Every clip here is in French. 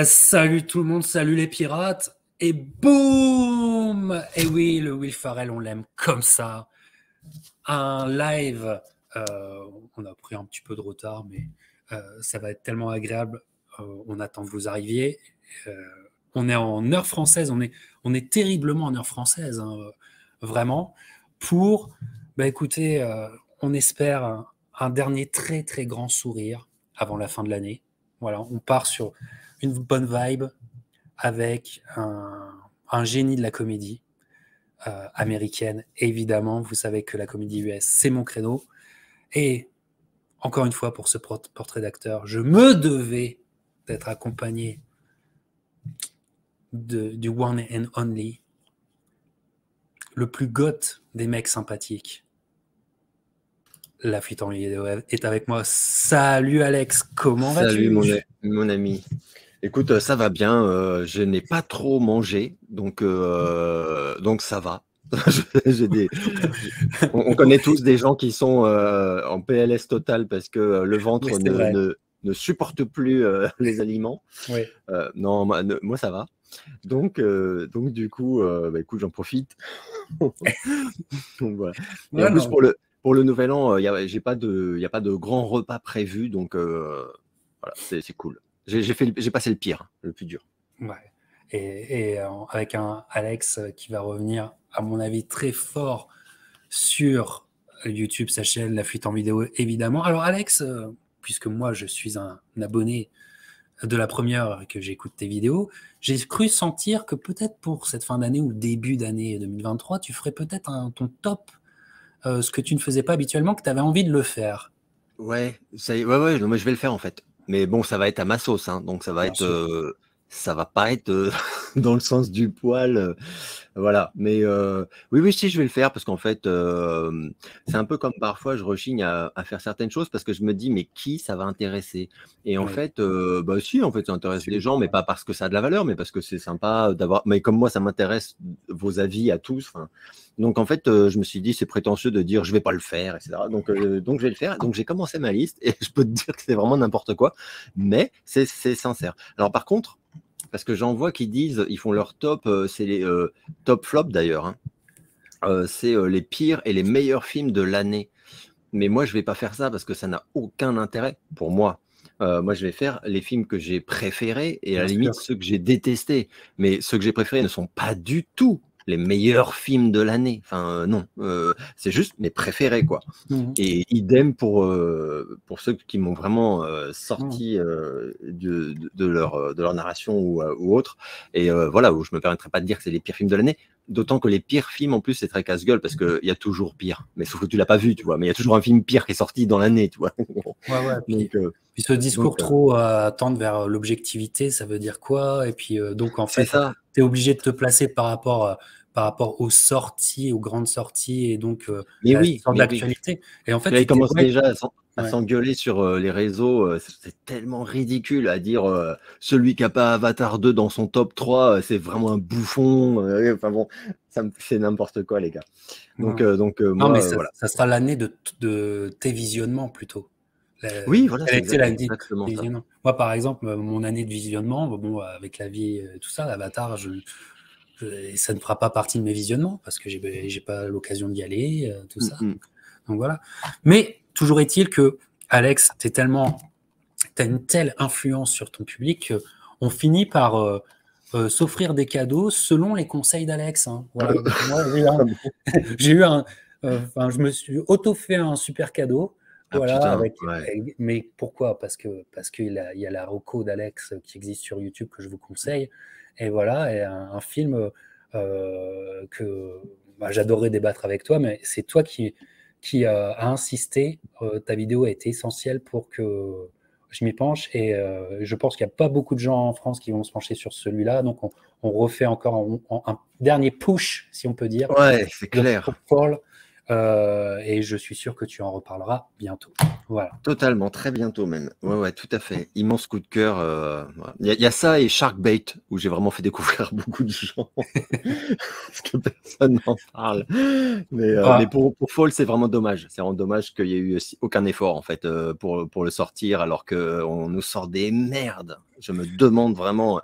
Salut tout le monde, salut les pirates, et boum! Et oui, le Will Ferrell, on l'aime comme ça. Un live, on a pris un petit peu de retard, mais ça va être tellement agréable. On attend que vous arriviez. Euh, on est en heure française, on est terriblement en heure française, hein, vraiment, pour, écoutez, on espère un dernier très très grand sourire avant la fin de l'année. Voilà, on part sur une bonne vibe avec un génie de la comédie américaine, évidemment. Vous savez que la comédie US, c'est mon créneau. Et encore une fois, pour ce portrait d'acteur, je me devais d'être accompagné du one and only, le plus goth des mecs sympathiques. La fuite en vidéo est avec moi. Salut Alex, comment Salut vas-tu? mon ami. Écoute, ça va bien. Je n'ai pas trop mangé, donc ça va. J'ai des... on connaît tous des gens qui sont en PLS total parce que le Oui, ventre c'est vrai. ne supporte plus les aliments. Oui. Non, moi, ça va. Donc du coup, écoute, j'en profite. Donc, voilà. Et Ouais, en plus non. pour le nouvel an, il y a pas de grand repas prévu, donc voilà, c'est cool. J'ai passé le pire, le plus dur. Ouais. Et avec un Alex qui va revenir, à mon avis, très fort sur YouTube, sa chaîne, La Fuite en vidéo, évidemment. Alors, Alex, puisque moi, je suis un abonné de la première heure et que j'écoute tes vidéos, j'ai cru sentir que peut-être pour cette fin d'année ou début d'année 2023, tu ferais peut-être ton top, ce que tu ne faisais pas habituellement, que tu avais envie de le faire. Ouais, ouais, non, mais je vais le faire en fait. Mais bon, ça va être à ma sauce, hein, donc Bien sûr. ça va pas être dans le sens du poil, voilà. Mais oui, si, je vais le faire parce qu'en fait, c'est un peu comme parfois je rechigne à faire certaines choses parce que je me dis, mais qui ça va intéresser? Et en Oui, fait, bah si, en fait, ça intéresse des tu... gens, mais pas parce que ça a de la valeur, mais parce que c'est sympa d'avoir. Mais comme moi, ça m'intéresse vos avis à tous. Donc en fait, je me suis dit, c'est prétentieux de dire je vais pas le faire, etc. Donc je vais le faire. Donc j'ai commencé ma liste et je peux te dire que c'est vraiment n'importe quoi, mais c'est sincère. Alors par contre, parce que j'en vois qui disent, ils font leur top, c'est les top flop d'ailleurs, hein. C'est les pires et les meilleurs films de l'année. Mais moi, je vais pas faire ça parce que ça n'a aucun intérêt pour moi. Moi, je vais faire les films que j'ai préférés et à Bien la sûr. limite ceux que j'ai détestés. Mais ceux que j'ai préférés ne sont pas du tout les meilleurs films de l'année. Enfin, non, c'est juste mes préférés, quoi. Mhm. Et idem pour ceux qui m'ont vraiment Mhm. sorti de leur narration ou autre. Et voilà, où je me permettrai pas de dire que c'est les pires films de l'année. D'autant que les pires films, en plus, c'est très casse-gueule parce qu'il y a toujours pire. Mais sauf que tu l'as pas vu, tu vois. Mais il y a toujours un film pire qui est sorti dans l'année, tu vois. Ouais, ouais. donc, Puis ce donc discours trop tendre vers l'objectivité, ça veut dire quoi? Et puis donc en c'est fait, ça. tu es obligé de te placer par rapport aux sorties, aux grandes sorties et donc Mais à ce oui, genre mais oui. d'actualité. Et en fait, Puis là, tu ils commencent t'éloignes. déjà à Ouais. s'engueuler sur les réseaux. C'est tellement ridicule à dire celui qui n'a pas Avatar 2 dans son top 3, c'est vraiment un bouffon. Enfin bon, ça me fait n'importe quoi, les gars. Ouais. Non, mais Moi, voilà. ça sera l'année de tes visionnements plutôt. Oui, voilà, Quel c'est était l'année de exactement tes ça. visionnements? Moi, par exemple, mon année de visionnement, bon, avec la vie, tout ça, l'Avatar, ça ne fera pas partie de mes visionnements parce que j'ai pas l'occasion d'y aller, tout Mm, ça. mm. Donc voilà. Mais toujours est-il que, Alex, t'as une telle influence sur ton public qu'on finit par s'offrir des cadeaux selon les conseils d'Alex, hein. Voilà. Donc, moi, Ah bon. j'ai eu enfin, je me suis auto-fait un super cadeau. Ah Voilà, putain, ouais. mais pourquoi? Parce qu'il y a la reco d'Alex qui existe sur YouTube que je vous conseille. Et voilà, et un film que j'adorerais débattre avec toi, mais c'est toi qui a insisté. Ta vidéo a été essentielle pour que je m'y penche. Et je pense qu'il n'y a pas beaucoup de gens en France qui vont se pencher sur celui-là. Donc, on refait encore un dernier push, si on peut dire, Ouais, c'est de clair. Paul. Et je suis sûr que tu en reparleras bientôt. Voilà. Totalement, très bientôt même. Ouais, ouais, tout à fait. Immense coup de cœur. Voilà. Il y a ça et Sharkbait, où j'ai vraiment fait découvrir beaucoup de gens. Parce que personne n'en parle. Mais pour Fall, c'est vraiment dommage. C'est vraiment dommage qu'il y ait eu aucun effort, en fait, pour le sortir, alors qu'on nous sort des merdes. Je me demande vraiment.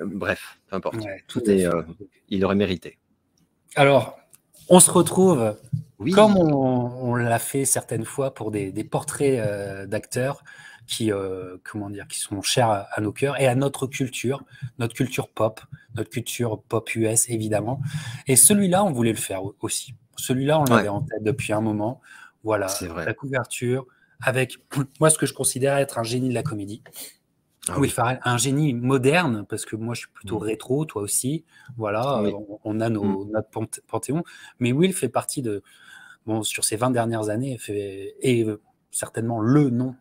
Bref, peu importe. Ouais, tout à fait. Il aurait mérité. Alors, on se retrouve, Oui. comme on l'a fait certaines fois pour des portraits d'acteurs qui sont chers à nos cœurs et à notre culture pop US évidemment. Et celui-là, on voulait le faire aussi. Celui-là, on l'avait en tête depuis un moment. Voilà, c'est vrai. La couverture avec moi ce que je considère être un génie de la comédie. Will Ferrell, un génie moderne, parce que moi je suis plutôt rétro, toi aussi. Voilà, on a notre panthéon. Mais Will fait partie de, sur ces 20 dernières années, est certainement le nom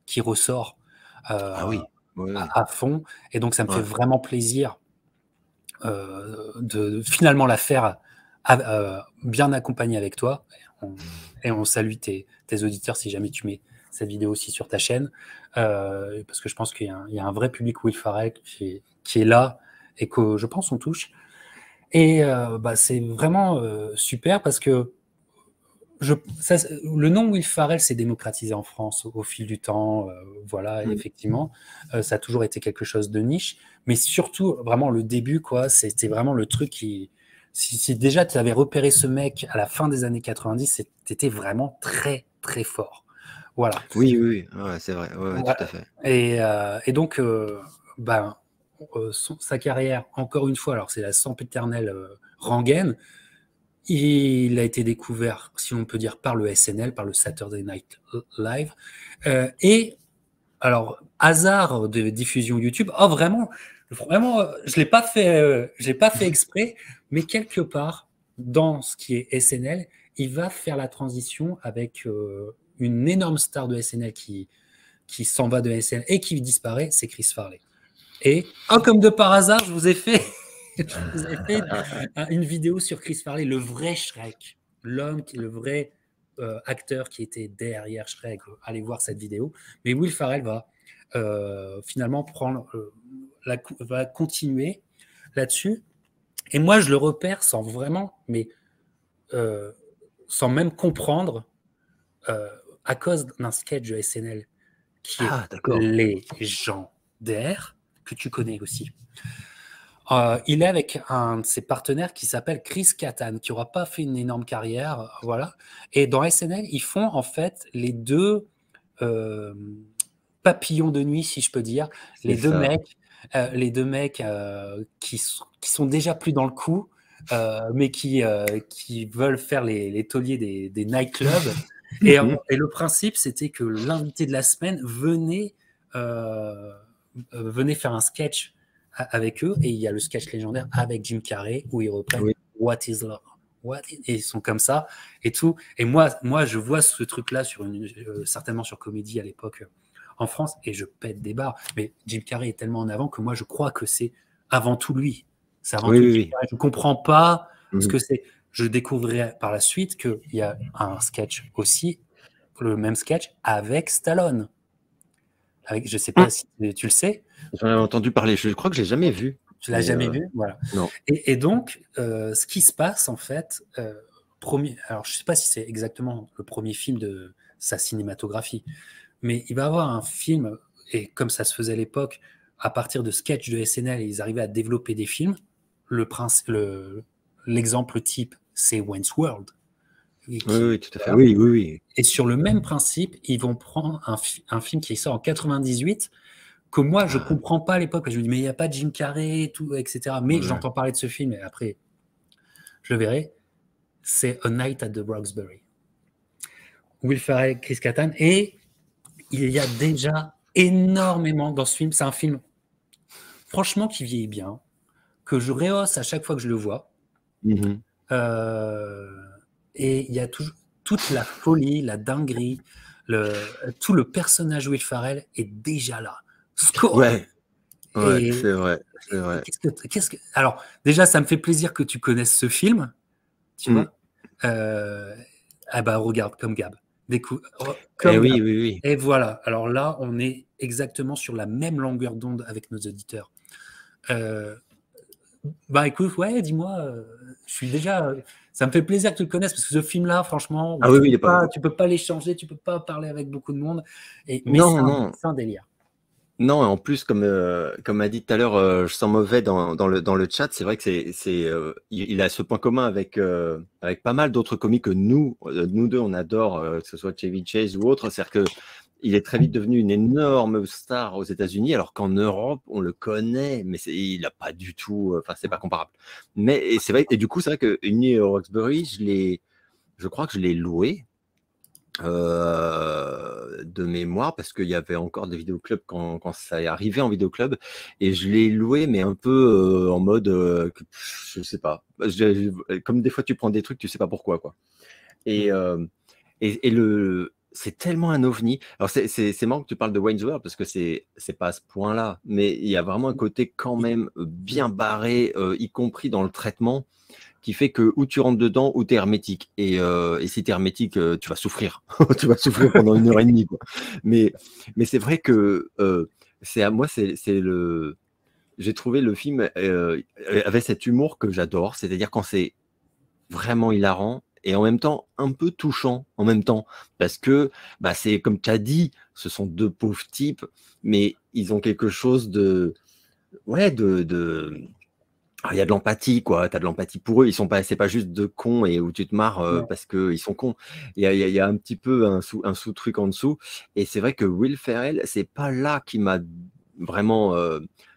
qui ressort à fond. Et donc ça me fait vraiment plaisir de finalement la faire bien accompagnée avec toi. Et on salue tes auditeurs si jamais tu mets cette vidéo aussi sur ta chaîne, parce que je pense qu'il y a un vrai public Will Ferrell qui est là et que je pense on touche. Et c'est vraiment super parce que le nom Will Ferrell s'est démocratisé en France au fil du temps. Voilà, effectivement, ça a toujours été quelque chose de niche, mais surtout vraiment le début, c'était vraiment le truc qui. Si déjà tu avais repéré ce mec à la fin des années 90, c'était vraiment très très fort. Voilà. Oui, c'est vrai, tout à fait. Et donc, sa carrière, encore une fois, alors c'est la sempiternelle rengaine. Il a été découvert, si on peut dire, par le SNL, par le Saturday Night Live. Et alors, hasard de diffusion YouTube, vraiment, je l'ai pas fait exprès, mais quelque part dans ce qui est SNL, il va faire la transition avec une énorme star de SNL qui s'en va de SNL et qui disparaît, c'est Chris Farley. Et comme de par hasard, je vous ai fait une vidéo sur Chris Farley, le vrai Shrek, le vrai acteur qui était derrière Shrek. Allez voir cette vidéo. Mais Will Ferrell va finalement va continuer là-dessus. Et moi, je le repère sans même comprendre, à cause d'un sketch de SNL qui est légendaire, que tu connais aussi. Il est avec un de ses partenaires qui s'appelle Chris Kattan, qui n'aura pas fait une énorme carrière. Voilà. Et dans SNL, ils font en fait les deux papillons de nuit, si je peux dire. Les deux mecs qui sont déjà plus dans le coup, mais qui veulent faire les tauliers des nightclubs. Et le principe, c'était que l'invité de la semaine venait faire un sketch avec eux, et il y a le sketch légendaire avec Jim Carrey où ils reprennent What is Love, et ils sont comme ça et tout. Et moi je vois ce truc-là certainement sur Comédie à l'époque en France, et je pète des barres. Mais Jim Carrey est tellement en avant que moi je crois que c'est avant tout lui. C'est avant tout Jim Carrey. Je comprends pas ce que c'est. Je découvrirai par la suite qu'il y a un sketch aussi, le même sketch avec Stallone. Je sais pas si tu le sais. J'en ai entendu parler, je crois que je l'ai jamais vu. Tu l'as jamais vu, voilà. Non. Et donc, ce qui se passe en fait, alors je sais pas si c'est exactement le premier film de sa cinématographie, mais il va avoir un film, et comme ça se faisait à l'époque, à partir de sketchs de SNL, ils arrivaient à développer des films. L'exemple type, c'est Wayne's World. Oui, tout à fait. Oui. Et sur le même principe, ils vont prendre un film qui sort en 98, que moi, je ne comprends pas à l'époque. Je me dis, mais il n'y a pas de Jim Carrey, tout, etc. Mais j'entends parler de ce film, et après, je le verrai. C'est A Night at the Roxbury. Will Ferrell, Chris Kattan. Et il y a déjà énormément dans ce film. C'est un film, franchement, qui vieillit bien, que je rehausse à chaque fois que je le vois. Et il y a toute la folie, la dinguerie, tout le personnage Will Ferrell est déjà là. Score. C'est vrai. Alors, déjà, ça me fait plaisir que tu connaisses ce film, tu vois. Euh, ah bah regarde, comme Gab. Eh Comme oui, Gab. oui, oui. Et voilà. Alors là, on est exactement sur la même longueur d'onde avec nos auditeurs. Euh, Bah écoute, ouais, dis-moi, je suis déjà, ça me fait plaisir que tu le connaisses parce que ce film-là, franchement, Ah oui, oui, il est pas. tu peux pas l'échanger, tu peux pas parler avec beaucoup de monde, mais Non, non. c'est un délire. Non, en plus, comme m'a dit tout à l'heure, je sens mauvais dans le chat, c'est vrai que il a ce point commun avec pas mal d'autres comiques que nous deux, on adore, que ce soit Chevy Chase ou autre. C'est-à-dire que il est très vite devenu une énorme star aux États-Unis, alors qu'en Europe, on le connaît, mais il n'a pas du tout, enfin, c'est pas comparable. Et c'est vrai, et du coup, c'est vrai que Uni Roxbury, je crois que je l'ai loué de mémoire parce qu'il y avait encore des vidéoclubs quand ça est arrivé en vidéoclub et je l'ai loué mais un peu en mode je sais pas comme des fois tu prends des trucs tu sais pas pourquoi quoi et c'est tellement un ovni. Alors c'est marrant que tu parles de Wayne's World parce que c'est pas à ce point-là, mais il y a vraiment un côté quand même bien barré, y compris dans le traitement, qui fait que ou tu rentres dedans ou tu es hermétique. Et si tu es hermétique, tu vas souffrir. Tu vas souffrir pendant 1 heure et demie. Quoi. Mais c'est vrai que j'ai trouvé le film avec cet humour que j'adore, c'est-à-dire quand c'est vraiment hilarant et en même temps un peu touchant en même temps parce que bah, c'est comme tu as dit, ce sont deux pauvres types, mais ils ont quelque chose de ouais il y a de l'empathie, quoi. Tu as de l'empathie pour eux. C'est pas juste deux cons et où tu te marres Ouais. parce qu'ils sont cons. Il y a un petit peu un sous-truc en dessous. Et c'est vrai que Will Ferrell, c'est pas là qui m'a vraiment.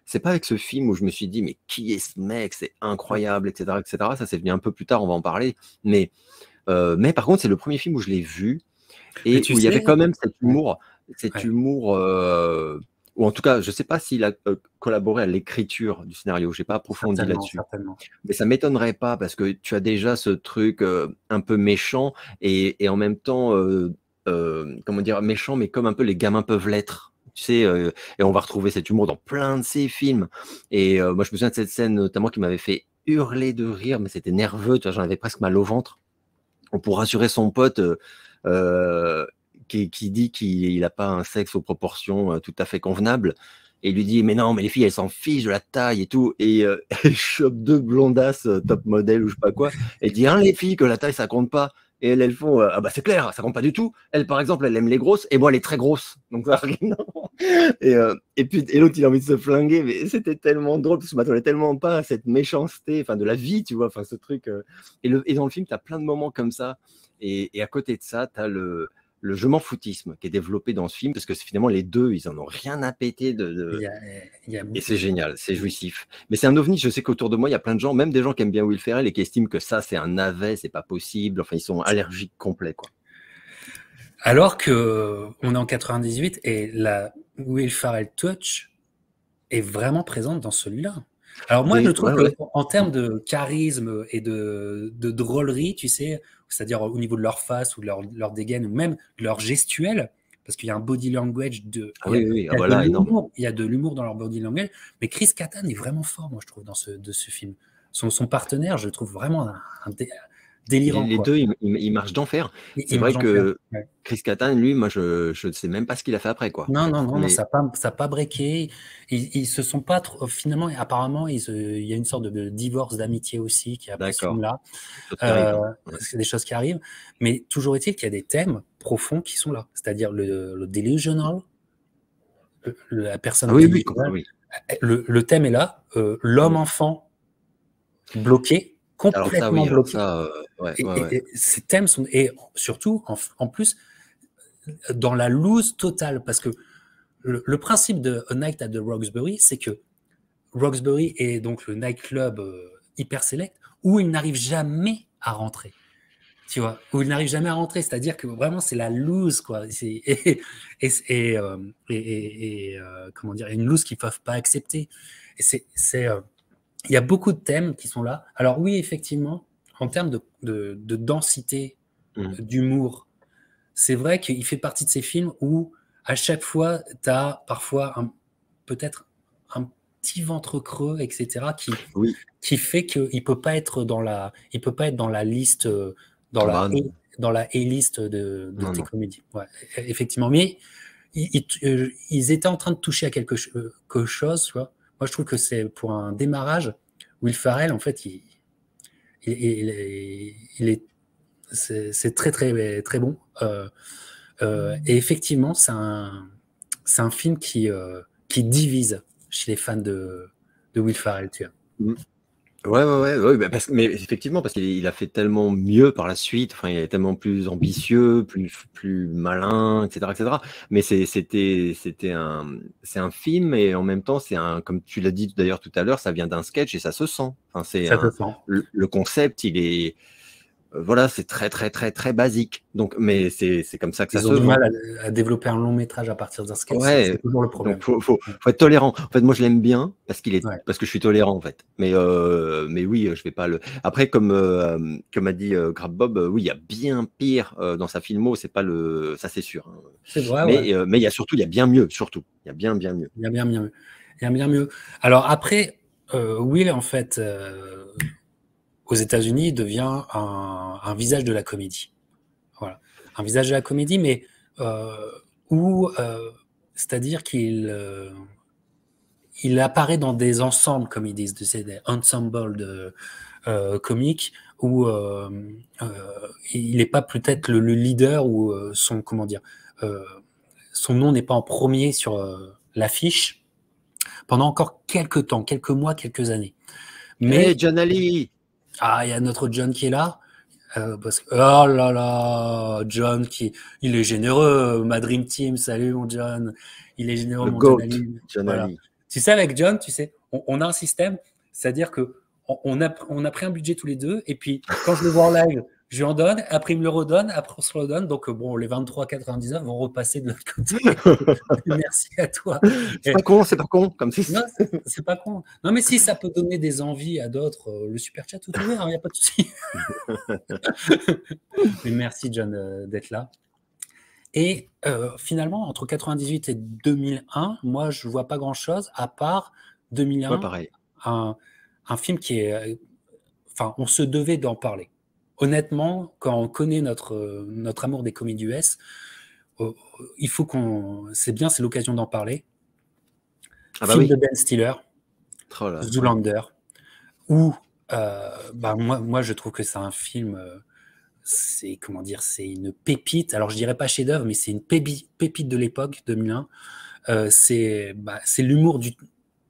C'est pas avec ce film où je me suis dit, mais qui est ce mec? C'est incroyable, etc., etc. Ça, c'est venu un peu plus tard, on va en parler. Mais par contre, c'est le premier film où je l'ai vu Mais et tu où il y avait sais, quand même ouais, cet ouais, humour, ou en tout cas, je sais pas s'il a collaboré à l'écriture du scénario. J'ai pas approfondi certainement, là-dessus. certainement. Mais ça m'étonnerait pas parce que tu as déjà ce truc un peu méchant et en même temps, comment dire, méchant, mais comme un peu les gamins peuvent l'être. Tu sais, et on va retrouver cet humour dans plein de ces films. Et moi, je me souviens de cette scène notamment qui m'avait fait hurler de rire, mais c'était nerveux. Tu vois, j'en avais presque mal au ventre. Pour rassurer son pote euh, qui dit qu'il n'a pas un sexe aux proportions tout à fait convenables. Et il lui dit, mais non, mais les filles, elles s'en fichent de la taille et tout. Et elle chope deux blondasses top modèle ou je sais pas quoi. Elle dit, hein, les filles, que la taille, ça compte pas. Et elles font, ah bah c'est clair, ça compte pas du tout. Elle, par exemple, elle aime les grosses, et moi, elle est très grosse. Donc, ça, non. Et l'autre, il a envie de se flinguer, mais c'était tellement drôle, parce que je m'attendais tellement pas à cette méchanceté, enfin, de la vie, tu vois, enfin, ce truc. Et dans le film, tu as plein de moments comme ça. Et à côté de ça, tu as le je m'en foutisme qui est développé dans ce film, parce que finalement, les deux, ils en ont rien à péter Il y a, il y a, Et c'est génial, c'est jouissif. Mais c'est un ovni, je sais qu'autour de moi, il y a plein de gens, même des gens qui aiment bien Will Ferrell et qui estiment que ça, c'est un navet, c'est pas possible. Enfin, ils sont allergiques complets, quoi. Alors que on est en 98 et la Will Ferrell Touch est vraiment présente dans celui-là. Alors moi, je Ouais, trouve ouais. que en termes de charisme et de drôlerie, tu sais, c'est-à-dire au niveau de leur face ou de leur dégaine ou même de leur gestuelle, parce qu'il y a un body language Ah oui, oui, oui. Ah, voilà, énorme. il y a de l'humour dans leur body language, mais Chris Kattan est vraiment fort, moi je trouve, de ce film. Son partenaire, je le trouve vraiment délirant, Les quoi. deux, ils marchent d'enfer. C'est Il marche vrai en fer. que Ouais. Chris Kattan, lui, moi, je ne sais même pas ce qu'il a fait après, quoi. Non, non, non, non, Mais ça a pas breaké. Ils se sont pas trop, finalement, apparemment, il y a une sorte de divorce d'amitié aussi qui est après ce d'accord, film-là. choses qui arrivent. Hein. Ouais. C'est des choses qui arrivent. Mais toujours est-il qu'il y a des thèmes profonds qui sont là. C'est-à-dire le delusional, la Ah personne oui, oui, délusionnelle. oui. Le thème est là. Mm. L'homme-enfant bloqué, Alors ça, complètement oui, alors bloqué. ça, ouais, ouais, ouais. Et ces thèmes sont, et surtout, en plus, dans la loose totale, parce que le principe de A Night at the Roxbury, c'est que Roxbury est donc le nightclub hyper select où il n'arrive jamais à rentrer. Tu vois, où il n'arrive jamais à rentrer, c'est-à-dire que vraiment c'est la loose, quoi. Comment dire, une loose qu'ils peuvent pas accepter. Et il y a beaucoup de thèmes qui sont là. Alors oui, effectivement, en termes de densité, Mm. d'humour, c'est vrai qu'il fait partie de ces films où à chaque fois, tu as parfois peut-être un petit ventre creux, etc., Oui, qui fait qu'il peut pas être dans il peut pas être dans la liste dans la Bah, non, dans la A-list de non, tes non. comédies. Ouais, effectivement. Mais ils étaient en train de toucher à quelque chose, tu vois. Moi, je trouve que c'est pour un démarrage, Will Ferrell, en fait, il est c'est très, très, très bon. Et effectivement, c'est un film qui divise chez les fans de Will Ferrell, tu vois. Mm. Ouais, bah, mais effectivement, parce qu'il a fait tellement mieux par la suite, enfin, il est tellement plus ambitieux, plus malin, etc., etc. Mais c'est un film et en même temps, comme tu l'as dit d'ailleurs tout à l'heure, ça vient d'un sketch et ça se sent. Enfin, Ça se sent. le concept, il est, voilà, c'est très, très, très, très basique. Donc, mais c'est comme ça que ça Ils se ont du vend. mal à développer un long métrage à partir d'un sketch, c'est Ouais, toujours le donc problème. faut être tolérant. En fait, moi, je l'aime bien Ouais. parce que je suis tolérant, en fait. Mais oui, je vais pas le. Après, comme a dit Grab Bob, oui, il y a bien pire dans sa filmo, c'est pas le, ça c'est sûr, hein. C'est vrai, ouais. Mais il y a bien mieux, surtout. Il y a bien, bien mieux. Il y a bien mieux. Il y a bien mieux. Alors après, Will, en fait, aux États-Unis, devient un visage de la comédie. Voilà. Un visage de la comédie, mais euh, où, c'est-à-dire il apparaît dans des ensembles, comme ils disent, des ensembles comiques, où euh, il n'est pas peut-être le leader ou comment dire, euh, son nom n'est pas en premier sur l'affiche pendant encore quelques temps, quelques mois, quelques années. Hey, Mais John Ali! il y a notre John qui est là. Parce que, oh là là, John il est généreux, ma Dream Team, salut mon John, il est généreux Le mon John GOAT, Ali, John voilà. Ali. Tu sais, avec John, tu sais, on a un système, c'est-à-dire que on a pris un budget tous les deux, et puis quand je le vois en live, je lui en donne, après il me le redonne, après on se le redonne, donc bon, les 23,99 vont repasser de l'autre côté. Merci à toi. Et, C'est pas con, comme si. non, c'est pas con. Non, mais si ça peut donner des envies à d'autres, le super chat tout ouvert, il n'y a pas de souci. Mais merci John d'être là. Et finalement, entre 98 et 2001, moi, je vois pas grand-chose à part Ouais, 2001, pareil. un, un film qui est... Enfin, on se devait d'en parler. Honnêtement, quand on connaît notre amour des comédies US, il faut qu'on... C'est bien, c'est l'occasion d'en parler. Ah bah Film de oui. Ben Stiller, Oh là, ouais. Zoolander, où moi, je trouve que c'est un film... c'est comment dire, c'est une pépite. Alors je dirais pas chef-d'œuvre, mais c'est une pépite de l'époque 2001. C'est l'humour du.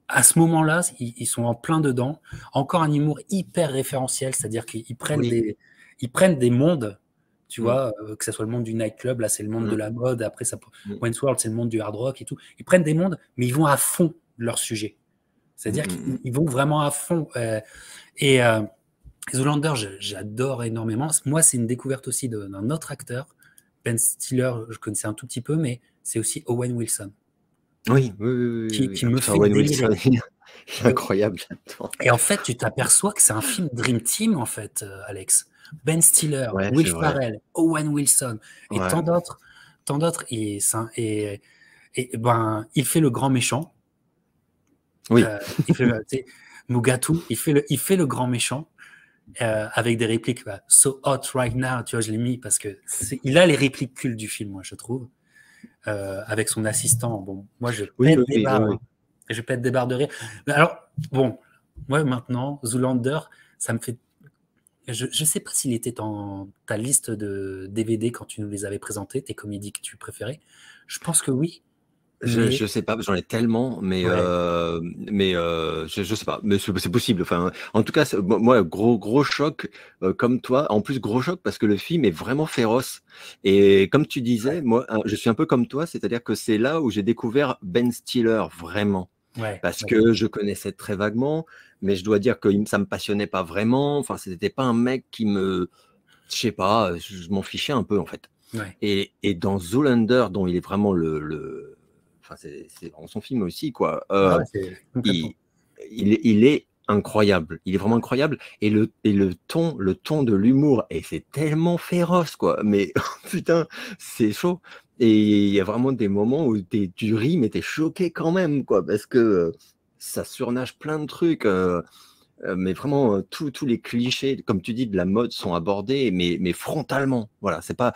À ce moment-là, ils sont en plein dedans. Encore un humour hyper référentiel, c'est-à-dire qu'ils Oui. ils prennent des mondes, tu Mm, vois, que ce soit le monde du nightclub, là c'est le monde de mm, la mode, après ça, mm, Wayne's World c'est le monde du hard rock et tout. Ils prennent des mondes, mais ils vont à fond leur sujet. mm, C'est-à-dire mm, qu'ils vont vraiment à fond. Et Zoolander, j'adore énormément. Moi, c'est une découverte aussi d'un autre acteur. Ben Stiller, je connaissais un tout petit peu, mais c'est aussi Owen Wilson, oui, oui, oui, oui, oui, oui. qui Ah me putain, fait Owen Wilson, délirer. il est incroyable, j'adore. Et en fait, tu t'aperçois que c'est un film Dream Team, en fait, Alex. Ben Stiller, Ouais, Will c'est vrai. Ferrell, Owen Wilson et Ouais. tant d'autres. Et ben, il fait le grand méchant. Oui. Euh, il fait, tu sais, Mugatu, il fait le grand méchant. Avec des répliques so hot right now, tu vois, je l'ai mis parce que il a les répliques cultes du film, moi, je trouve, avec son assistant. Bon, moi, je Oui, pète oui, des oui, oui, barres, oui. hein. Je pète des barres de rire. Mais alors, bon, moi, maintenant, Zoolander, ça me fait. Je sais pas s'il était dans ta liste de DVD quand tu nous les avais présentés, tes comédies que tu préférais. Je pense que oui, mais Je sais pas, j'en ai tellement, ouais, je sais pas, mais c'est possible. Enfin, en tout cas, moi, gros choc, comme toi. En plus, gros choc parce que le film est vraiment féroce. Et comme tu disais, moi, je suis un peu comme toi, c'est-à-dire que c'est là où j'ai découvert Ben Stiller vraiment, ouais, parce d'accord. que je connaissais très vaguement, mais je dois dire que ça me passionnait pas vraiment. Enfin, c'était pas un mec qui me, je sais pas, je m'en fichais un peu en fait. Ouais. Et dans Zoolander, dont il est vraiment enfin, c'est dans son film aussi, quoi. Ah ouais, c'est complètement. Il, il est incroyable. Il est vraiment incroyable. Et le ton de l'humour, et c'est tellement féroce, quoi. Mais putain, c'est chaud. Et il y a vraiment des moments où tu ris, mais t'es choqué quand même, quoi, parce que ça surnage plein de trucs. Mais vraiment, tous les clichés, comme tu dis, de la mode sont abordés, mais frontalement. Voilà, c'est pas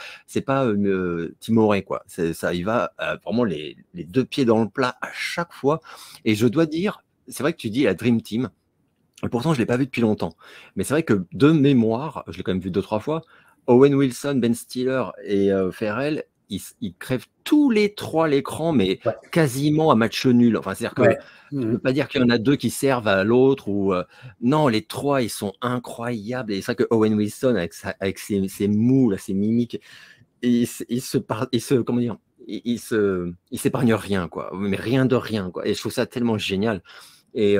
timoré, quoi. Ça y va vraiment les deux pieds dans le plat à chaque fois. Et je dois dire, c'est vrai que tu dis la Dream Team, et pourtant je l'ai pas vu depuis longtemps. Mais c'est vrai que de mémoire, je l'ai quand même vu 2-3 fois, Owen Wilson, Ben Stiller et Ferrell, ils crèvent tous les trois l'écran, mais Ouais. quasiment à match nul. Enfin, c'est-à-dire que Ouais. tu Mhm. peux pas dire qu'il y en a deux qui servent à l'autre ou non, les trois ils sont incroyables. Et c'est vrai que Owen Wilson avec ses mots, là, ses mimiques, comment dire, il s'épargne rien quoi, mais rien de rien quoi. Et je trouve ça tellement génial. Et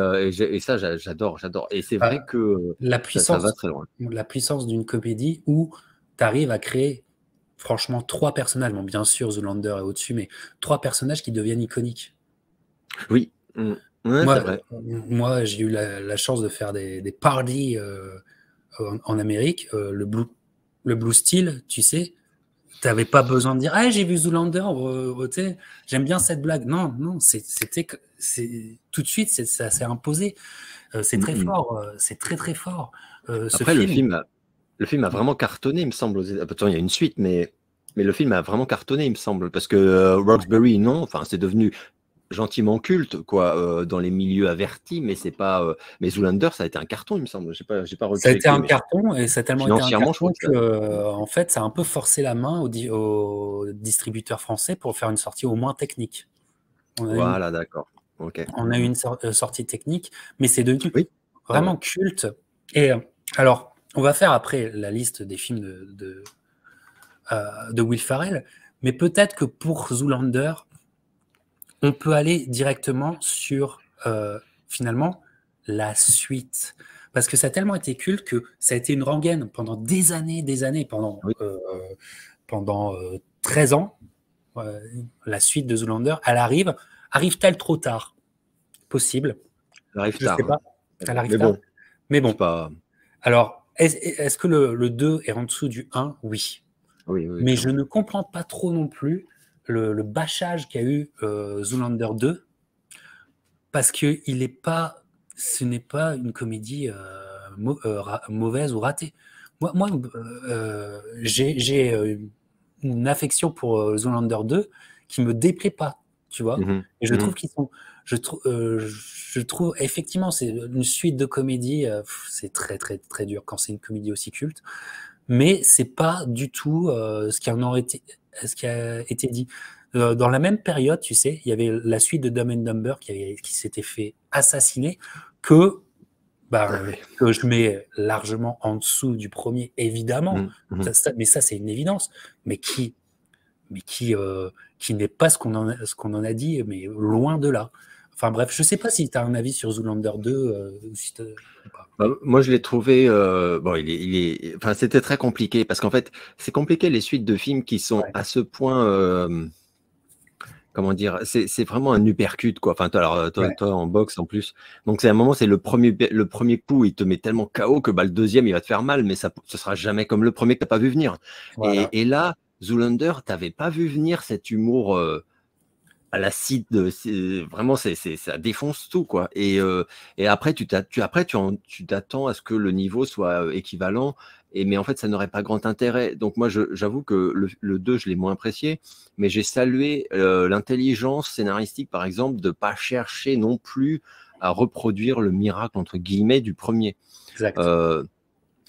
ça j'adore. Et c'est vrai Bah, que la ça va puissance, très loin. la puissance d'une comédie où tu arrives à créer, franchement, trois personnages. Bon, bien sûr, Zoolander est au-dessus, mais trois personnages qui deviennent iconiques. Oui, ouais, c'est Moi, vrai. moi j'ai eu la chance de faire des parties en Amérique. Le Blue Steel, tu sais, t'avais pas besoin de dire ah j'ai vu Zoolander, tu sais, j'aime bien cette blague. Non, non, c'était tout de suite, ça s'est imposé. C'est Mm, très mm. fort, c'est très très fort. Ce Après, le film, film a vraiment cartonné, il me semble. Attends, il y a une suite, mais le film a vraiment cartonné, il me semble, parce que Roxbury, non, enfin, c'est devenu gentiment culte, quoi, dans les milieux avertis, mais c'est pas. Mais Zoolander, ça a été un carton, il me semble. J'ai pas ça a été rechecké, un mais carton et ça a tellement été un financièrement, je crois carton que que, ça. en fait, ça a un peu forcé la main aux distributeurs français pour faire une sortie au moins technique. On a eu, Voilà, d'accord. Ok. on a eu une sortie technique, mais c'est devenu Oui, c'est vrai. vraiment culte. Et alors, on va faire après la liste des films de Will Ferrell, mais peut-être que pour Zoolander, on peut aller directement sur finalement la suite. Parce que ça a tellement été culte que ça a été une rengaine pendant des années, Oui, pendant 13 ans. La suite de Zoolander, elle arrive. Arrive-t-elle trop tard? Possible. ça arrive Je ne tard, sais hein. pas. C'est Elle vrai. arrive Mais tard. bon, Mais c'est bon. pas. Alors, est-ce que le 2 est en dessous du 1? Oui. Oui, oui, Mais je clairement. ne comprends pas trop non plus le bâchage qu'a eu Zoolander 2 parce que ce n'est pas une comédie mauvaise ou ratée. Moi j'ai une affection pour Zoolander 2 qui me déplaît pas, tu vois. Mhm, Et je trouve mhm. qu'ils sont, je trouve effectivement c'est une suite de comédies, c'est très très très dur quand c'est une comédie aussi culte, mais c'est pas du tout ce qui a été dit. Dans la même période, tu sais, il y avait la suite de Dumb and Dumber qui s'était fait assassiner, que, Ah ben, oui. que je mets largement en dessous du premier, évidemment. Mhm, mhm. Mais ça, c'est une évidence. Mais mais qui n'est pas ce qu'on en a dit, mais loin de là. Enfin bref, je sais pas si tu as un avis sur Zoolander 2 ou si ou pas. Bah, moi, je l'ai trouvé. Bon, enfin, c'était très compliqué parce qu'en fait, c'est compliqué les suites de films qui sont Ouais, à ce point. Comment dire? C'est vraiment un uppercut, quoi. Enfin, ouais, toi, en boxe en plus. Donc, c'est un moment, c'est le premier coup, il te met tellement KO que bah, le deuxième, il va te faire mal, mais ce sera jamais comme le premier que t'as pas vu venir. voilà. Et là, Zoolander, t'avais pas vu venir cet humour. À l'acide, vraiment, ça défonce tout, quoi. Et après, tu t'attends à ce que le niveau soit équivalent, mais en fait, ça n'aurait pas grand intérêt. Donc, moi, j'avoue que le 2, je l'ai moins apprécié, mais j'ai salué l'intelligence scénaristique, par exemple, de pas chercher non plus à reproduire le miracle, entre guillemets, du premier. Exact. Euh,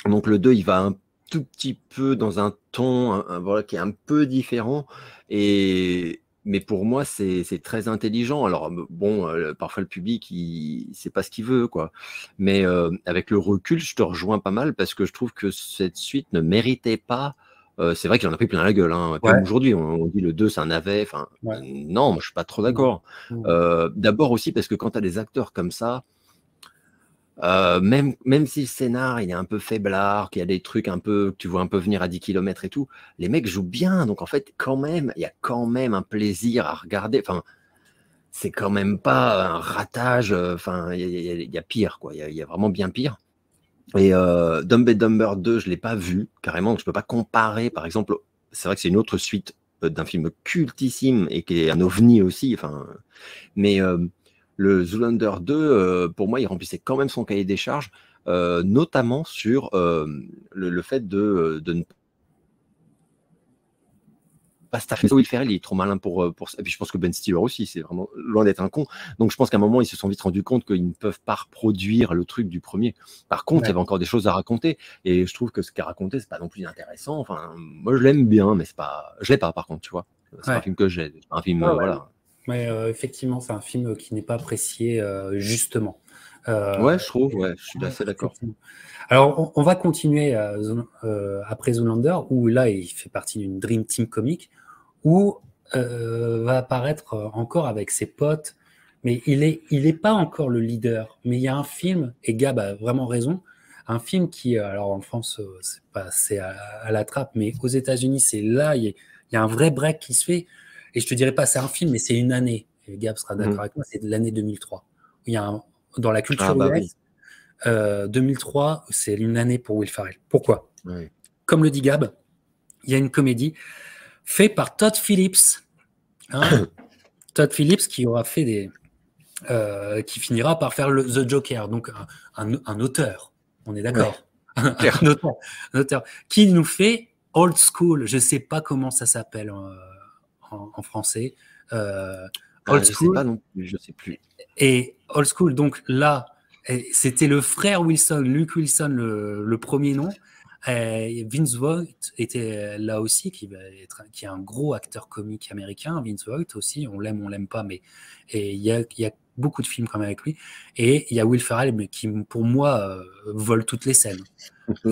donc, le 2, il va un tout petit peu dans un ton voilà, qui est un peu différent. Mais pour moi, c'est très intelligent. Alors, bon, parfois le public, il sait pas ce qu'il veut, quoi. Mais avec le recul, je te rejoins pas mal parce que je trouve que cette suite ne méritait pas. C'est vrai qu'il en a pris plein la gueule, hein. Comme Ouais, aujourd'hui, on dit le 2, c'est un navet. Enfin, ouais. non, moi, je suis pas trop Non. d'accord. Non. D'abord aussi parce que quand tu as des acteurs comme ça, même si le scénar, il est un peu faiblard, qu'il y a des trucs un peu que tu vois un peu venir à 10 kilomètres et tout, les mecs jouent bien. Donc en fait, quand même, il y a quand même un plaisir à regarder. Enfin, c'est quand même pas un ratage. Enfin, il y a pire, quoi. Il y a vraiment bien pire. Et Dumb and Dumber 2, je l'ai pas vu carrément. Donc je peux pas comparer. Par exemple, c'est vrai que c'est une autre suite d'un film cultissime et qui est un ovni aussi. Enfin, mais le Zoolander 2, pour moi, il remplissait quand même son cahier des charges, notamment sur le fait de ne pas staffer. Will Ferrell, il est trop malin pour ça. Et puis je pense que Ben Stiller aussi, c'est vraiment loin d'être un con. Donc je pense qu'à un moment, ils se sont vite rendus compte qu'ils ne peuvent pas reproduire le truc du premier. Par contre, il y avait encore des choses à raconter. Et je trouve que ce qu'il a raconté, c'est pas non plus intéressant. Enfin, moi, je l'aime bien, mais c'est pas. Je l'ai pas, par contre, tu vois. C'est un film que j'ai. Un film, voilà. Mais effectivement, c'est un film qui n'est pas apprécié justement. Ouais, je trouve, ouais, je suis assez d'accord. Alors, on va continuer après Zoolander, où là, il fait partie d'une Dream Team comique, où va apparaître encore avec ses potes, mais il est pas encore le leader. Mais il y a un film, et Gab a vraiment raison, un film qui, alors en France, c'est à la trappe, mais aux États-Unis, c'est là, il y a un vrai break qui se fait. Et je te dirais pas c'est un film, mais c'est une année. Et Gab sera d'accord avec moi, c'est de l'année 2003. Il y a dans la culture US, 2003, c'est une année pour Will Ferrell. Pourquoi ? Comme le dit Gab, il y a une comédie faite par Todd Phillips. Todd Phillips qui aura fait qui finira par faire The Joker, donc un auteur. On est d'accord. Un auteur qui nous fait Old School. Je sais pas comment ça s'appelle en français. Old School. Je sais pas non plus, je sais plus. Et Old School, donc là, c'était le frère Wilson, Luke Wilson, le premier nom. Vince Vaughn était là aussi, qui est un gros acteur comique américain. Vince Vaughn aussi, on l'aime pas, mais il y a beaucoup de films quand même avec lui. Et il y a Will Ferrell, mais qui pour moi vole toutes les scènes.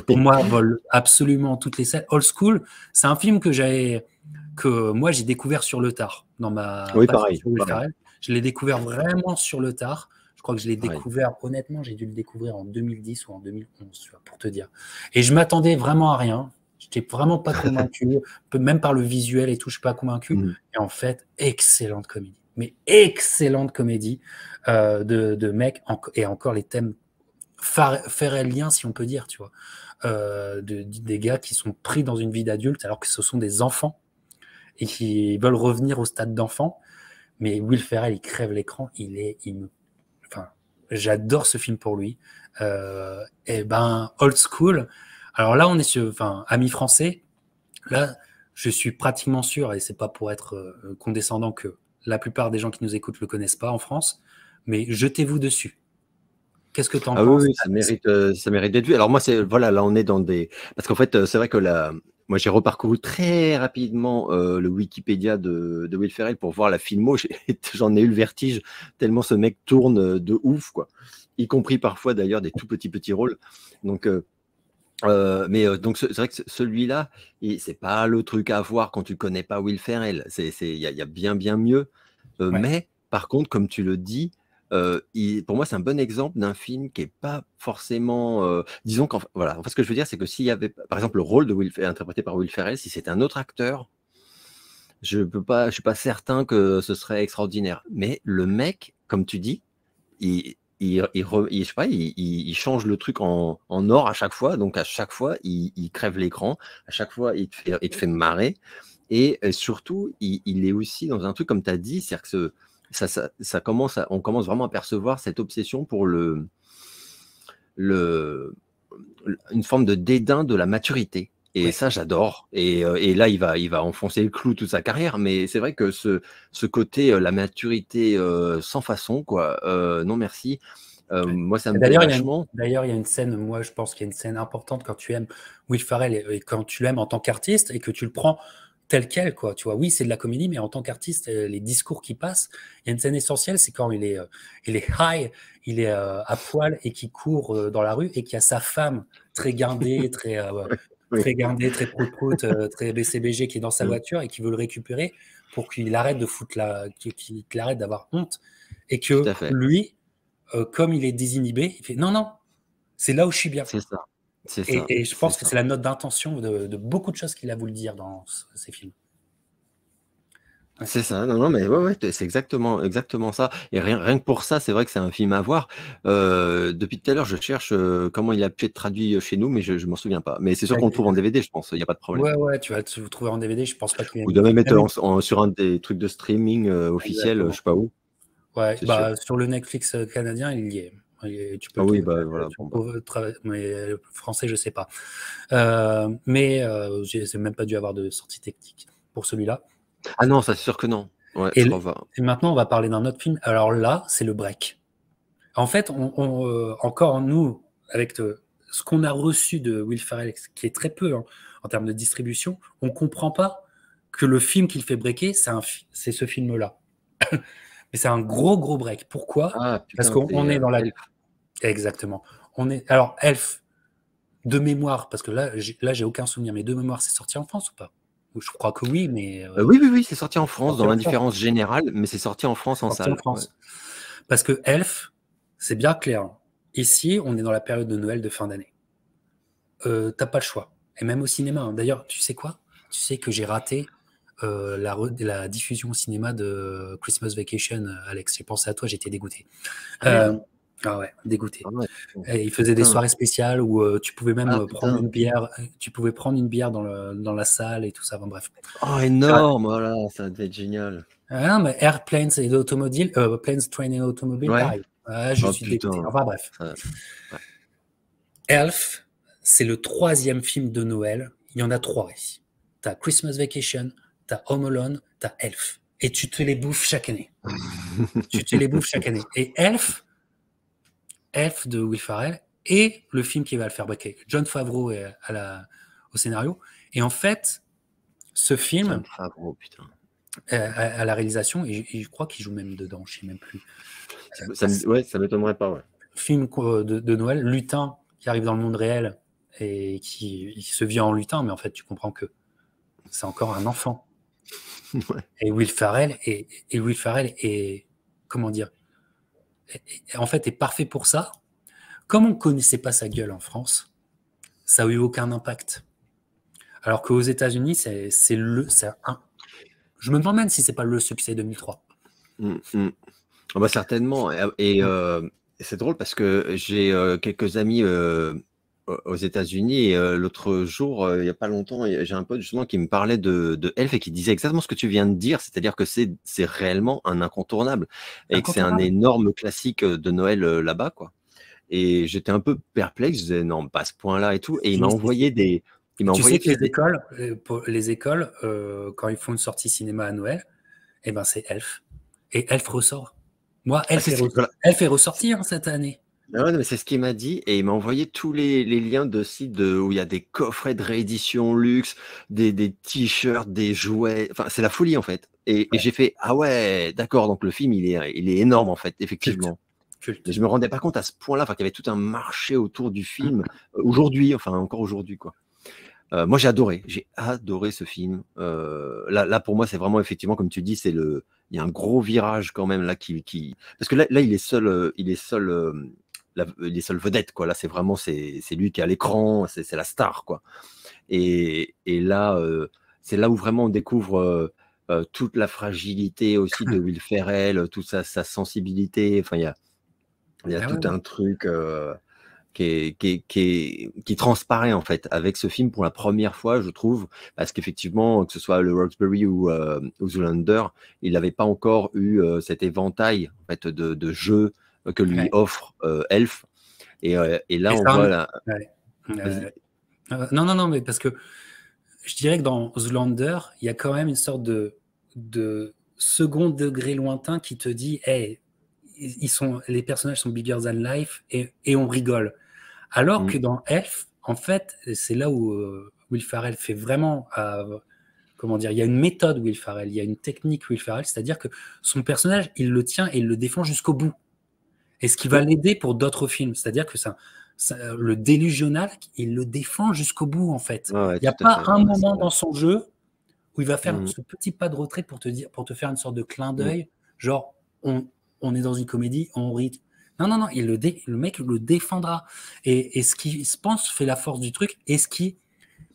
Pour moi, vole absolument toutes les scènes. Old School, c'est un film que moi j'ai découvert sur le tard dans ma pareil, sur Will Ferrell. Je l'ai découvert vraiment sur le tard. Je crois que je l'ai découvert, honnêtement, j'ai dû le découvrir en 2010 ou en 2011, pour te dire. Et je m'attendais vraiment à rien. Je n'étais vraiment pas convaincu, même par le visuel et tout, je ne suis pas convaincu. Et en fait, excellente comédie. Mais excellente comédie de mecs, et encore les thèmes ferrelliens, si on peut dire, tu vois. Des gars qui sont pris dans une vie d'adulte alors que ce sont des enfants et qui veulent revenir au stade d'enfant. Mais Will Ferrell, il crève l'écran, j'adore ce film pour lui. Et Old School. Alors là, on est sur, amis français. Là, je suis pratiquement sûr, et c'est pas pour être condescendant que la plupart des gens qui nous écoutent le connaissent pas en France, mais jetez-vous dessus. Qu'est-ce que tu en penses ? Oui, ça mérite d'être vu. Alors moi, là, on est dans des, parce qu'en fait, c'est vrai que moi, j'ai reparcouru très rapidement le Wikipédia de Will Ferrell pour voir la filmo. J'en ai eu le vertige tellement ce mec tourne de ouf, quoi. Y compris parfois d'ailleurs des tout petits rôles. Donc, donc c'est vrai que celui-là, c'est pas le truc à voir quand tu connais pas Will Ferrell. Il y a bien mieux. Mais par contre, comme tu le dis, pour moi, c'est un bon exemple d'un film qui est pas forcément. Disons qu'en fait, ce que je veux dire, c'est que s'il y avait, par exemple, le rôle de Will Ferrell interprété par Will Ferrell, si c'était un autre acteur, je suis pas certain que ce serait extraordinaire. Mais le mec, comme tu dis, je sais pas, il change le truc en or à chaque fois. Donc à chaque fois, il crève l'écran. À chaque fois, il te fait marrer. Et surtout, il est aussi dans un truc comme tu as dit, c'est-à-dire que on commence vraiment à percevoir cette obsession pour une forme de dédain de la maturité. Et ça, j'adore. Et là, il va enfoncer le clou toute sa carrière. Mais c'est vrai que ce côté, la maturité sans façon, quoi. Non, merci. Moi, ça me plaît vachement. D'ailleurs, il y a une scène, moi, je pense qu'il y a une scène importante quand tu aimes Will Ferrell et quand tu l'aimes en tant qu'artiste et que tu le prends tel quel, quoi. Tu vois, oui, c'est de la comédie, mais en tant qu'artiste, les discours qui passent, il y a une scène essentielle, c'est quand il est high, il est à poil et qui court dans la rue et qu'il y a sa femme très gardée, très gardée, très prout-prout, très BCBG qui est dans sa voiture et qui veut le récupérer pour qu'il arrête de qu'il arrête d'avoir honte et que lui, comme il est désinhibé, il fait non, c'est là où je suis bien. C'est ça. Et je pense que c'est la note d'intention de beaucoup de choses qu'il a voulu dire dans ces films. C'est ça, non, mais c'est exactement ça. Et rien que pour ça, c'est vrai que c'est un film à voir. Depuis tout à l'heure, je cherche comment il a pu être traduit chez nous, mais je m'en souviens pas. Mais c'est sûr qu'on le trouve en DVD, je pense. Il n'y a pas de problème. Ouais, tu vas te trouver en DVD. Je pense pas qu'il y ait. Ou de même être sur un des trucs de streaming officiel, je sais pas où. Ouais, c'est sûr. bah, sur le Netflix canadien, il y est. Et tu peux Ah le oui, trouver. bah voilà. Bon, bah. Mais français, je sais pas. Mais j'ai même pas dû avoir de sortie technique pour celui-là. Ah non, ça c'est sûr que non. Ouais, Et, je crois pas. et maintenant, on va parler d'un autre film. Alors là, c'est le break. En fait, encore nous, avec ce qu'on a reçu de Will Ferrell, qui est très peu hein, en termes de distribution, on comprend pas que le film qu'il fait breaker, c'est ce film-là. Mais c'est un gros, gros break. Pourquoi? Ah Parce putain, qu'on c'est est dans la... Elf. Exactement. Alors, Elf, de mémoire, parce que là, j'ai aucun souvenir, mais de mémoire, c'est sorti en France ou pas? Je crois que oui, mais Oui, oui, oui, c'est sorti en c'est France, sorti dans en France. l'indifférence générale, mais c'est sorti en France en Sorti en salle. Ouais. France. Parce que Elf, c'est bien clair. Ici, on est dans la période de Noël de fin d'année. T'as pas le choix. Et même au cinéma. Hein. D'ailleurs, tu sais quoi? Tu sais que j'ai raté la diffusion au cinéma de Christmas Vacation, Alex. J'ai pensé à toi, j'étais dégoûté. Ah merde. Ah ouais, dégoûté. Ah ouais. Et il faisait des Putain. soirées spéciales où tu pouvais même Ah prendre putain. une bière. Tu pouvais prendre une bière dans la salle et tout ça. Bon, bref. Oh, Ah, énorme, voilà, ça devait être génial. non, mais Airplanes et automobiles, Planes, Train et Automobile, Ouais. pareil. Ah, je Oh suis dégoûté. putain. Enfin bref. Ça- ouais. Elf, c'est le 3e film de Noël. Il y en a 3 ici. T'as Christmas Vacation, t'as Home Alone, t'as Elf. Et tu te les bouffes chaque année. Tu te les bouffes chaque année. Et Elf de Will Ferrell, et le film qui va le faire breaker. John Favreau est au scénario. Et en fait, ce John film, Favreau, putain. à la réalisation, et je crois qu'il joue même dedans, je ne sais même plus. Ouais, ça m'étonnerait pas, ouais. Film de Noël, lutin qui arrive dans le monde réel et qui se vit en lutin, mais en fait, tu comprends que c'est encore un enfant. Ouais. Et Will Ferrell est comment dire, en fait, est parfait pour ça. Comme on ne connaissait pas sa gueule en France, ça n'a eu aucun impact. Alors qu'aux États-Unis, je me demande même si c'est pas le succès 2003. Ah bah certainement. Et c'est drôle parce que j'ai quelques amis aux États-Unis et l'autre jour, il n'y a pas longtemps, j'ai un pote justement qui me parlait de Elf et qui disait exactement ce que tu viens de dire, c'est-à-dire que c'est réellement un incontournable et que c'est un Incontournable. énorme classique de Noël là-bas, quoi. Et j'étais un peu perplexe, je disais non, pas à ce point-là et tout. Et il m'a envoyé Tu sais tu que sais, les écoles, quand ils font une sortie cinéma à Noël, eh ben c'est Elf. Et Elf ressort. Moi, ah, voilà. Elf est ressorti hein, cette année. Ah ouais, non, mais c'est ce qu'il m'a dit et il m'a envoyé tous les liens de sites où il y a des coffrets de réédition luxe, des t-shirts, des jouets. Enfin, c'est la folie en fait. Et Ouais. j'ai fait ah ouais, d'accord. Donc le film il est énorme en fait, Culte. effectivement. Mais Culte. je me rendais pas compte à ce point-là, enfin qu'il y avait tout un marché autour du film aujourd'hui, enfin encore aujourd'hui quoi. Moi j'ai adoré ce film. Là pour moi c'est vraiment effectivement comme tu dis, il y a un gros virage quand même là parce que là il est seul, il est seul vedette quoi. Là c'est lui qui est à l'écran, c'est la star quoi. Et là c'est là où vraiment on découvre toute la fragilité aussi de Will Ferrell, toute sa sensibilité. Enfin il y a Ah tout ouais, un truc. Qui transparaît en fait avec ce film pour la première fois, je trouve, parce qu'effectivement, que ce soit le Roxbury ou Zoolander, il n'avait pas encore eu cet éventail en fait de jeux que lui ouais. offre Elf. Et là, Et on ça, voit la. ouais. Vas-y. Non, mais parce que je dirais que dans Zoolander, il y a quand même une sorte de second degré lointain qui te dit, hey, les personnages sont bigger than life et on rigole. Alors que Mm. dans Elf, en fait, c'est là où Will Ferrell fait vraiment, comment dire, il y a une méthode Will Ferrell, il y a une technique Will Ferrell, c'est-à-dire que son personnage, il le tient et il le défend jusqu'au bout. Et ce qui va Oui. l'aider pour d'autres films, c'est-à-dire que le délusionnal, il le défend jusqu'au bout en fait. Ouais, ouais, Il n'y a tout à pas fait. un Ouais, c'est moment vrai. dans son jeu où il va faire Mm. ce petit pas de retrait pour te faire une sorte de clin Mm. d'œil, genre on est dans une comédie, on rit. Non, le mec le défendra. Et ce qui, je pense, fait la force du truc,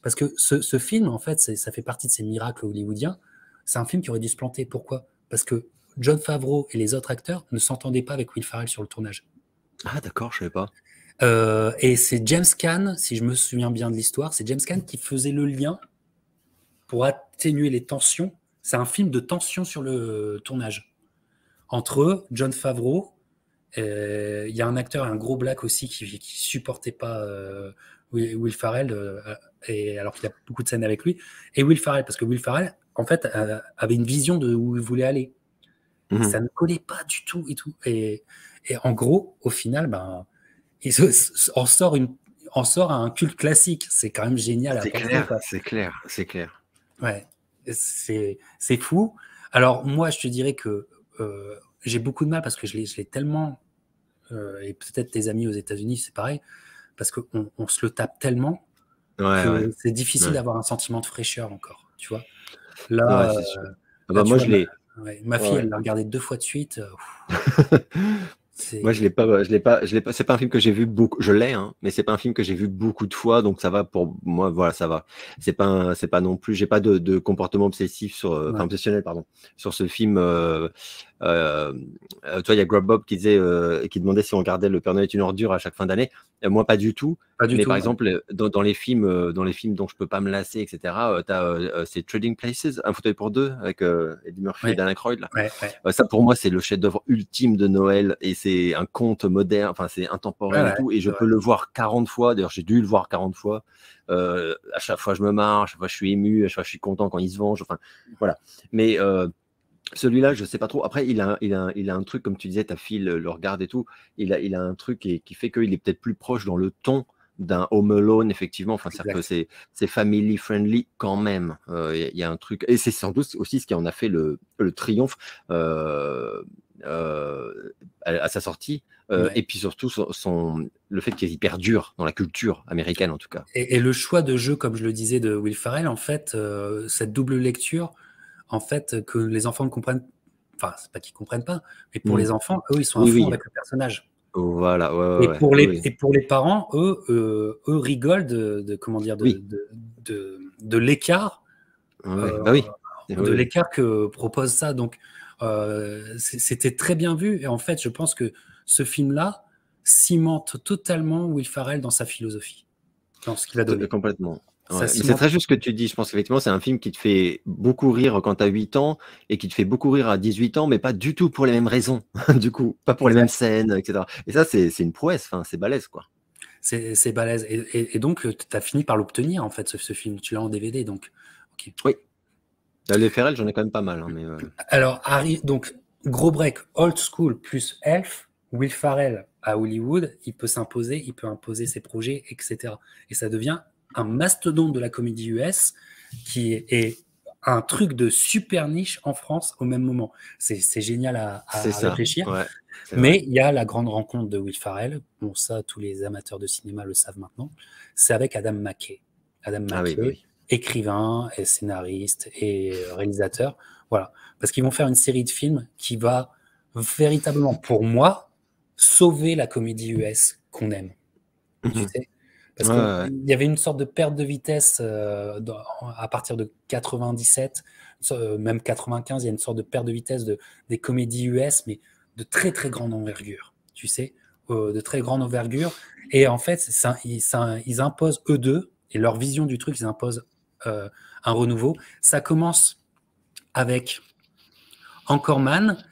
parce que ce film, en fait, ça fait partie de ces miracles hollywoodiens. C'est un film qui aurait dû se planter. Pourquoi? Parce que John Favreau et les autres acteurs ne s'entendaient pas avec Will Ferrell sur le tournage. Ah d'accord, je savais pas. Et c'est James Caan, si je me souviens bien de l'histoire, c'est James Caan qui faisait le lien pour atténuer les tensions. C'est un film de tension sur le tournage. entre eux, Jon Favreau, il y a un acteur, un gros black aussi, qui supportait pas Will Ferrell, et alors qu'il y a beaucoup de scènes avec lui, et Will Ferrell, parce que Will Ferrell, en fait, avait une vision de où il voulait aller. Et ça ne collait pas du tout et tout. Et en gros, au final, ben, en sort un culte classique. C'est quand même génial à penser. C'est clair. Ouais, c'est fou. Alors moi, je te dirais que j'ai beaucoup de mal parce que je l'ai tellement, et peut-être tes amis aux États-Unis, c'est pareil, parce qu'on se le tape tellement que c'est difficile d'avoir un sentiment de fraîcheur encore, tu vois. Là, c'est sûr. là, Moi, tu vois, ma fille, elle l'a regardé 2 fois de suite. Moi, je l'ai pas. C'est pas un film que j'ai vu beaucoup. Je l'ai, hein, mais c'est pas un film que j'ai vu beaucoup de fois, donc ça va pour moi. Voilà, ça va. C'est pas non plus. J'ai pas de comportement obsessif obsessionnel, pardon, sur ce film. Toi, il y a Grub Bob qui demandait si on regardait Le Père Noël est une ordure à chaque fin d'année. Moi, pas du tout. Par exemple, dans les films dont je peux pas me lasser, etc. C'est Trading Places, Un fauteuil pour deux avec Eddie Murphy et Dan Aykroyd. Là. Ça, pour moi, c'est le chef-d'œuvre ultime de Noël et c'est un conte moderne. Enfin, c'est intemporel et tout. Et je peux le voir 40 fois. D'ailleurs, j'ai dû le voir 40 fois. À chaque fois, je me marre. À chaque fois, je suis ému. À chaque fois, je suis content quand il se venge. Enfin, voilà. Mais celui-là, je sais pas trop. Après, il a un truc, comme tu disais, ta fille le regarde et tout. Il a un truc qui fait qu'il est peut-être plus proche dans le ton d'un Home Alone, effectivement. Enfin, c'est-à-dire que c'est family friendly quand même. Il y a un truc, et c'est sans doute aussi ce qui en a fait le triomphe à sa sortie. Et puis surtout le fait qu'il perdure dans la culture américaine, en tout cas. Et le choix de jeu, comme je le disais, de Will Ferrell, en fait, cette double lecture, en fait, que les enfants ne comprennent, enfin, c'est pas qu'ils comprennent pas, mais pour les enfants, eux, ils sont à fond avec le personnage. Voilà, et pour les parents, eux rigolent de l'écart, de l'écart que propose ça. Donc, c'était très bien vu. Et en fait, je pense que ce film-là cimente totalement Will Ferrell dans sa philosophie, dans ce qu'il a donné. Complètement. Mais c'est très juste ce que tu dis. Je pense qu'effectivement, c'est un film qui te fait beaucoup rire quand tu as 8 ans et qui te fait beaucoup rire à 18 ans, mais pas du tout pour les mêmes raisons. Du coup, pas pour les mêmes scènes, etc. Et ça, c'est une prouesse. Enfin, c'est balèze, quoi. C'est balèze. Et donc, tu as fini par l'obtenir, en fait, ce film. Tu l'as en DVD, donc. Okay. Oui. Les Ferrell, j'en ai quand même pas mal. Hein, mais Alors, donc, gros break, old school plus Elf, Will Ferrell à Hollywood, il peut s'imposer, il peut imposer ses projets, etc. Et ça devient un mastodonte de la comédie US qui est un truc de super niche en France au même moment. C'est génial à réfléchir. Mais il y a la grande rencontre de Will Ferrell. Bon, ça, tous les amateurs de cinéma le savent maintenant. C'est avec Adam McKay. Adam McKay, écrivain et scénariste et réalisateur. Voilà. Parce qu'ils vont faire une série de films qui va véritablement, pour moi, sauver la comédie US qu'on aime. Tu sais ? Parce qu'il y avait une sorte de perte de vitesse à partir de 97, même 95, il y a une sorte de perte de vitesse des comédies US, mais de très très grande envergure, tu sais, de très grande envergure. Et en fait, ils imposent eux deux, et leur vision du truc, ils imposent un renouveau. Ça commence avec Anchorman,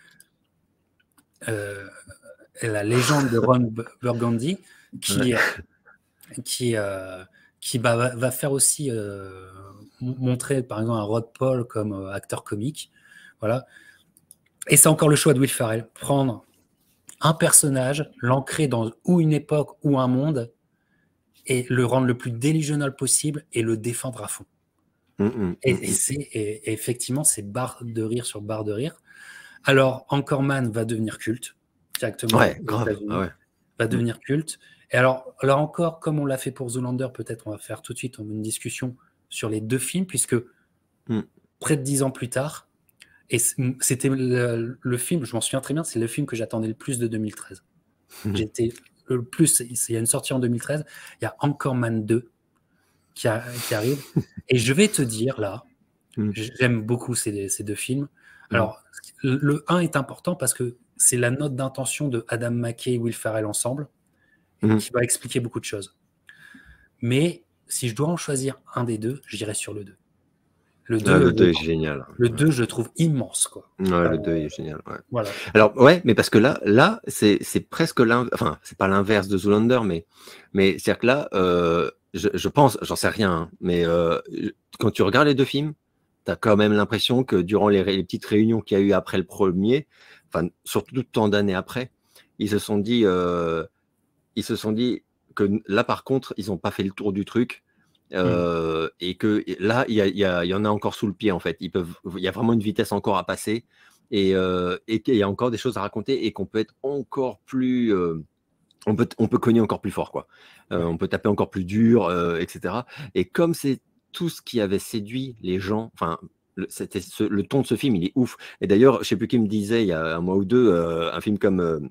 la légende de Ron Burgundy, qui va faire aussi montrer par exemple un Rod Paul comme acteur comique, voilà. Et c'est encore le choix de Will Ferrell, prendre un personnage, l'ancrer dans ou une époque ou un monde et le rendre le plus delusional possible et le défendre à fond. Et effectivement, c'est barre de rire sur barre de rire. Alors Anchorman va devenir culte directement aux États-Unis, va devenir culte. Et alors, là encore, comme on l'a fait pour Zoolander, peut-être on va faire tout de suite une discussion sur les deux films, puisque près de 10 ans plus tard, et c'était le film, je m'en souviens très bien, c'est le film que j'attendais le plus de 2013. J'étais le plus, il y a une sortie en 2013, il y a Anchorman 2 qui arrive, et je vais te dire là, j'aime beaucoup ces deux films. Alors, le 1 est important parce que c'est la note d'intention de Adam McKay et Will Ferrell ensemble, qui va expliquer beaucoup de choses. Mais si je dois en choisir un des deux, j'irai sur le 2. Le Ah, 2, le 2 est génial. le 2, je le trouve immense, quoi. Ouais, le 2 est génial. Ouais. Voilà. Alors, ouais, mais parce que là c'est presque enfin, c'est pas l'inverse de Zoolander, mais c'est-à-dire que là, je pense, j'en sais rien, hein, mais quand tu regardes les deux films, tu as quand même l'impression que durant les petites réunions qu'il y a eu après le premier, enfin, surtout tant d'années après, ils se sont dit que là, par contre, ils n'ont pas fait le tour du truc. Et que là, il y en a encore sous le pied, en fait. Il y a vraiment une vitesse encore à passer et qu'il y a encore des choses à raconter et qu'on peut être encore plus. On peut cogner encore plus fort, quoi. On peut taper encore plus dur, etc. Et comme c'est tout ce qui avait séduit les gens, enfin, le ton de ce film, il est ouf. Et d'ailleurs, je ne sais plus qui me disait il y a un mois ou deux, un film comme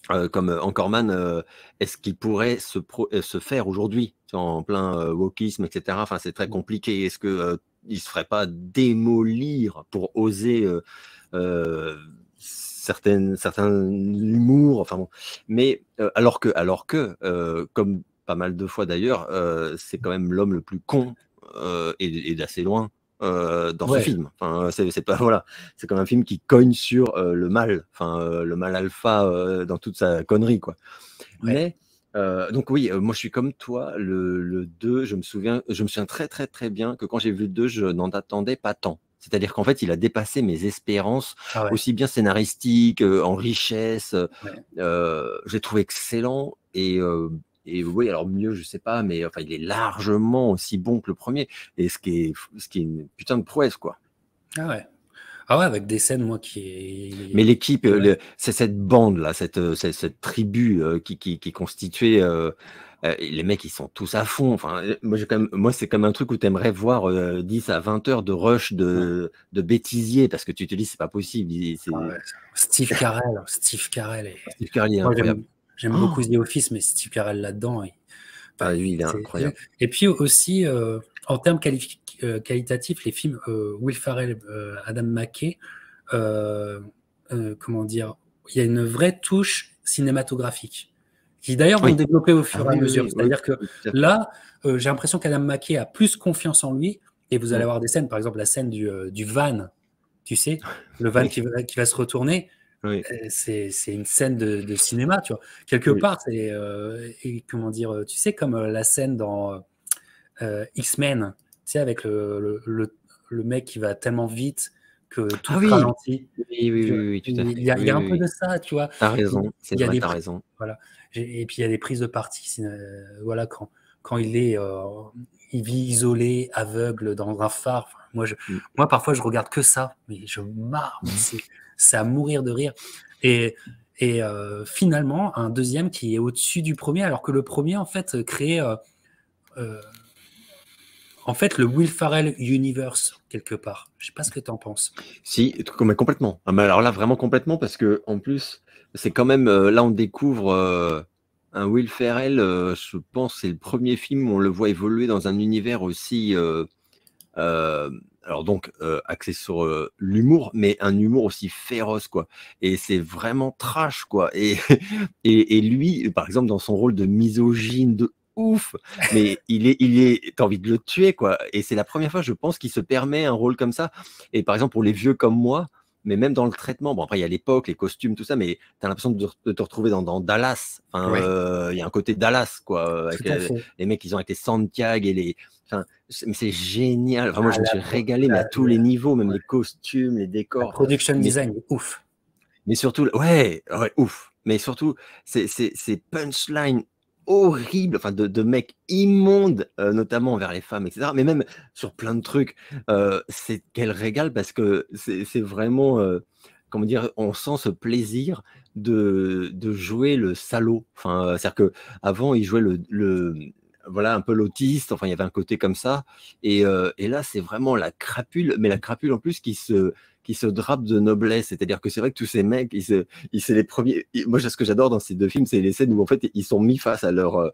Anchorman, est-ce qu'il pourrait se faire aujourd'hui en plein wokisme, etc. Enfin, c'est très compliqué. Est-ce que il se ferait pas démolir pour oser certains humours, enfin bon. Mais alors que comme pas mal de fois d'ailleurs, c'est quand même l'homme le plus con et d'assez loin dans ce film. Enfin, c'est pas voilà, c'est comme un film qui cogne sur le mal, enfin le mal alpha dans toute sa connerie, quoi. Mais donc oui, moi je suis comme toi, le 2, je me souviens très très très bien que quand j'ai vu le 2, je n'en attendais pas tant. C'est-à-dire qu'en fait, il a dépassé mes espérances, aussi bien scénaristiques, en richesse. J'ai trouvé excellent et oui, alors mieux, je sais pas, mais enfin, il est largement aussi bon que le premier. Et ce qui est une putain de prouesse, quoi. Ah ouais. Ah ouais, avec des scènes, moi, qui... Mais l'équipe, c'est cette bande-là, cette tribu qui est constituée. Les mecs, ils sont tous à fond. Enfin, moi, c'est comme un truc où tu aimerais voir 10 à 20 heures de rush de bêtisier parce que tu te dis, c'est pas possible. Steve Carell. Steve Carell est incroyable. J'aime beaucoup The Office, mais Steve Carell là-dedans. Lui, il est incroyable. Et puis aussi, en termes qualitatifs, les films Will Ferrell, Adam McKay, comment dire, il y a une vraie touche cinématographique qui d'ailleurs vont développer au fur et à mesure. C'est-à-dire que là, j'ai l'impression qu'Adam McKay a plus confiance en lui et vous allez avoir des scènes, par exemple la scène du van, tu sais, le van qui va se retourner. C'est une scène de cinéma, tu vois. Quelque part, c'est comment dire, tu sais, comme la scène dans X-Men, tu sais, avec le mec qui va tellement vite que tout ralentit. Oui, tout à fait. Il y a un peu de ça, tu vois. T'as raison, c'est vrai, t'as raison. Voilà. Et puis il y a des prises de parti, voilà, quand il vit isolé, aveugle dans un phare. Enfin, moi, parfois, je regarde que ça, mais je marre. C'est à mourir de rire. Et finalement, un deuxième qui est au-dessus du premier, alors que le premier, en fait, créait en fait le Will Ferrell Universe, quelque part. Je sais pas ce que tu en penses. Si, mais complètement. Ah, mais alors là, vraiment complètement, parce que en plus, c'est quand même, là, on découvre un Will Ferrell, je pense, c'est le premier film où on le voit évoluer dans un univers aussi... alors donc axé sur l'humour, mais un humour aussi féroce, quoi. Et c'est vraiment trash, quoi. Et lui, par exemple, dans son rôle de misogyne de ouf, mais t'as envie de le tuer, quoi. Et c'est la première fois, je pense, qu'il se permet un rôle comme ça. Et par exemple, pour les vieux comme moi, mais même dans le traitement, bon après il y a l'époque, les costumes, tout ça, mais t'as l'impression de te retrouver dans Dallas. Enfin, il y a un côté Dallas, quoi, avec les mecs qui ont été Santiago et les. Enfin, mais c'est génial. Enfin, moi, je me suis régalé, mais à tous les niveaux, même les costumes, les décors. La production design, ouf. Mais surtout, ouf. Mais surtout, c'est punchline horrible, enfin de mecs immondes, notamment envers les femmes, etc. Mais même sur plein de trucs, c'est quel régal parce que c'est vraiment, comment dire, on sent ce plaisir de jouer le salaud. Enfin, c'est-à-dire que avant il jouait voilà, un peu l'autiste, enfin il y avait un côté comme ça, et là c'est vraiment la crapule, mais la crapule en plus qui se drape de noblesse, c'est-à-dire que c'est vrai que tous ces mecs, c'est les premiers. Moi, ce que j'adore dans ces deux films, c'est les scènes où en fait ils sont mis face à leur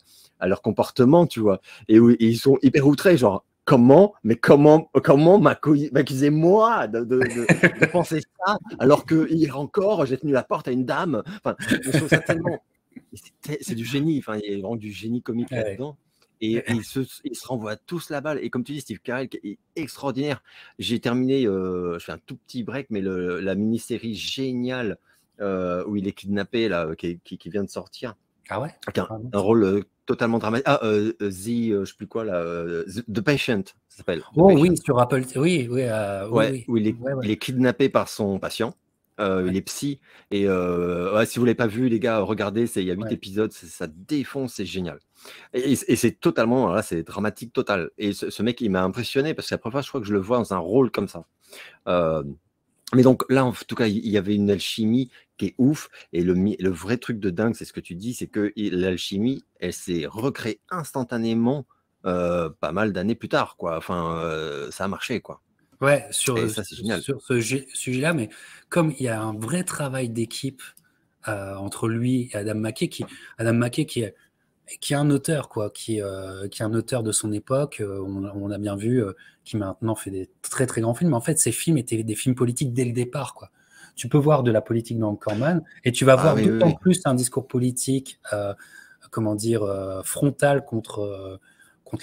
comportement, tu vois, et où ils sont hyper outrés, genre comment m'accuser moi de penser ça alors que hier encore j'ai tenu la porte à une dame. Enfin, je trouve ça tellement, c'est du génie. Enfin, il y a vraiment du génie comique là-dedans. et ils se renvoient tous la balle. Et comme tu dis, Steve Carell qui est extraordinaire. J'ai terminé, je fais un tout petit break, mais la mini-série géniale où il est kidnappé, là, qui vient de sortir. Ah ouais? Avec un rôle totalement dramatique. Ah, je sais plus quoi, là, The Patient, ça s'appelle. Oh oui, sur Apple. Oui, oui, oui. Où il est kidnappé par son patient. Il est psy. Et si vous ne l'avez pas vu, les gars, regardez, il y a 8 épisodes, ça défonce, c'est génial. Et c'est totalement, là, c'est dramatique total. Et ce mec, il m'a impressionné parce que c'est la première fois, je crois que je le vois dans un rôle comme ça. Mais donc là, en tout cas, il y avait une alchimie qui est ouf. Et le vrai truc de dingue, c'est ce que tu dis, c'est que l'alchimie, elle s'est recréée instantanément pas mal d'années plus tard, quoi. Enfin, ça a marché, quoi. Ouais, sur ça, c'est génial. ce sujet-là, mais comme il y a un vrai travail d'équipe entre lui et Adam McKay, qui est un auteur, quoi, qui est un auteur de son époque. On a bien vu, qui maintenant fait des très très grands films. Mais en fait, ces films étaient des films politiques dès le départ, quoi. Tu peux voir de la politique dans Corman, et tu vas voir d'autant plus un discours politique, frontal contre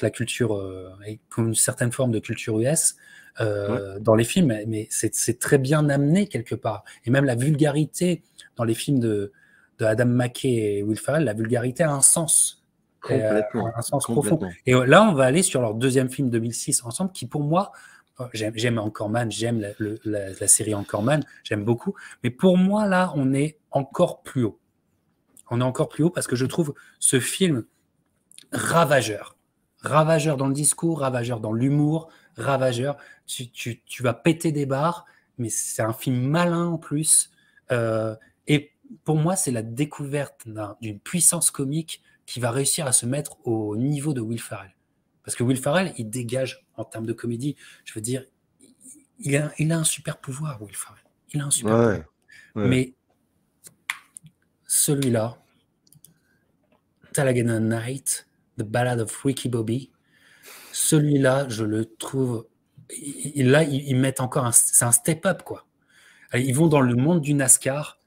la culture, et une certaine forme de culture US dans les films. Mais c'est très bien amené quelque part. Et même la vulgarité dans les films de Adam McKay et Will Ferrell, la vulgarité a un sens. Complètement. Un sens profond. Et là, on va aller sur leur deuxième film 2006 ensemble, qui pour moi, j'aime Anchorman, j'aime la série Anchorman, j'aime beaucoup. Mais pour moi, là, on est encore plus haut. On est encore plus haut parce que je trouve ce film ravageur. Ravageur dans le discours, ravageur dans l'humour, ravageur. Tu vas péter des barres, mais c'est un film malin en plus. Et pour moi, c'est la découverte d'une puissance comique qui va réussir à se mettre au niveau de Will Ferrell. Parce que Will Ferrell, il dégage en termes de comédie, je veux dire, il a un super pouvoir, Will Ferrell. Il a un super pouvoir. Mais celui-là, Talladega Night, The Ballad of Ricky Bobby, celui-là, je le trouve... Là, ils mettent encore c'est un step-up, quoi. Ils vont dans le monde du NASCAR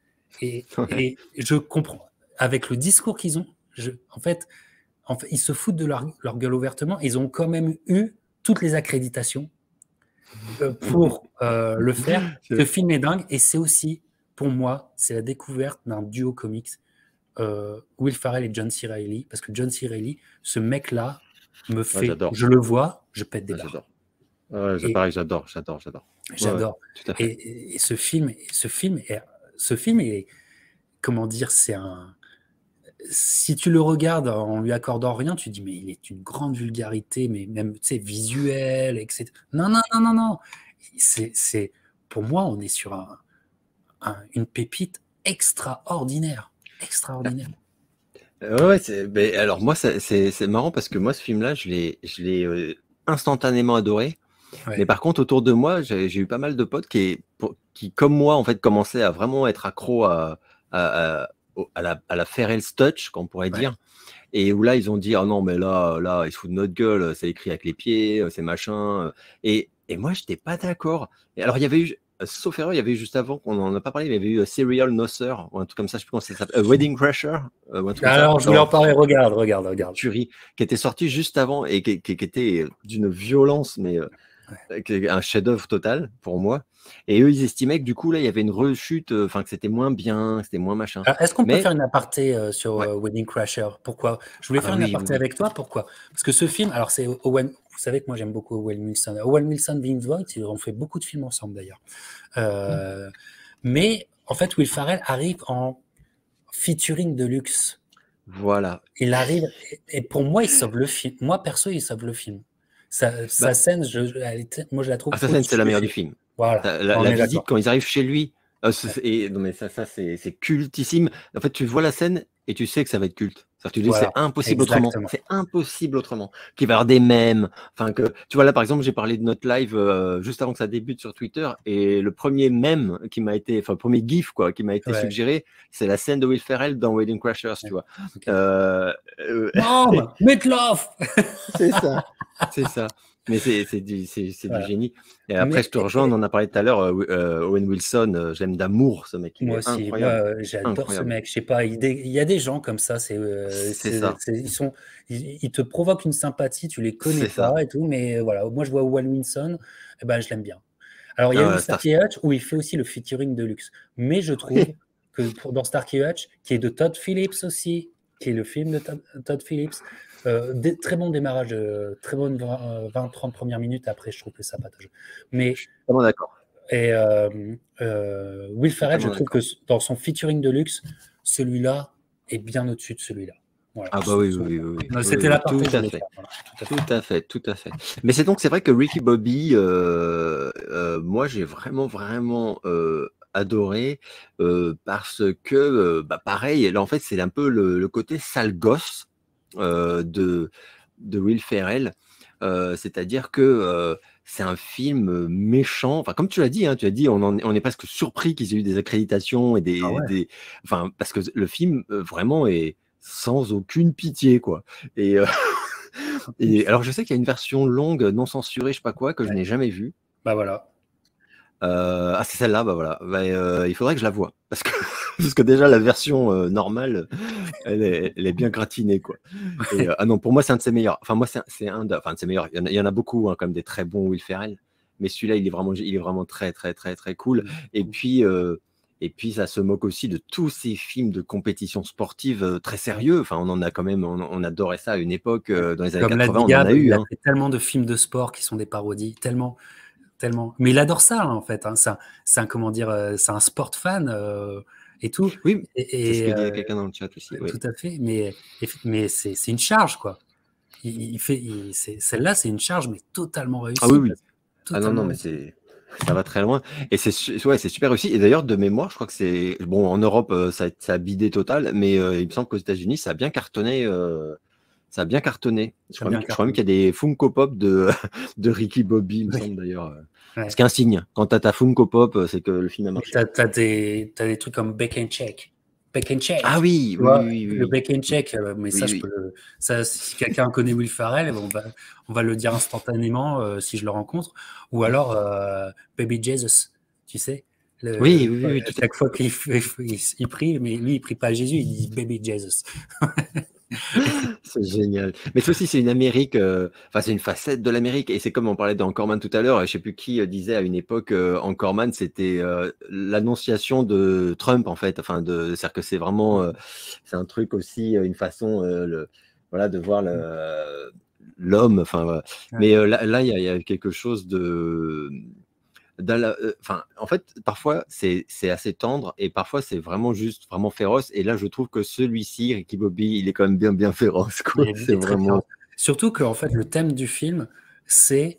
et je comprends. Avec le discours qu'ils ont, en fait, ils se foutent de leur gueule ouvertement. Ils ont quand même eu toutes les accréditations pour le faire. Ce film est dingue. Et c'est aussi, pour moi, c'est la découverte d'un duo comics, Will Ferrell et John C. Reilly. Parce que John C. Reilly, ce mec-là, me fait... je le vois, je pète des barres. Pareil, j'adore. J'adore. Et ce film est, comment dire, c'est un... Si tu le regardes en lui accordant rien, tu te dis mais il est une grande vulgarité, mais même, tu sais, visuelle, etc. Non. C'est pour moi, on est sur une pépite extraordinaire. Mais alors moi, c'est marrant parce que moi, ce film-là, je l'ai instantanément adoré. Mais par contre, autour de moi, j'ai eu pas mal de potes qui, comme moi, en fait, commençaient à vraiment être accros à la Ferrell's Touch, qu'on pourrait dire. Et où là, ils ont dit, ah non, mais là, ils se foutent de notre gueule, c'est écrit avec les pieds, c'est machin. Et moi, j'étais pas d'accord. Et alors, il y avait eu, sauf erreur, il y avait eu juste avant, qu'on n'en a pas parlé, il y avait eu Serial Nosser, ou un truc comme ça, je sais plus comment ça s'appelle, Wedding Crasher. Alors, je voulais en parler, regarde. Tuerie, qui était sorti juste avant et qui était d'une violence, mais un chef-d'œuvre total pour moi. Et eux, ils estimaient que du coup, là, il y avait une rechute, que c'était moins bien, que c'était moins machin. Est-ce qu'on peut faire une aparté sur Wedding Crasher? Pourquoi? Je voulais faire une aparté avec toi. Pourquoi? Parce que ce film, alors c'est Owen, vous savez que moi j'aime beaucoup Owen Wilson. Owen Wilson, Vince Vaughn, ils ont fait beaucoup de films ensemble d'ailleurs. Mais en fait, Will Ferrell arrive en featuring de luxe. Voilà. Il arrive, et pour moi, il sauve le film. Moi, perso, il sauve le film. Sa scène, moi je la trouve. Sa scène, c'est la meilleure du film. Voilà. La visite, quand ils arrivent chez lui, non mais ça c'est cultissime. En fait, tu vois la scène et tu sais que ça va être culte. Tu dis, c'est impossible autrement. C'est impossible autrement. Qu'il va y avoir des mèmes. Tu vois, là, par exemple, j'ai parlé de notre live juste avant que ça débute sur Twitter. Et le premier mème qui m'a été, le premier GIF, quoi, qui m'a été suggéré, c'est la scène de Will Ferrell dans Wedding Crashers, tu vois. Mom, make love. C'est ça. Mais c'est du Voilà. génie. Et après, Mais, je te rejoins, on en a parlé tout à l'heure. Owen Wilson, j'aime d'amour ce mec, il moi est aussi, moi, incroyable. j'adore ce Incroyable. mec. Je sais pas, il y a des gens comme ça, C'est ça. ils te provoquent une sympathie, tu les connais C'est ça. pas et tout, mais voilà, moi je vois Owen Wilson, eh ben, je l'aime bien. Alors, il y a eu Star- Starsky et Hutch où il fait aussi le featuring de luxe. Mais je trouve que dans Starsky et Hutch, qui est de Todd Phillips aussi, qui est le film de Todd Phillips, très bon démarrage, très bonne 20-30 premières minutes. Après, je trouve que ça patauge. Mais Je suis totalement d'accord. et, Will Ferrell, je Totalement trouve que d'accord. dans son featuring de luxe, celui-là est bien au-dessus de celui-là. Voilà. Ah bah oui, oui, oui, oui, oui, C'était oui, l'aparté tout que je à voulais fait. faire. Voilà, tout à fait. Tout à fait, tout à fait. Mais c'est vrai que Ricky Bobby, moi j'ai vraiment, vraiment adoré parce que, bah, pareil, là en fait c'est un peu le côté sale gosse de Will Ferrell. C'est-à-dire que c'est un film méchant. Enfin, comme tu l'as dit, hein, on est presque surpris qu'ils aient eu des accréditations et Ah ouais. enfin, parce que le film vraiment est sans aucune pitié, quoi. Et, et alors, je sais qu'il y a une version longue, non censurée, je sais pas quoi, que je Ouais. n'ai jamais vue. Bah voilà. Ah, c'est celle-là, bah voilà. Bah, il faudrait que je la voie. Parce que, parce que déjà, la version normale, elle est bien gratinée, quoi. Et, ah non, pour moi, c'est un de ses meilleurs. Enfin, moi, c'est enfin, de ses meilleurs. Il y en a beaucoup, hein, comme des très bons Will Ferrell. Mais celui-là, il est vraiment très, très, très, très cool. Et puis, ça se moque aussi de tous ces films de compétition sportive très sérieux. Enfin, on en a quand même, on adorait ça à une époque, dans les années Comme l'a 80, dit on en Gab, a eu, il a hein. fait tellement de films de sport qui sont des parodies, tellement, tellement. Mais il adore ça, hein, en fait. Hein. Comment dire, c'est un sport fan et tout. Oui, c'est ce Et, que disait quelqu'un dans le chat aussi. Oui. tout à fait. Mais c'est une charge, quoi. Celle-là, c'est une charge, mais totalement Ah oui, réussie. oui. Ah non, non, Totalement mais réussie. ça va très loin. Et ouais, c'est super réussi. Et d'ailleurs, de mémoire, je crois que c'est bon en Europe, ça a bidé total, mais il me semble qu'aux États-Unis, ça a bien cartonné. Ça a bien cartonné. Ça a bien Je crois même cartonné. qu'il y a des Funko Pop de Ricky Bobby, il me Oui. semble d'ailleurs. Ouais. Ce qui est un signe. Quand t'as ta Funko Pop, c'est que le film a Mais marché. t'as des trucs comme Bake and Check. Bake and Ah Check. oui, Tu oui, vois, oui, oui, le oui. Bake and Check, mais ça, Oui, oui. ça, si quelqu'un connaît Will Ferrell, on va le dire instantanément si je le rencontre. Ou alors Baby Jesus, tu sais. Oui, oui, oui, oui, À tout à chaque fois il prie, mais lui, il prie pas Jésus, il dit Baby Jesus. C'est génial. Mais ça aussi, c'est une Amérique, enfin, c'est une facette de l'Amérique. Et c'est comme on parlait d'Anchorman tout à l'heure, et je sais plus qui disait à une époque, Anchorman, c'était l'annonciation de Trump, en fait. Enfin, c'est-à-dire que c'est vraiment, c'est un truc aussi, une façon, voilà, de voir l'homme. Enfin, voilà. Ouais. Mais là, il y a quelque chose enfin, en fait, parfois c'est assez tendre et parfois c'est vraiment juste vraiment féroce. Et là, je trouve que celui-ci, Ricky Bobby, il est quand même bien féroce, quoi. Il C'est est très féroce. vraiment. Surtout qu'en fait, le thème du film, c'est,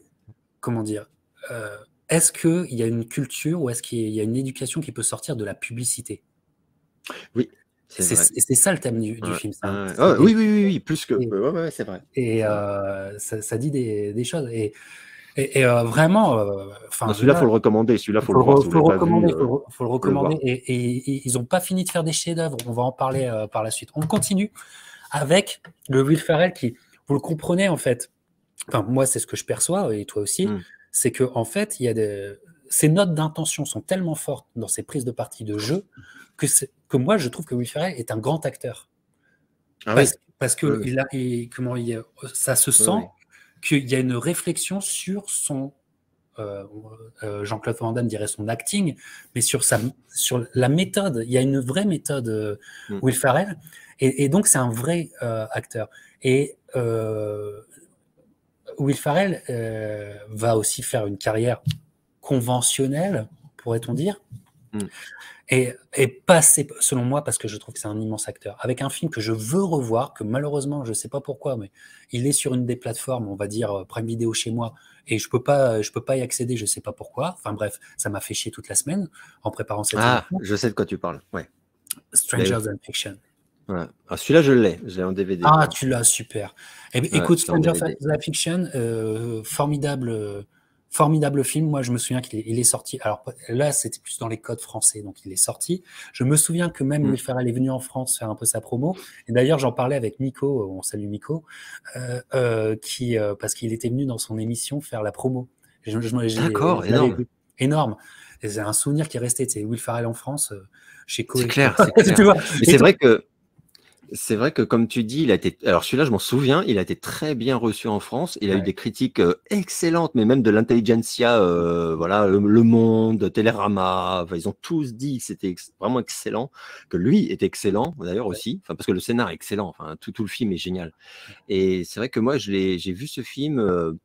comment dire, est-ce qu'il y a une culture ou est-ce qu'il y a une éducation qui peut sortir de la publicité? Oui, c'est vrai. C'est ça le thème du Ouais, film. ouais. Ah, oui, oui, oui, oui, plus que. Et, Ouais, ouais, c'est vrai. et, C'est vrai. ça dit des choses. Vraiment, Non, enfin celui-là, faut là, le recommander. Celui-là, faut le voir. Si vous faut le l'avez pas vu, recommander, faut le faut le recommander. voir. Et ils n'ont pas fini de faire des chefs-d'œuvre. On va en parler par la suite. On continue avec le Will Ferrell qui, vous le comprenez en fait. Enfin, moi, c'est ce que je perçois et toi aussi. Hmm. C'est que en fait, ces notes d'intention sont tellement fortes dans ses prises de partie de jeu que moi, je trouve que Will Ferrell est un grand acteur. Ah oui. Parce que Oui, oui. ça se Oui, sent oui. qu'il y a une réflexion sur son Jean-Claude Van Damme dirait son acting, mais sur la méthode. Il y a une vraie méthode Hmm. Will Ferrell, et donc c'est un vrai acteur. Et Will Ferrell va aussi faire une carrière conventionnelle, pourrait-on dire, Hmm. et passer, selon moi, parce que je trouve que c'est un immense acteur, avec un film que je veux revoir, que malheureusement, je ne sais pas pourquoi, mais il est sur une des plateformes, on va dire Prime Video chez moi, et je peux pas y accéder, je ne sais pas pourquoi. Enfin bref, ça m'a fait chier toute la semaine en préparant cette Ah, émission. je sais de quoi tu parles. Ouais. Stranger Than Fiction. Ouais. Ah, celui-là, je l'ai en DVD. Ah, Moi. tu l'as, super. Ouais, Écoute, je l'ai en Stranger DVD. Than Fiction, formidable Formidable film. Moi, je me souviens qu'il est sorti. Alors là, c'était plus dans les codes français, donc il est sorti. Je me souviens que même Will Ferrell est venu en France faire un peu sa promo. Et d'ailleurs, j'en parlais avec Miko, on salue Miko, parce qu'il était venu dans son émission faire la promo. D'accord, énorme. Énorme. C'est un souvenir qui est resté. C'est Will Ferrell en France, chez Coé. C'est clair, c'est clair. Tu vois. Mais c'est vrai que, comme tu dis, il a été. Alors celui-là, je m'en souviens, il a été très bien reçu en France. Il a eu des critiques excellentes, mais même de l'intelligentsia, voilà, Le Monde, Télérama. Enfin, ils ont tous dit que c'était vraiment excellent, que lui était excellent d'ailleurs aussi. Enfin, parce que le scénar est excellent. Enfin, tout le film est génial. Et c'est vrai que moi, j'ai vu ce film.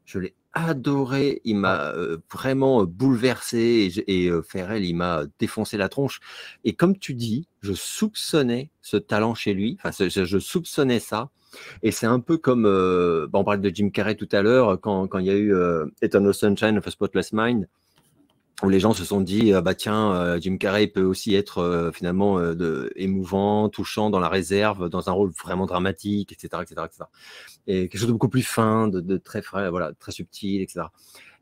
Je l'ai adoré, il m'a vraiment bouleversé et Ferrell, il m'a défoncé la tronche. Et comme tu dis, je soupçonnais ce talent chez lui, enfin, je soupçonnais ça. Et c'est un peu comme, on parlait de Jim Carrey tout à l'heure, quand il y a eu Eternal Sunshine of a Spotless Mind, où les gens se sont dit, bah tiens, Jim Carrey peut aussi être finalement émouvant, touchant dans la réserve, dans un rôle vraiment dramatique, etc., etc., etc. Et quelque chose de beaucoup plus fin, de très frais, voilà, très subtil, etc.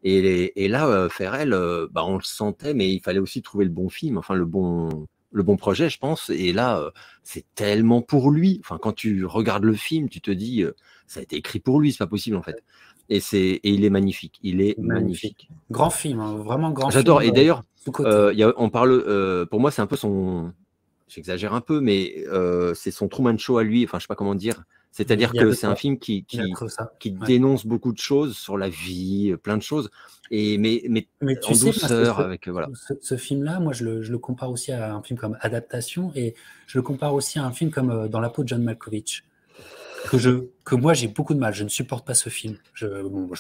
Et là, Ferrell, bah, on le sentait, mais il fallait aussi trouver le bon film, enfin le bon projet, je pense. Et là, c'est tellement pour lui. Enfin, quand tu regardes le film, tu te dis, ça a été écrit pour lui, c'est pas possible en fait. Et il est magnifique. Il est magnifique. Grand film, hein, vraiment grand film. J'adore. Et d'ailleurs, on parle. Pour moi, c'est un peu son. J'exagère un peu, mais c'est son Truman Show à lui. Enfin, je sais pas comment dire. C'est-à-dire que c'est un film qui dénonce beaucoup de choses sur la vie, plein de choses, mais en douceur. Avec voilà. Ce film-là, moi, je le compare aussi à un film comme Adaptation, et je le compare aussi à un film comme Dans la peau de John Malkovich. Que moi j'ai beaucoup de mal, je ne supporte pas ce film. Je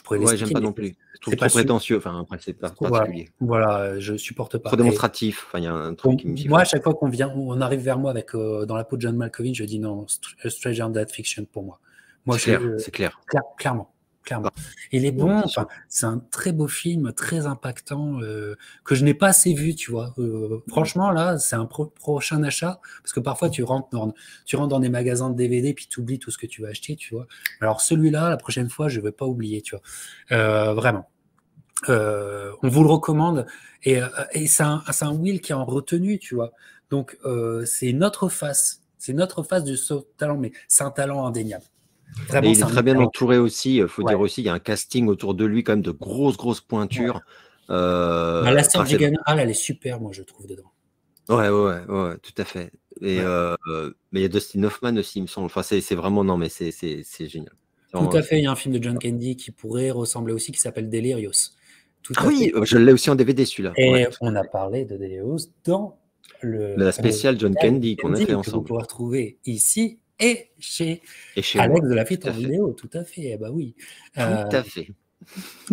pourrais l'expliquer. J'aime pas non plus. Je trouve trop prétentieux. Enfin, après, c'est pas particulier. Voilà, je supporte pas. Trop démonstratif. Enfin, il y a un truc qui me dit. Moi, à chaque fois on arrive vers moi avec Dans la peau de John Malkovich, je dis non, A Stranger in Dead Fiction pour moi. C'est clair. Clairement. Il est bon, enfin, c'est un très beau film, très impactant, que je n'ai pas assez vu, tu vois. Franchement, là, c'est un prochain achat, parce que parfois tu rentres dans des magasins de DVD puis tu oublies tout ce que tu vas acheter, tu vois. Alors celui-là, la prochaine fois, je ne vais pas oublier, tu vois. Vraiment. On vous le recommande, et c'est un Will qui est en retenue, tu vois. Donc c'est notre face du saut talent, mais c'est un talent indéniable. Vraiment, il est très bien entouré aussi. Il faut dire aussi, il y a un casting autour de lui, quand même, de grosses pointures. La sœur Jigana Hall, elle est super, moi, je trouve, dedans. Ouais, tout à fait. Et mais il y a Dustin Hoffman aussi, il me semble. Enfin, c'est vraiment, non, mais c'est génial. Tout à fait. Il y a un film de John Candy qui pourrait ressembler aussi, qui s'appelle Delirious. Oui, je l'ai aussi en DVD, celui-là. Et on a parlé de Delirious dans la spéciale John Candy qu'on a fait ensemble. Que vous pourrez retrouver ici et chez Alex de Lafitte en vidéo. Tout à fait. Bah oui. Tout à fait.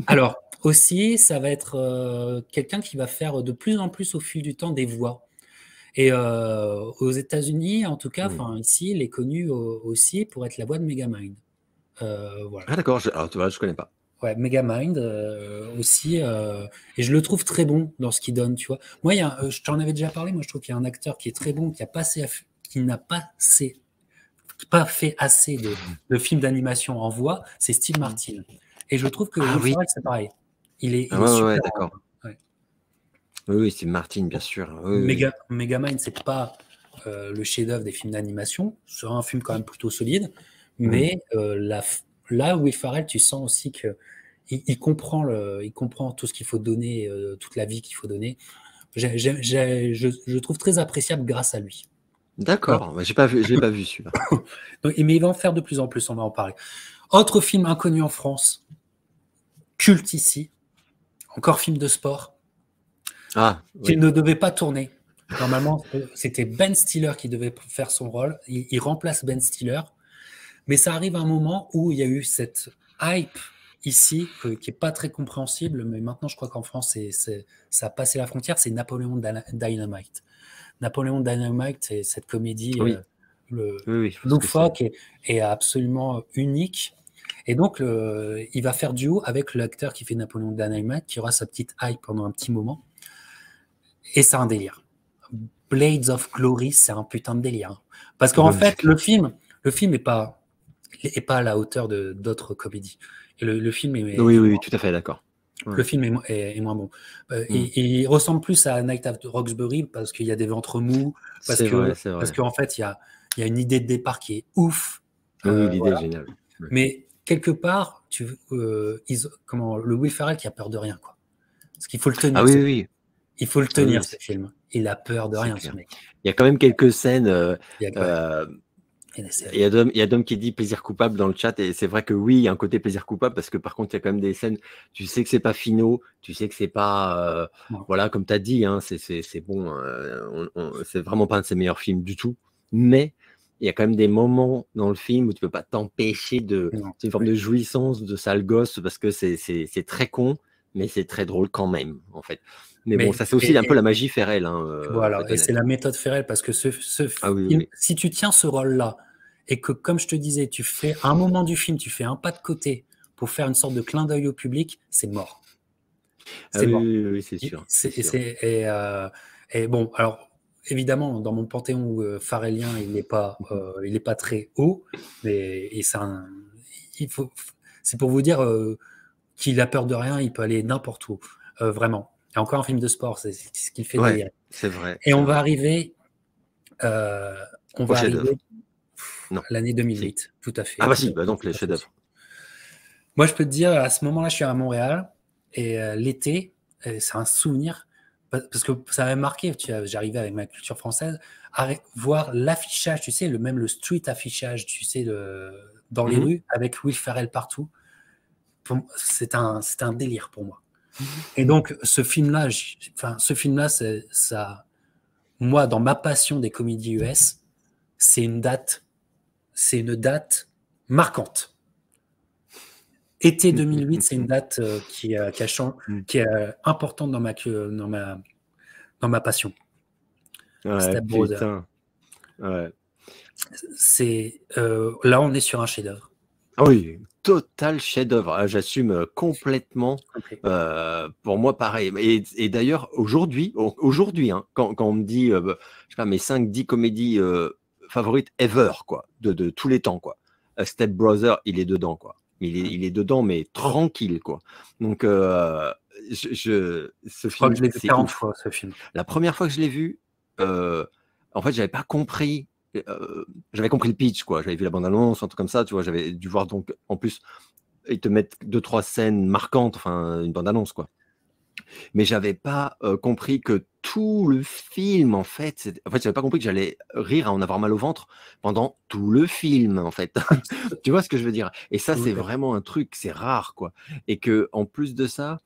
Alors, aussi, ça va être quelqu'un qui va faire de plus en plus au fil du temps des voix. Et aux États-Unis, en tout cas, ici, il est connu aussi pour être la voix de Megamind. Voilà. Ah d'accord, alors tu vois, je connais pas. Ouais, Megamind aussi, et je le trouve très bon dans ce qu'il donne, tu vois. Moi, je t'en avais déjà parlé, moi je trouve qu'il y a un acteur qui est très bon, qui n'a pas fait assez de films d'animation en voix, c'est Steve Martin. Et je trouve que c'est pareil. Il est super. Ouais, d'accord. Oui, Steve Martin, bien sûr. Megamind, c'est pas le chef-d'œuvre des films d'animation, c'est un film quand même plutôt solide, mais là où Will Ferrell, tu sens aussi que il comprend tout ce qu'il faut donner, toute la vie qu'il faut donner. Je trouve très appréciable grâce à lui. D'accord, je l'ai pas vu celui-là. Mais il va en faire de plus en plus, on va en parler. Autre film inconnu en France, culte ici, encore film de sport, qui ne devait pas tourner. Normalement, c'était Ben Stiller qui devait faire son rôle. Il remplace Ben Stiller. Mais ça arrive à un moment où il y a eu cette hype ici, qui n'est pas très compréhensible, mais maintenant je crois qu'en France, ça a passé la frontière, c'est Napoléon Dynamite. Napoléon Dynamite, c'est cette comédie loufoque et absolument unique. Et donc, il va faire duo avec l'acteur qui fait Napoléon Dynamite, qui aura sa petite hype pendant un petit moment. Et c'est un délire. Blades of Glory, c'est un putain de délire. Parce qu'en fait, le film n'est pas à la hauteur d'autres comédies. Et le film est... Oui, tout à fait, d'accord. Le film est moins bon. Il ressemble plus à Night at Roxbury parce qu'il y a des ventres mous, parce qu'en fait, il y a une idée de départ qui est ouf. Oui, l'idée est géniale. Ouais. Mais quelque part, le Will Ferrell qui a peur de rien, quoi. Parce qu'il faut le tenir. Ah oui. Il faut le tenir, ce film. Il a peur de rien, ce mec. Il y a quand même quelques scènes. Il y a Dom qui dit plaisir coupable dans le chat, et c'est vrai que oui, il y a un côté plaisir coupable parce que par contre, il y a quand même des scènes, tu sais que c'est pas finaux, tu sais que c'est pas. Voilà, comme tu as dit, hein, c'est bon, c'est vraiment pas un de ses meilleurs films du tout, mais il y a quand même des moments dans le film où tu peux pas t'empêcher de. C'est une forme de jouissance de sale gosse parce que c'est très con, mais c'est très drôle quand même, en fait. Mais bon, ça c'est aussi un peu la magie Ferrell. Voilà, et c'est la méthode Ferrell parce que ce film, si tu tiens ce rôle-là et que, comme je te disais, tu fais à un moment du film, tu fais un pas de côté pour faire une sorte de clin d'œil au public, c'est mort. C'est mort. Oui, c'est sûr. Et bon, alors évidemment, dans mon panthéon farrellien, il n'est pas très haut, mais c'est pour vous dire qu'il a peur de rien, il peut aller n'importe où, vraiment. Et encore un film de sport, c'est ce qu'il fait délirer. C'est vrai. Et on va arriver à l'année 2008, si. tout à fait. Ah bah si, donc les chefs-d'œuvre. Moi, je peux te dire, à ce moment-là, je suis à Montréal, et l'été, c'est un souvenir, parce que ça m'avait marqué, j'arrivais avec ma culture française, à voir l'affichage, tu sais, le street affichage, tu sais, dans les rues, avec Will Ferrell partout. C'est un délire pour moi. Et donc, ce film-là, c'est ça. Moi, dans ma passion des comédies US, c'est une date marquante. Été 2008, c'est une date qui est importante dans ma passion. Step Brother. Ouais. Là, on est sur un chef-d'œuvre. Oui, total chef-d'œuvre. J'assume complètement. Pour moi, pareil. Et d'ailleurs, aujourd'hui, hein, quand on me dit, je sais pas, mes 5-10 comédies favorites ever, quoi, de tous les temps, quoi. Step Brother, il est dedans, quoi. Il est dedans, mais tranquille, quoi. Donc, ce film, je l'ai vu 40 fois, ce film. La première fois que je l'ai vu, en fait, j'avais pas compris. J'avais compris le pitch, quoi. J'avais vu la bande-annonce, un truc comme ça, tu vois. J'avais dû voir, donc, en plus, ils te mettent 2-3 scènes marquantes, enfin, une bande-annonce, quoi. Mais j'avais pas compris que tout le film, en fait, j'avais pas compris que j'allais rire à en avoir mal au ventre pendant tout le film, en fait. Tu vois ce que je veux dire? Et ça, c'est vraiment un truc, c'est rare, quoi. Et que, en plus de ça,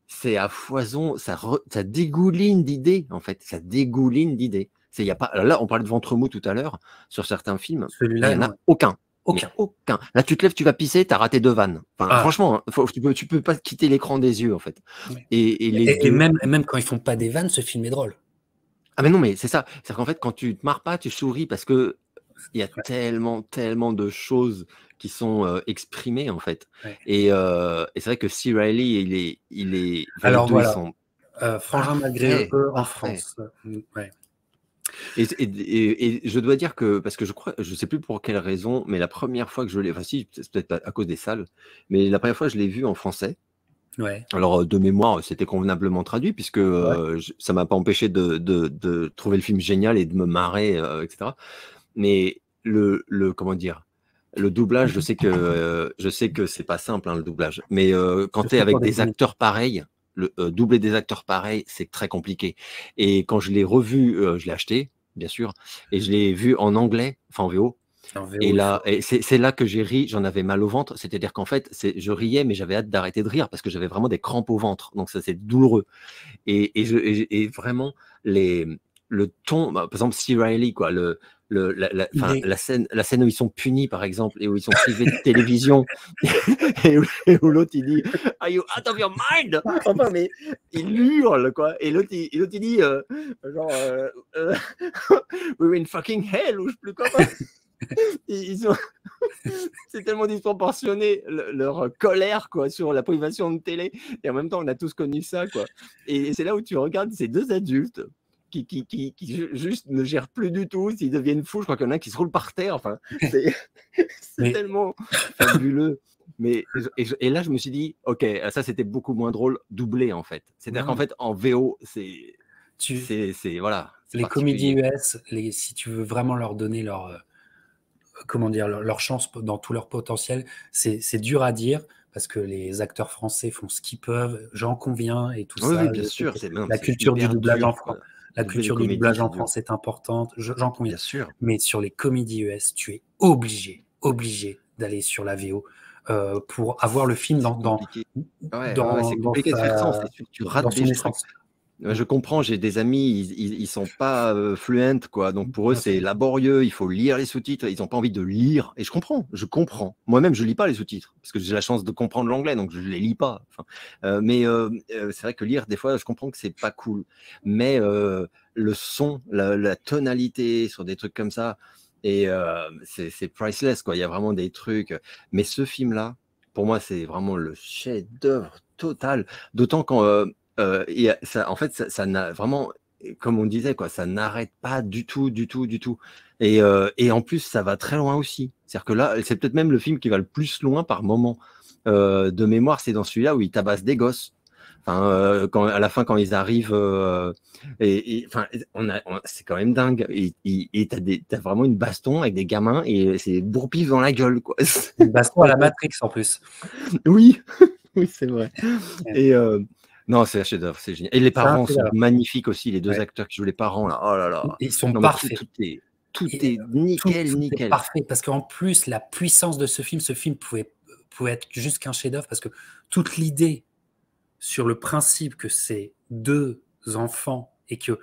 c'est à foison, ça dégouline d'idées, en fait. Ça dégouline d'idées. Y a pas, là, on parlait de ventre mou tout à l'heure sur certains films. Celui-là, il n'y en a aucun. Aucun. Là, tu te lèves, tu vas pisser, tu as raté 2 vannes. Enfin, franchement, tu peux pas quitter l'écran des yeux, en fait. Oui. Et même quand ils font pas des vannes, ce film est drôle. Ah, mais non, mais c'est ça. C'est qu'en fait, quand tu te marres pas, tu souris parce que il y a tellement de choses qui sont exprimées, en fait. Ouais. Et c'est vrai que C. Reilly, il est. Alors voilà. Frangin malgré eux en France. Ouais. Et je dois dire que, parce que je sais plus pour quelle raison, mais la première fois que je l'ai, enfin si, c'est peut-être à cause des salles, mais la première fois je l'ai vu en français. Ouais. Alors de mémoire, c'était convenablement traduit puisque ça m'a pas empêché de trouver le film génial et de me marrer, etc. Mais comment dire, le doublage, je sais que c'est pas simple, hein, le doublage, mais quand tu es avec des acteurs pareils. Doubler des acteurs pareils, c'est très compliqué. Et quand je l'ai revu, je l'ai acheté, bien sûr, et je l'ai vu en anglais, enfin en VO. Et là, c'est là que j'ai ri, j'en avais mal au ventre. C'est-à-dire qu'en fait, je riais, mais j'avais hâte d'arrêter de rire parce que j'avais vraiment des crampes au ventre. Donc ça, c'est douloureux. Et vraiment, le ton, par exemple, C. Reilly, quoi, la scène où ils sont punis, par exemple, et où ils sont privés de télévision, et où l'autre il dit Are you out of your mind? Enfin, mais il hurle, quoi. Et l'autre il dit genre We're in fucking hell, ou je sais plus quoi. C'est tellement disproportionné leur colère, quoi, sur la privation de télé, et en même temps on a tous connu ça, quoi. Et c'est là où tu regardes ces deux adultes qui juste ne gèrent plus du tout, s'ils deviennent fous, je crois qu'il y en a un qui se roule par terre, enfin, c'est Mais tellement fabuleux. Mais, et là, je me suis dit, ok, ça c'était beaucoup moins drôle, doublé en fait. C'est-à-dire qu'en non, fait, en VO, tu, voilà, c'est les comédies particulier. US, si tu veux vraiment leur donner comment dire, leur chance dans tout leur potentiel, c'est dur à dire parce que les acteurs français font ce qu'ils peuvent, j'en conviens et tout Oui, ça. oui, bien sûr, La c'est culture du hyper doublage dur, quoi. la Doubler les culture du comédies, doublage c'est en dur. France est importante, j'en conviens. Bien sûr. Mais sur les comédies US, tu es obligé d'aller sur la VO pour avoir le film C'est compliqué. Ouais, c'est compliqué de faire ça. Tu dans rates son des trucs. essence. Je comprends, j'ai des amis, ils sont pas fluents, quoi. Donc pour eux, c'est laborieux, il faut lire les sous-titres, ils n'ont pas envie de lire. Et je comprends. Moi-même, je lis pas les sous-titres, parce que j'ai la chance de comprendre l'anglais, donc je les lis pas. Enfin, mais c'est vrai que lire, des fois, je comprends que c'est pas cool. Mais le son, la tonalité sur des trucs comme ça, et c'est priceless, quoi. Il y a vraiment des trucs. Mais ce film-là, pour moi, c'est vraiment le chef-d'œuvre total. D'autant quand et ça, en fait, ça n'a vraiment, comme on disait, quoi, ça n'arrête pas du tout, du tout, du tout. Et en plus, ça va très loin aussi. C'est-à-dire que là, c'est peut-être même le film qui va le plus loin par moment. De mémoire, c'est dans celui-là où il tabasse des gosses. Enfin, à la fin, quand ils arrivent, enfin, c'est quand même dingue. Et t'as vraiment une baston avec des gamins et c'est bourre-pif dans la gueule, quoi. Une baston à la Matrix en plus. Oui, oui, c'est vrai. Et non, c'est un chef-d'œuvre, c'est génial. Et les parents sont magnifiques aussi, les deux acteurs qui jouent les parents là. Oh là là. Ils sont Non, parfaits. Tout est nickel, nickel. Est parfait parce qu'en plus la puissance de ce film pouvait être juste qu'un chef-d'œuvre parce que toute l'idée sur le principe que c'est deux enfants et que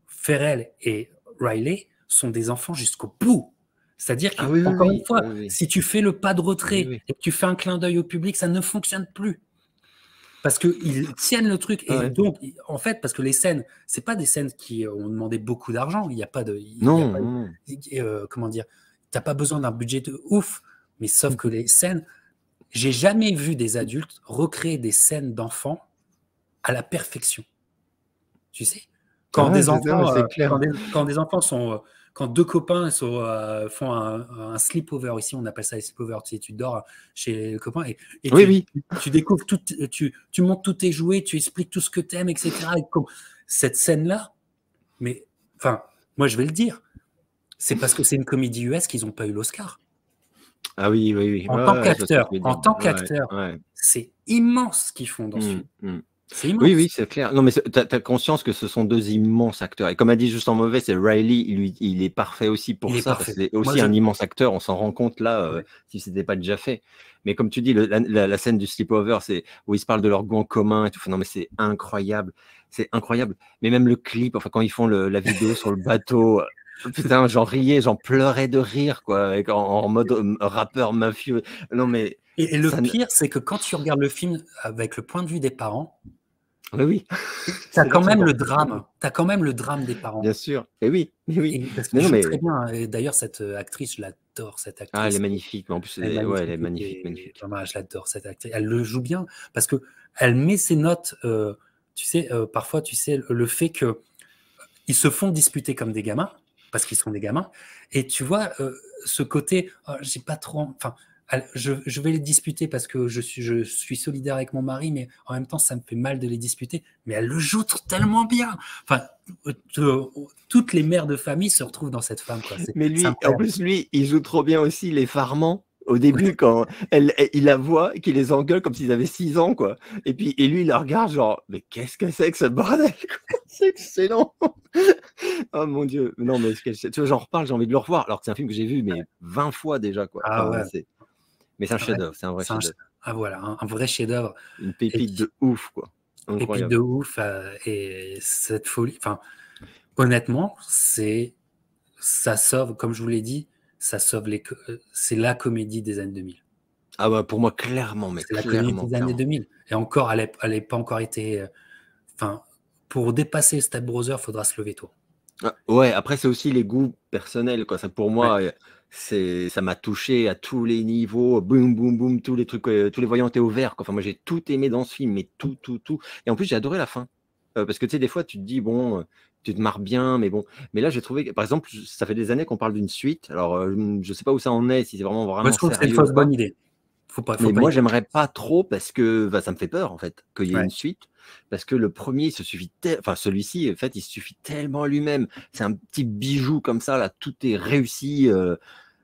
Ferrell et Riley sont des enfants jusqu'au bout. C'est-à-dire qu'encore une fois, si tu fais le pas de retrait et que tu fais un clin d'œil au public, ça ne fonctionne plus. Parce qu'ils tiennent le truc. Et donc, en fait, parce que les scènes, c'est pas des scènes qui ont demandé beaucoup d'argent. Il n'y a pas de. Comment dire, tu n'as pas besoin d'un budget de ouf. Mais sauf que les scènes, j'ai jamais vu des adultes recréer des scènes d'enfants à la perfection. Tu sais, quand des enfants, quand des enfants sont, quand deux copains font un sleepover, ici on appelle ça les sleepovers, tu sais, tu dors chez les copains et tu découvres tout, tu montes tous tes jouets, tu expliques tout ce que tu aimes, etc. Et cette scène-là, mais enfin, moi je vais le dire, c'est parce que c'est une comédie US qu'ils n'ont pas eu l'Oscar. Ah oui, oui, oui. En tant qu'acteur, c'est immense ce qu'ils font dans ce film. C'est immense. Oui, c'est clair. Non, mais tu as conscience que ce sont deux immenses acteurs. Et comme a dit juste en mauvais, c'est Riley, il est parfait aussi pour ça. Parce que c'est aussi un immense acteur. On s'en rend compte là, si ce n'était pas déjà fait. Mais comme tu dis, la scène du sleepover, c'est où ils se parlent de leur goût en commun et tout. Non, mais c'est incroyable. C'est incroyable. Mais même le clip, enfin, quand ils font la vidéo sur le bateau. Putain, j'en riais, j'en pleurais de rire, quoi, en mode rappeur mafieux. Non, mais. Et le pire, c'est que quand tu regardes le film avec le point de vue des parents, oui. Tu as quand même le drame. Tu as quand même le drame des parents. Bien sûr. Et oui. Parce qu'il joue très bien. Et d'ailleurs, cette actrice, je l'adore, cette actrice. Ah, elle est magnifique. Mais en plus, elle est magnifique. Vraiment, je l'adore, cette actrice. Elle le joue bien parce qu'elle met ses notes. Tu sais, parfois, tu sais, le fait qu'ils se font disputer comme des gamins, parce qu'ils sont des gamins. Et tu vois, ce côté, j'ai pas trop. Enfin, je vais les disputer parce que je suis solidaire avec mon mari, mais en même temps, ça me fait mal de les disputer. Mais elle le joue tellement bien. Enfin, toutes les mères de famille se retrouvent dans cette femme, quoi. Mais lui, en plus, il joue trop bien aussi les Farmans. Au début, quand il la voit, qu'il les engueule comme s'ils avaient 6 ans, quoi. Et lui, il la regarde, genre, mais qu'est-ce que c'est que ce bordel? C'est excellent. Oh mon Dieu. Non, mais tu vois, j'en reparle, j'ai envie de le revoir, alors que c'est un film que j'ai vu, mais 20 fois déjà, quoi. Ah ouais. Mais c'est un chef-d'œuvre, c'est un vrai chef-d'œuvre. Ah voilà, un vrai chef-d'œuvre. Une pépite de ouf, quoi. Incroyable. Pépite de ouf. Et cette folie, enfin, honnêtement, ça sauve, comme je vous l'ai dit, c'est la comédie des années 2000. Ah bah pour moi, clairement, mais c'est la comédie des années 2000. Et encore, elle n'a pas encore été... Enfin, pour dépasser Step Brothers, il faudra se lever tôt. Ouais, après, c'est aussi les goûts personnels, quoi. Ça, pour moi, ça m'a touché à tous les niveaux. Boum, boum, boum, tous les trucs, tous les voyants étaient au vert, quoi. Enfin, moi, j'ai tout aimé dans ce film, mais tout. Et en plus, j'ai adoré la fin. Parce que, tu sais, des fois, tu te dis, bon... tu te marres bien, mais bon. Mais là, j'ai trouvé que, par exemple, ça fait des années qu'on parle d'une suite. Alors, je sais pas où ça en est, si c'est vraiment Moi, je trouve que c'est une sérieux ou fausse pas. bonne idée. Faut Mais pas y moi, penser. j'aimerais pas trop parce que bah, ça me fait peur, en fait, qu'il y ait Ouais. une suite. Parce que le premier, il se suffit, enfin, celui-ci, en fait, il se suffit tellement à lui-même. C'est un petit bijou comme ça, là, tout est réussi.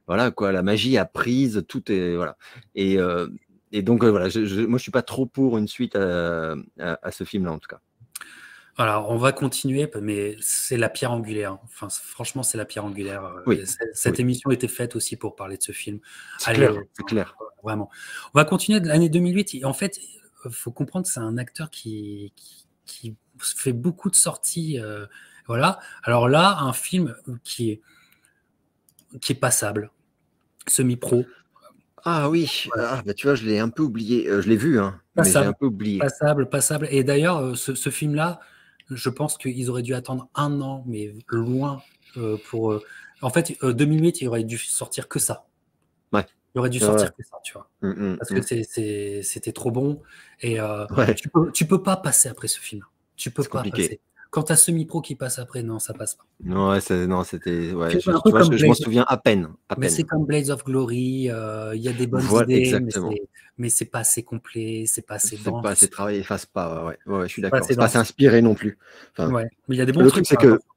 Voilà, quoi, la magie a prise, tout est. Voilà. Et, euh, et donc, voilà, moi, je suis pas trop pour une suite à ce film-là, en tout cas. Alors, on va continuer, mais c'est la pierre angulaire. Enfin, franchement, c'est la pierre angulaire. Oui, Cette oui, émission était faite aussi pour parler de ce film. c'est Allez, clair, c'est clair. vraiment. On va continuer de l'année 2008. En fait, il faut comprendre que c'est un acteur qui fait beaucoup de sorties. Voilà. Alors là, un film qui est passable, semi-pro. Ah oui, Voilà. bah, tu vois, je l'ai un peu oublié. Je l'ai vu, hein, mais j'ai un Passable, peu oublié. passable. Et d'ailleurs, ce film-là, je pense qu'ils auraient dû attendre un an, mais loin pour. En fait, 2008, il aurait dû sortir que ça. Ouais, Il aurait dû ouais, ouais. sortir que ça, tu vois. Parce que Mm. c'était trop bon. Et Ouais, tu peux pas passer après ce film. Tu peux c'est pas compliqué. passer. Quand tu as semi-pro qui passe après, non, ça passe pas. Non, ouais, non, c'était. Ouais, C'est un tu peu vois, comme je m'en Blaze. souviens à peine, à Mais c'est peine. comme Blades of Glory. Il y a des bonnes Voilà, idées, exactement. mais c'est pas assez complet, c'est pas assez C'est pas assez dense. travaillé, enfin, c'est pas. Ouais, je suis C'est pas d'accord. assez C'est pas assez dense. inspiré non plus. Enfin, Ouais. Mais il y a des bons le truc, trucs, c'est hein, que attention.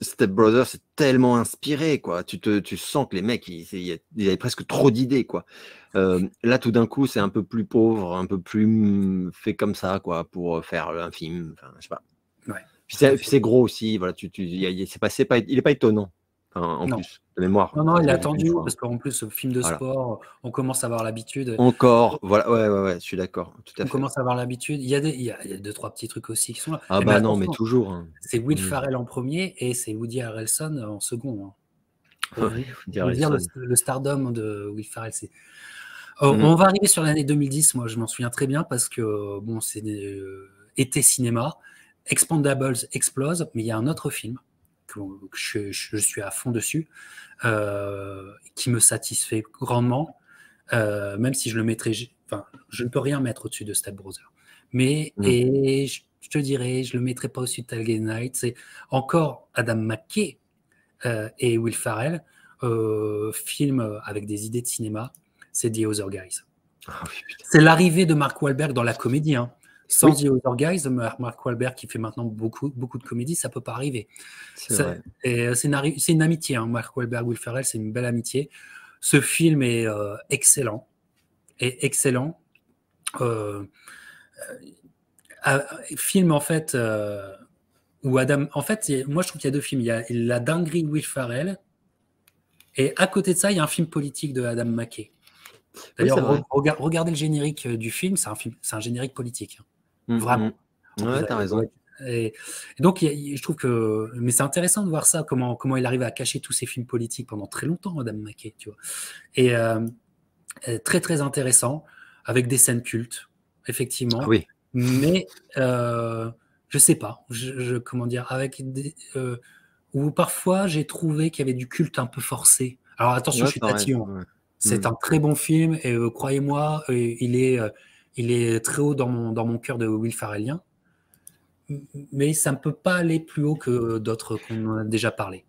Step Brothers, c'est tellement inspiré, quoi. Tu sens que les mecs, ils avaient presque trop d'idées, quoi. Là, tout d'un coup, c'est un peu plus pauvre, un peu plus fait comme ça, quoi, pour faire un film. Enfin, je sais pas. Ouais, Puis tout à puis fait. c'est gros aussi. Voilà, il est pas étonnant, en Non. plus de mémoire, Non, parce il que est je l'ai vu qu'une attendu fois, hein. parce qu'en plus, film de Voilà. sport, on commence à avoir l'habitude. Encore, voilà, ouais, je suis d'accord, tout à On fait. commence à avoir l'habitude. Il y a deux, trois petits trucs aussi qui sont là. Ah Mais bah non, mais attention, toujours, hein. c'est Will Mm. Ferrell en premier et c'est Woody Harrelson en second, hein. Pour Ouais, vous dire Harrelson. le stardom de Will Ferrell. Mm. On va arriver sur l'année 2010. Moi, je m'en souviens très bien parce que bon, c'est été cinéma. Expandables explose, mais il y a un autre film que je suis à fond dessus, qui me satisfait grandement, même si je le mettrais, enfin, je ne peux rien mettre au-dessus de Step Brother. Mais, Mm. et je te dirais, je le mettrais pas au-dessus de Talladega Nights. C'est encore Adam McKay et Will Ferrell, film avec des idées de cinéma, c'est The Other Guys. Ah oui, putain. C'est l'arrivée de Mark Wahlberg dans la comédie, hein. Sans Oui, The Other Guys, Mark Wahlberg qui fait maintenant beaucoup de comédies, ça peut pas arriver. c'est vrai. C'est une amitié, hein. Mark Wahlberg, Will Ferrell, c'est une belle amitié. Ce film est excellent. Excellent. Euh, film en fait où Adam. En fait, moi je trouve qu'il y a deux films. Il y a la dinguerie de Will Ferrell et à côté de ça, il y a un film politique de Adam McKay. Oui, D'ailleurs, c'est vrai. regardez le générique du film, c'est un générique politique, hein. Vraiment. Donc Ouais, t'as raison. et donc, je trouve que, mais c'est intéressant de voir ça, comment il arrive à cacher tous ces films politiques pendant très longtemps, Adam McKay, tu vois. Et très très intéressant, avec des scènes cultes, Ah effectivement. oui. Mais je sais pas, comment dire, où parfois j'ai trouvé qu'il y avait du culte un peu forcé. Alors attention, Ouais, je suis pareil. tatillon. Ouais. C'est un très bon film et croyez-moi, il est très haut dans mon cœur de Will Ferrellien. Mais ça ne peut pas aller plus haut que d'autres qu'on en a déjà parlé.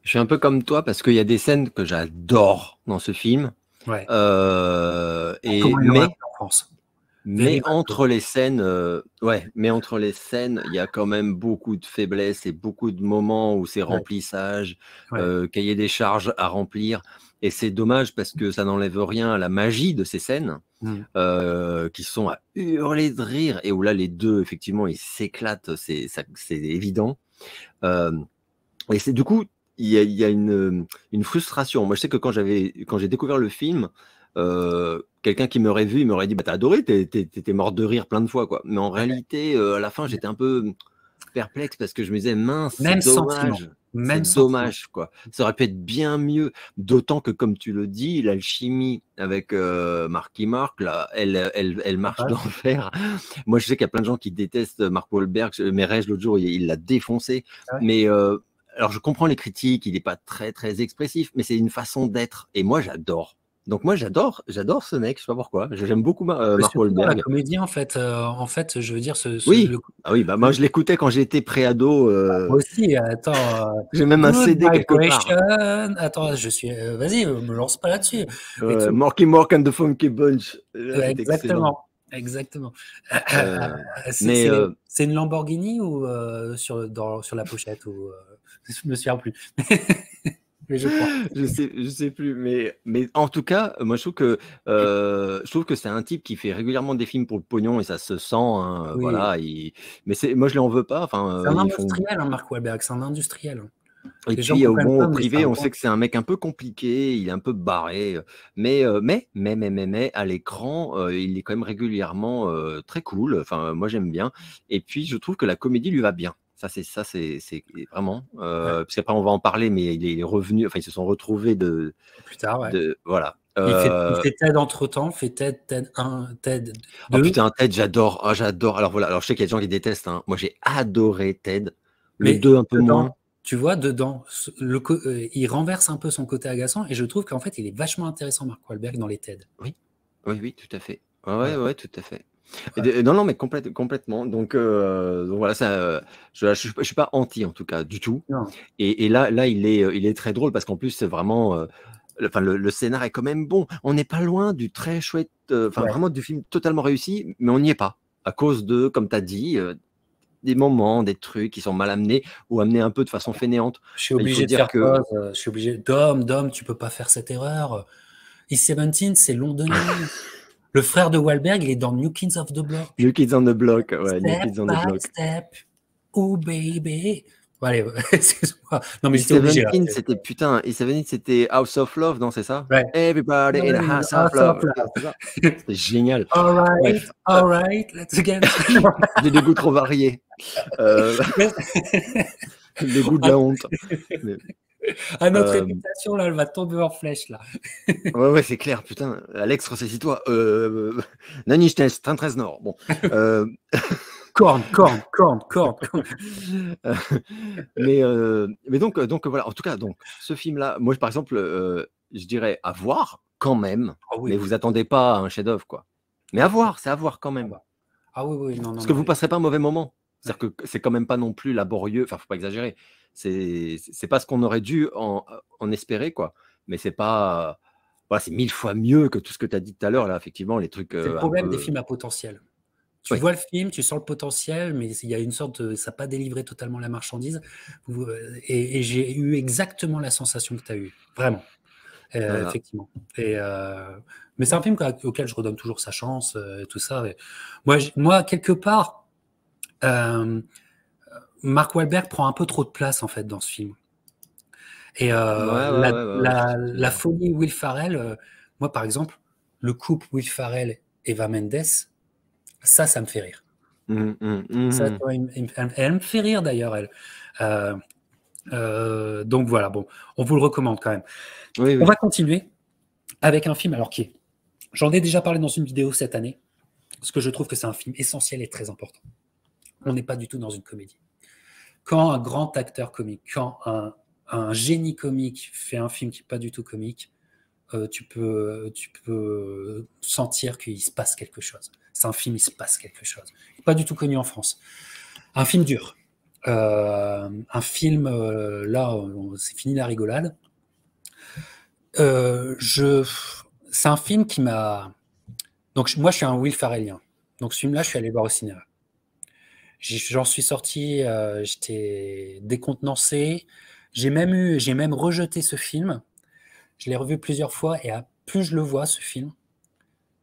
Je suis un peu comme toi parce qu'il y a des scènes que j'adore dans ce film. Ouais. Et Comment il aurait pu en France. mais Very Bad Blood. entre les scènes, mais entre les scènes, il y a quand même beaucoup de faiblesses et beaucoup de moments où c'est Ouais. remplissage, Ouais. cahier des charges à remplir. Et c'est dommage parce que ça n'enlève rien à la magie de ces scènes Mm. qui sont à hurler de rire et où là les deux effectivement ils s'éclatent, c'est évident. Et c'est du coup il y a une frustration. Moi je sais que quand j'ai découvert le film, quelqu'un qui m'aurait vu, il m'aurait dit bah t'as adoré, t'étais mort de rire plein de fois quoi. Mais en réalité à la fin j'étais un peu perplexe parce que je me disais mince Même sentiment. Même c'est sentiment. dommage quoi, ça aurait pu être bien mieux, d'autant que comme tu le dis l'alchimie avec Marky Mark là elle marche Ouais. d'enfer. Moi je sais qu'il y a plein de gens qui détestent Mark Wahlberg, mais Reg l'autre jour il l'a défoncé, Ouais. mais alors je comprends les critiques, il n'est pas très très expressif, mais c'est une façon d'être et moi j'adore. Donc moi, j'adore ce mec, je sais pas pourquoi. J'aime beaucoup Mark Surtout dans la Wahlberg. comédie, en fait, je veux dire, Oui, ah oui, bah moi je l'écoutais quand j'étais préado. moi aussi, attends, J'ai même un Good CD quelque part. Vibration. Attends, vas-y, me lance pas là-dessus. Et tout. Marky Mark and the Funky Bunch. C'était excellent. Exactement, exactement. Euh, C'est mais c'est- c'est une Lamborghini ou sur la pochette ou je me souviens plus. Mais je crois. je sais plus, mais en tout cas, moi je trouve que c'est un type qui fait régulièrement des films pour le pognon et ça se sent, hein, Oui, voilà. Mais moi je lui en veux pas. c'est Enfin, un ils font. industriel, hein, Mark Wahlberg, c'est un industriel. Et Les gens puis comprennent bon, pas, au mais c'est privé, un on bon. sait que c'est un mec un peu compliqué, il est un peu barré, mais à l'écran, il est quand même régulièrement très cool. Enfin, moi j'aime bien. Et puis je trouve que la comédie lui va bien. C'est vraiment. Ouais, Parce qu'après on va en parler, mais il est revenu. Enfin, ils se sont retrouvés plus tard, ouais. voilà. Il fait TED entre-temps, fait TED 1, TED Oh 2. putain, Ted, j'adore. Ah, j'adore. Alors voilà. Alors je sais qu'il y a des gens qui détestent, hein. Moi j'ai adoré Ted. Le Mais 2 un peu dedans, moins. tu vois, dedans, il renverse un peu son côté agaçant et je trouve qu'en fait, il est vachement intéressant, Mark Wahlberg, dans les TED. Oui, oui, oui, tout à fait. Ouais, ouais, Voilà. ouais, tout à fait. Ouais. Non, non, mais complètement. Donc voilà, je suis pas anti en tout cas du tout. Non, Et là, il est très drôle parce qu'en plus, c'est vraiment, enfin, le scénar est quand même bon. On n'est pas loin du très chouette, enfin, ouais. vraiment du film totalement réussi, mais on n'y est pas à cause de, comme tu as dit, des moments, des trucs qui sont mal amenés ou amenés un peu de façon fainéante. Je suis Il faut obligé de dire faire que pause. Je suis obligé. Dom, tu peux pas faire cette erreur. E17, c'est londonien. Le frère de Wahlberg, il est dans New Kids of the Block. New Kids on the Block, ouais, New Step Kids on the by Block. step. Oh baby. Bon, allez, excuse-moi. Non, mais j'étais obligé là. E17, c'était putain, E17, c'était House of Love, non, c'est ça? Ouais. Everybody in a House of Awesome, Love. là. C'est ça? C'était génial. Bref, All right, let's get. j'ai des goûts trop variés. Euh, les goûts de la honte. Mais, À notre euh, réputation, là, elle va tomber en flèche, là. ouais, ouais, c'est clair, putain. Alex, ressaisis-toi. Nani, 13 Nord. Bon. Corne. Euh, mais donc voilà, en tout cas, donc ce film-là, moi par exemple, je dirais à voir quand même, Ah mais oui. vous attendez pas à un chef-d'œuvre, quoi. Mais à voir, c'est à voir quand Ah même. bah. Ah oui, non, Parce que vous mais. passerez pas un mauvais moment. Ouais. C'est-à-dire que c'est quand même pas non plus laborieux, enfin, faut pas exagérer. C'est pas ce qu'on aurait dû en espérer, quoi. Mais c'est pas. Voilà, c'est 1000 fois mieux que tout ce que tu as dit tout à l'heure, là, effectivement, les trucs C'est le un problème des peu. films à potentiel. Tu Oui, vois le film, tu sens le potentiel, mais il y a une sorte de. Ça n'a pas délivré totalement la marchandise. Et j'ai eu exactement la sensation que tu as eue. Vraiment. voilà. Effectivement. Mais c'est un film auquel je redonne toujours sa chance, tout ça. Et moi, quelque part, euh, Mark Wahlberg prend un peu trop de place en fait dans ce film. Et Ouais, je vois ce que tu veux la dire. folie Will Ferrell, moi par exemple, le couple Will Ferrell Eva Mendes, ça me fait rire. Ça, tu vois, elle me fait rire d'ailleurs, elle. Euh, donc voilà, bon, on vous le recommande quand même. Oui, On va oui. continuer avec un film alors qui est. J'en ai déjà parlé dans une vidéo cette année, parce que je trouve que c'est un film essentiel et très important. On n'est pas du tout dans une comédie. Quand un grand acteur comique, quand un génie comique fait un film qui n'est pas du tout comique, tu peux sentir qu'il se passe quelque chose. C'est un film, il se passe quelque chose. Il n'est pas du tout connu en France. Un film dur. Un film, là, c'est fini la rigolade. C'est un film qui m'a. Donc, moi, je suis un Will Ferrellien. Donc, ce film-là, je suis allé le voir au cinéma. J'en suis sorti, j'étais décontenancé. J'ai même rejeté ce film. Je l'ai revu plusieurs fois et plus je le vois, ce film,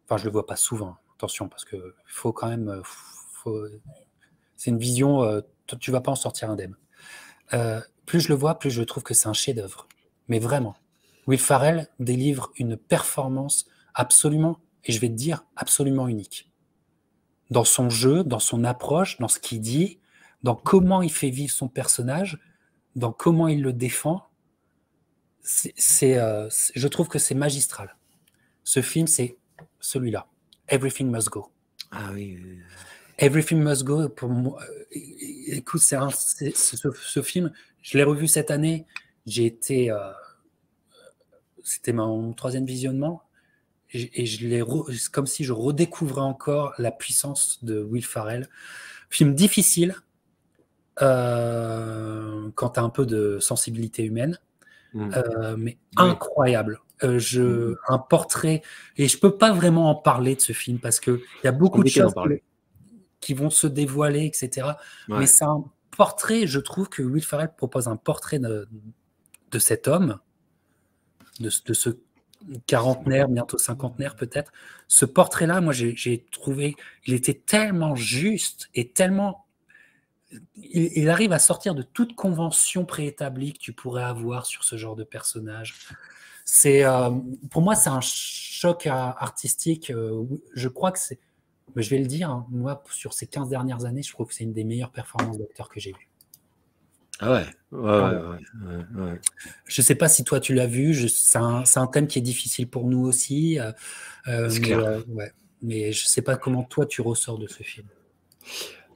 enfin, je le vois pas souvent, attention, parce que faut quand même, c'est une vision, tu vas pas en sortir indemne. Plus je le vois, plus je trouve que c'est un chef-d'œuvre. Mais vraiment, Will Ferrell délivre une performance absolument, et je vais te dire, absolument unique. Dans son jeu, dans son approche, dans ce qu'il dit, dans comment il fait vivre son personnage, dans comment il le défend. Je trouve que c'est magistral. Ce film, c'est celui-là. Everything Must Go. Ah oui. Everything Must Go, pour moi, écoute, ce film, je l'ai revu cette année. C'était mon troisième visionnement. c'est comme si je redécouvrais encore la puissance de Will Ferrell. Film difficile quand tu as un peu de sensibilité humaine, mais incroyable. Un portrait, et je peux pas vraiment en parler de ce film parce que il y a beaucoup de choses qui vont se dévoiler, etc. Ouais. Mais c'est un portrait, je trouve que Will Ferrell propose un portrait de cet homme, de ce quarantenaire, bientôt cinquantenaire peut-être. Ce portrait-là, moi, j'ai trouvé, il était tellement juste et tellement... Il arrive à sortir de toute convention préétablie que tu pourrais avoir sur ce genre de personnage. Pour moi, c'est un choc artistique. Je crois que c'est... Je vais le dire, hein, moi, sur ces 15 dernières années, je trouve que c'est une des meilleures performances d'acteur que j'ai vues. Ah ouais. Je sais pas si toi tu l'as vu, c'est un thème qui est difficile pour nous aussi, mais je sais pas comment toi tu ressors de ce film.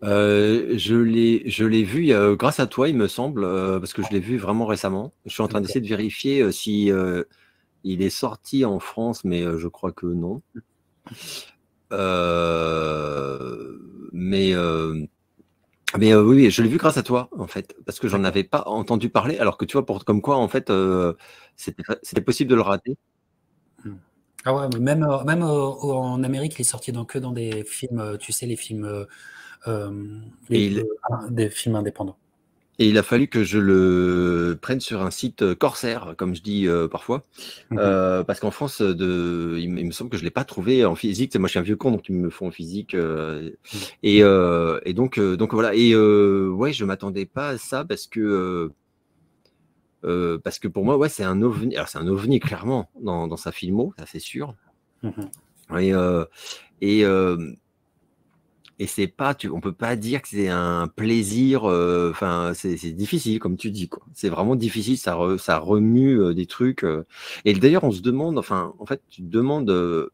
Je l'ai vu grâce à toi, il me semble, parce que je l'ai vu vraiment récemment. Je suis en train d'essayer de vérifier si il est sorti en France, mais je crois que non. Mais oui, je l'ai vu grâce à toi, en fait, parce que j'en avais pas entendu parler, alors que tu vois, comme quoi, en fait, c'était possible de le rater. Ah ouais, mais même en Amérique, il est sorti que dans des films, tu sais, les films, des films indépendants. Et il a fallu que je le prenne sur un site Corsair, comme je dis parfois, parce qu'en France, il me semble que je l'ai pas trouvé en physique. Moi, je suis un vieux con, donc ils me le font en physique. Et donc voilà. Et ouais, je m'attendais pas à ça parce que pour moi, ouais, c'est un ovni. Alors, c'est un ovni clairement dans sa filmo, ça c'est sûr. Et c'est pas, on peut pas dire que c'est un plaisir. Enfin, c'est difficile, comme tu dis, quoi. C'est vraiment difficile. Ça remue des trucs. Et d'ailleurs, on se demande. Enfin, en fait, tu te demandes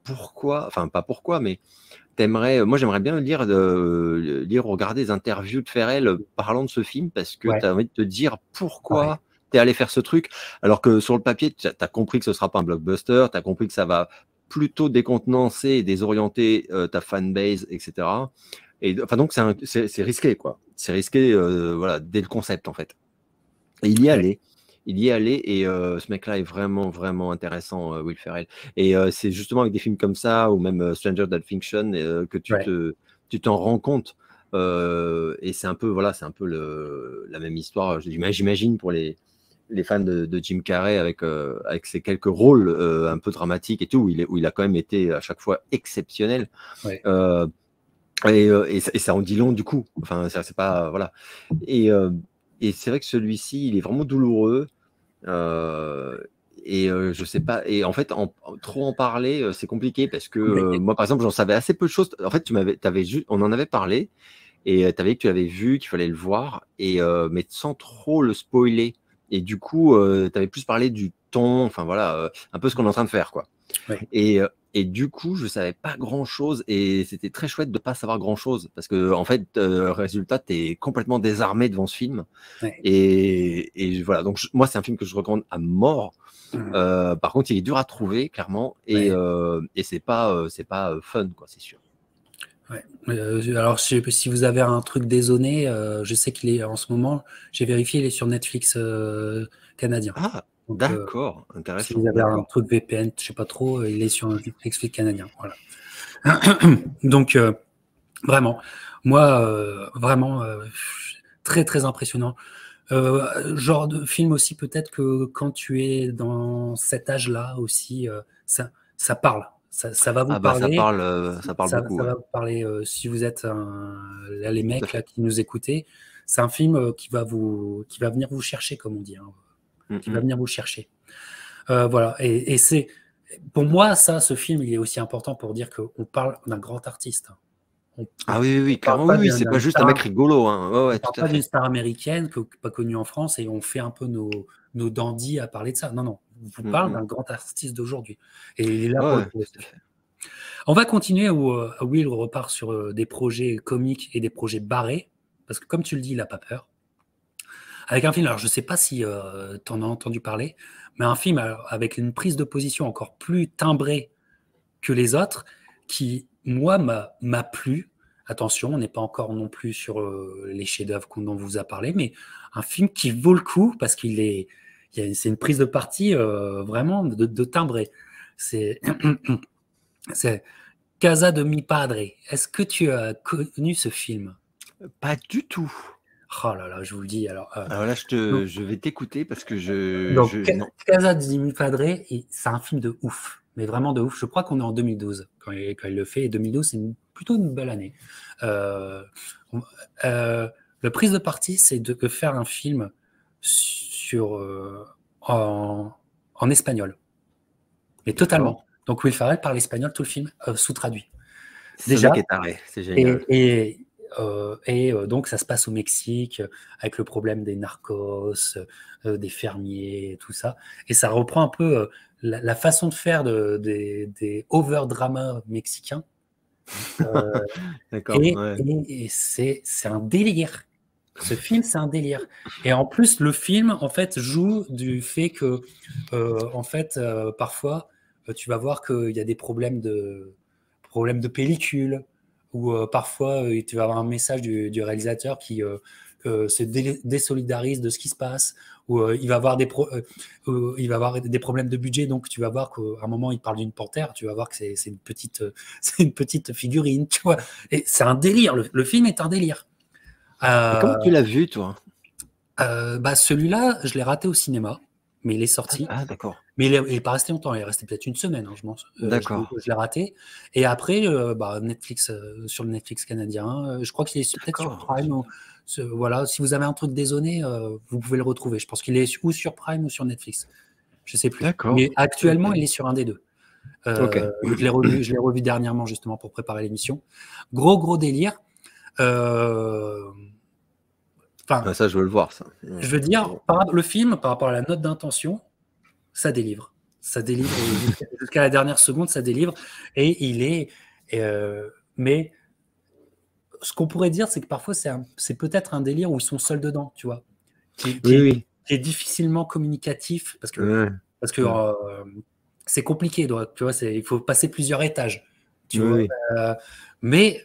pourquoi. Enfin, pas pourquoi, mais moi, j'aimerais bien lire, regarder des interviews de Ferrell parlant de ce film parce que tu as envie de te dire pourquoi tu es allé faire ce truc, alors que sur le papier, tu as compris que ce sera pas un blockbuster, tu as compris que ça va plutôt décontenancer et désorienter ta fanbase, etc. Et enfin, donc, c'est risqué, quoi. C'est risqué, voilà, dès le concept, en fait. Et il y allait. Il y allait et ce mec-là est vraiment, vraiment intéressant, Will Ferrell. Et c'est justement avec des films comme ça, ou même Stranger Than Fiction, que tu t'en rends compte. Et c'est un peu, voilà, c'est un peu la même histoire, j'imagine, pour les fans de Jim Carrey avec ses quelques rôles un peu dramatiques et tout, où il a quand même été à chaque fois exceptionnel. Et ça en dit long du coup. Enfin, c'est pas, voilà. Et c'est vrai que celui-ci, il est vraiment douloureux. Je sais pas. Et en fait, trop en parler, c'est compliqué parce que moi, par exemple, j'en savais assez peu de choses. En fait, on en avait parlé et tu avais dit que tu l'avais vu, qu'il fallait le voir, mais sans trop le spoiler. Et du coup, tu avais plus parlé du ton, enfin voilà, un peu ce qu'on est en train de faire, quoi. Et du coup, je savais pas grand-chose et c'était très chouette de pas savoir grand-chose parce que en fait, résultat, tu es complètement désarmé devant ce film. Et voilà, donc moi, c'est un film que je recommande à mort. Par contre, il est dur à trouver, clairement, et c'est pas fun, quoi, c'est sûr. Alors, je sais pas si vous avez un truc dézonné, je sais qu'il est en ce moment, j'ai vérifié, il est sur Netflix canadien. Ah, d'accord, intéressant. Si vous avez un truc VPN, je sais pas trop, il est sur Netflix canadien. Voilà. Donc, vraiment, moi, vraiment, très, très impressionnant. Genre de film aussi, peut-être que quand tu es dans cet âge-là aussi, ça parle. Ça va vous parler. Ça parle beaucoup. Ça va vous parler si vous êtes là, les mecs là, qui nous écoutez. C'est un film qui va venir vous chercher, comme on dit, hein, qui va venir vous chercher. Voilà. Et c'est, pour moi, ce film, il est aussi important pour dire qu'on parle d'un grand artiste. Oui, clairement, oui, c'est pas juste un mec rigolo. Hein. On ne parle pas d'une star américaine, pas connue en France, et on fait un peu nos dandys à parler de ça. Non, non, on vous parle d'un grand artiste d'aujourd'hui. Et il est là pour le faire. On va continuer où Will repart sur des projets comiques et des projets barrés, parce que comme tu le dis, il n'a pas peur. Avec un film, alors je ne sais pas si tu en as entendu parler, mais un film avec une prise de position encore plus timbrée que les autres, qui, moi, m'a plu. Attention, on n'est pas encore non plus sur les chefs-d'œuvre dont on vous a parlé, mais un film qui vaut le coup parce c'est une prise de parti vraiment de timbré. C'est c'est Casa de mi Padre. Est-ce que tu as connu ce film? Pas du tout. Oh là là, je vous le dis. Alors là, je vais t'écouter parce que donc, non. Casa de mi Padre, c'est un film de ouf, mais vraiment de ouf. Je crois qu'on est en 2012 quand il le fait, et 2012, c'est plutôt une belle année. Le prise de parti, c'est de faire un film en espagnol, mais totalement. Donc Will Ferrell parle espagnol tout le film, sous-traduit. Déjà, c'est génial. Et donc ça se passe au Mexique avec le problème des narcos, des fermiers, tout ça. Et ça reprend un peu la façon de faire des over-dramas mexicains. D'accord. Et c'est un délire. Ce film, c'est un délire. Et en plus, le film, en fait, joue du fait que, en fait, parfois, tu vas voir qu'il y a des problèmes de pellicule, ou parfois, tu vas avoir un message du réalisateur qui se désolidarise de ce qui se passe, ou il va avoir il va avoir des problèmes de budget, donc tu vas voir qu'à un moment, il parle d'une panthère, tu vas voir que c'est une petite figurine, tu vois. Et c'est un délire, le film est un délire. Comment tu l'as vu, toi? Celui-là, je l'ai raté au cinéma, mais il est sorti. Ah, d'accord. Mais il est pas resté longtemps, il est resté peut-être une semaine, hein, je pense. D'accord. Je l'ai raté. Et après, Netflix, sur le Netflix canadien, je crois qu'il est peut-être sur Prime. Voilà, si vous avez un truc dézonné, vous pouvez le retrouver. Je pense qu'il est ou sur Prime ou sur Netflix. Je sais plus. D'accord. Mais actuellement, il est sur un des deux. Ok. Je l'ai revu dernièrement, justement, pour préparer l'émission. Gros délire. Ça, je veux le voir, ça. Je veux dire, le film, par rapport à la note d'intention, ça délivre. Ça délivre jusqu'à la dernière seconde, ça délivre. Et mais ce qu'on pourrait dire, c'est que parfois, c'est peut-être un délire où ils sont seuls dedans, tu vois, qui est difficilement communicatif, parce que c'est compliqué, tu vois, il faut passer plusieurs étages, tu vois. Mais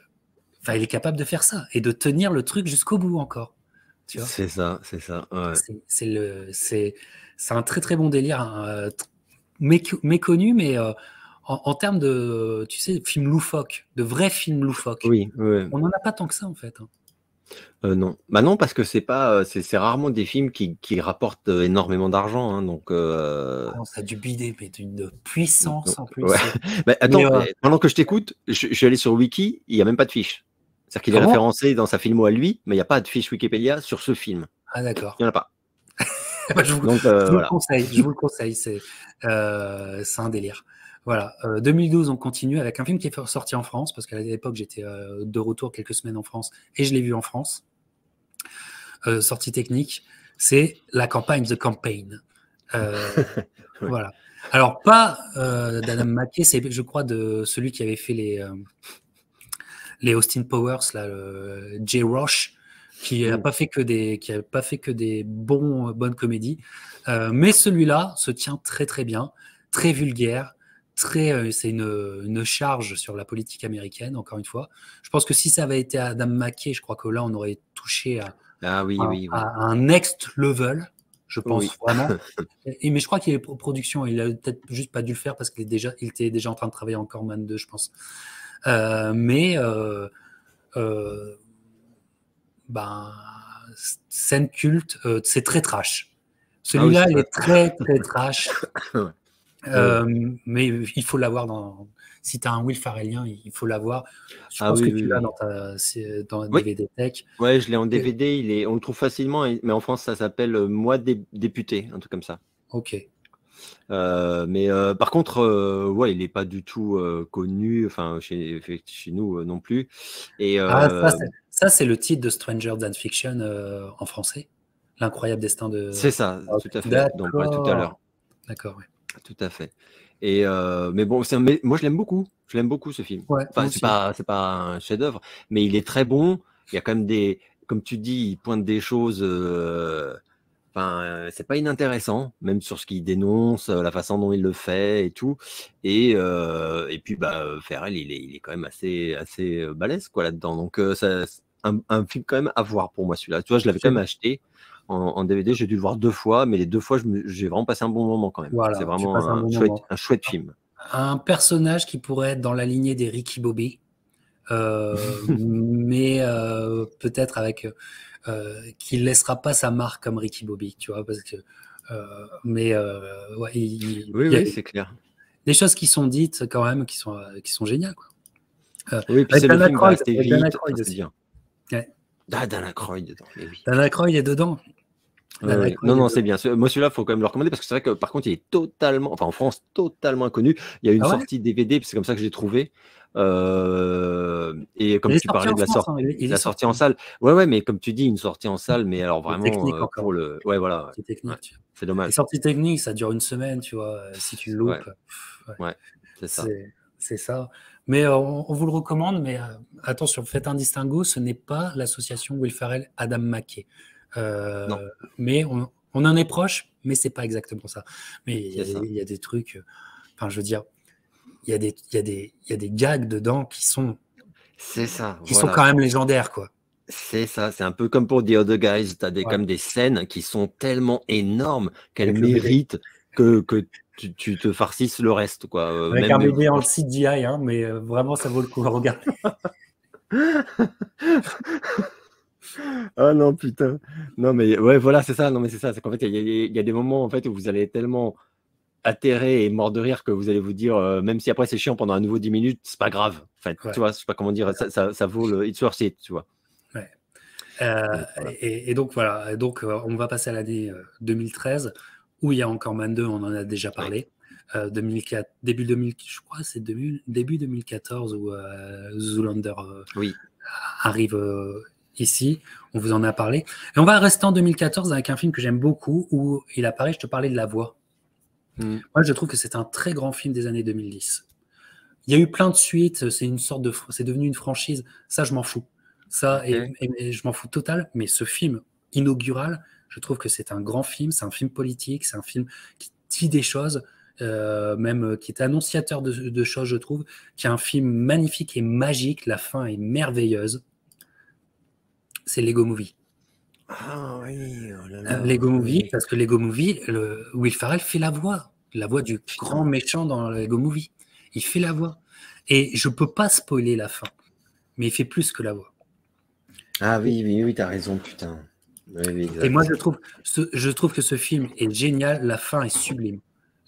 il est capable de faire ça et de tenir le truc jusqu'au bout encore. C'est ça. Ouais. C'est un très bon délire, hein, méconnu, mais en termes de, tu sais, films loufoques, de vrais films loufoques. Oui. On n'en a pas tant que ça, en fait. Non. Bah non, parce que c'est rarement des films qui rapportent énormément d'argent. Hein, donc, ça a du bidet, mais d'une puissance en plus. Ouais. Attends, pendant que je t'écoute, je suis allé sur Wiki, il n'y a même pas de fiche. C'est-à-dire qu'il est référencé dans sa filmo à lui, mais il n'y a pas de fiche Wikipédia sur ce film. Ah, d'accord. Il n'y en a pas. Je vous le conseille, c'est un délire. Voilà, 2012, on continue avec un film qui est sorti en France, parce qu'à l'époque, j'étais de retour quelques semaines en France, et je l'ai vu en France. Sortie technique, c'est La Campagne, The Campaign. Voilà. Alors, pas d'Adam McKay, c'est, je crois, de celui qui avait fait les Austin Powers, là, Jay Roche, qui n'a pas fait que des bonnes comédies. Mais celui-là se tient très bien, très vulgaire, c'est une charge sur la politique américaine, encore une fois. Je pense que si ça avait été Adam McKay, je crois que là, on aurait touché à un next level, je pense vraiment. Mais je crois qu'il est production, il a peut-être juste pas dû le faire parce qu'il était déjà en train de travailler en Corman 2, je pense. Scène culte, c'est très trash. Celui-là, il est très trash. Mais il faut l'avoir si tu as un Will Ferrellien, il faut l'avoir. Je pense que tu l'as dans DVD Tech. Ouais, je l'ai en DVD, on le trouve facilement, mais en France, ça s'appelle Moi député, un truc comme ça. Ok. Mais par contre, il n'est pas du tout connu, enfin chez nous non plus. Et ça, c'est le titre de Stranger Than Fiction en français. L'incroyable destin de. C'est ça, tout à fait. Dont on parlait tout à l'heure. D'accord, oui. Tout à fait. Et mais bon, moi je l'aime beaucoup. Je l'aime beaucoup ce film. Ouais, enfin, c'est pas un chef-d'œuvre, mais il est très bon. Il y a quand même comme tu dis, il pointe des choses Enfin, c'est pas inintéressant, même sur ce qu'il dénonce, la façon dont il le fait et tout. Et puis, bah, Ferrell, il est quand même assez balèze quoi là-dedans. Donc, c'est un film quand même à voir pour moi celui-là. Tu vois, je l'avais quand même acheté en DVD. J'ai dû le voir 2 fois, mais les 2 fois, j'ai vraiment passé un bon moment quand même. C'est Voilà, tu vraiment passes un bon un moment. chouette film. Un personnage qui pourrait être dans la lignée des Ricky Bobby, mais peut-être avec qui laissera pas sa marque comme Ricky Bobby, tu vois, parce que ouais, Oui, y a oui, c'est clair. des choses qui sont dites quand même qui sont géniales, quoi. Oui, puis Avec c'est le Dan film va Aykroyd, assez avec Dan vite. Aykroyd Enfin, c'est aussi. bien. Ouais. Ah, Dan Aykroyd dedans, mais oui. Dan Aykroyd est dedans. Dan Oui. Aykroyd Non, est non, c'est dedans. bien. Moi, celui-là, il faut quand même le recommander parce que c'est vrai que par contre, il est totalement, enfin en France, totalement inconnu. Il y a une Ah ouais? sortie DVD, puis c'est comme ça que je l'ai trouvé. Et Il comme est tu sorti parlais en de la France, sortie, hein, il est la sortie sorti. en salle. Ouais, ouais, mais comme tu dis, une sortie en salle, mais alors C'est vraiment technique encore. pour le. Ouais, voilà. Ouais. C'est Ouais. technique, tu vois. C'est Les dommage. sorties techniques, ça dure une semaine, tu vois. Si tu le Ouais, loupes, ouais. ouais, c'est ça. C'est ça. Mais on vous le recommande, mais attention, faites un distinguo, ce n'est pas l'association Will Ferrell Adam McKay. Non, Mais on en est proche, mais c'est pas exactement ça. Mais c'est ça. il y a des trucs, enfin, je veux dire, il y a des gags dedans C'est ça, qui sont voilà. quand même légendaires, quoi. C'est ça, c'est un peu comme pour The Other Guys, tu as Ouais, comme des scènes qui sont tellement énormes qu'elles avec le bébé. méritent que tu te farcisses le reste, quoi. Avec un Même bébé en franchement. CGI, hein, mais vraiment, ça vaut le coup à regarder. Ah non, putain. Non, mais ouais, voilà, c'est ça. Non, mais c'est ça. C'est qu'en fait, il y a des moments en fait, où vous allez être tellement atterré et mort de rire que vous allez vous dire, même si après c'est chiant pendant un nouveau 10 minutes, c'est pas grave. Enfin, Ouais, tu vois, je sais pas comment dire, ça vaut le it's worth it, tu vois. ouais. Donc, voilà. Et donc voilà, donc on va passer à l'année 2013 où il y a encore Man 2, on en a déjà Oui, parlé. 2004, début 2000, je crois c'est début 2014 où Zoolander oui. arrive ici, on vous en a parlé. Et on va rester en 2014 avec un film que j'aime beaucoup où il apparaît, je te parlais de La Voix. Mm. Moi je trouve que c'est un très grand film des années 2010. Il y a eu plein de suites, c'est devenu une franchise, ça je m'en fous. Ça, Ok. et je m'en fous total, mais ce film inaugural, je trouve que c'est un grand film, c'est un film politique, c'est un film qui dit des choses, même qui est annonciateur de choses, je trouve, qui est un film magnifique et magique, la fin est merveilleuse. C'est Lego Movie. Ah oui, oh là là, Lego Movie, oui. parce que Lego Movie, Will Ferrell fait la voix du grand Putain. méchant dans Lego Movie. Il fait la voix. Et je peux pas spoiler la fin, mais il fait plus que la voix. Ah oui, oui, oui, t'as raison, putain. Oui, oui, Et moi, exact. je trouve que ce film est génial. La fin est sublime.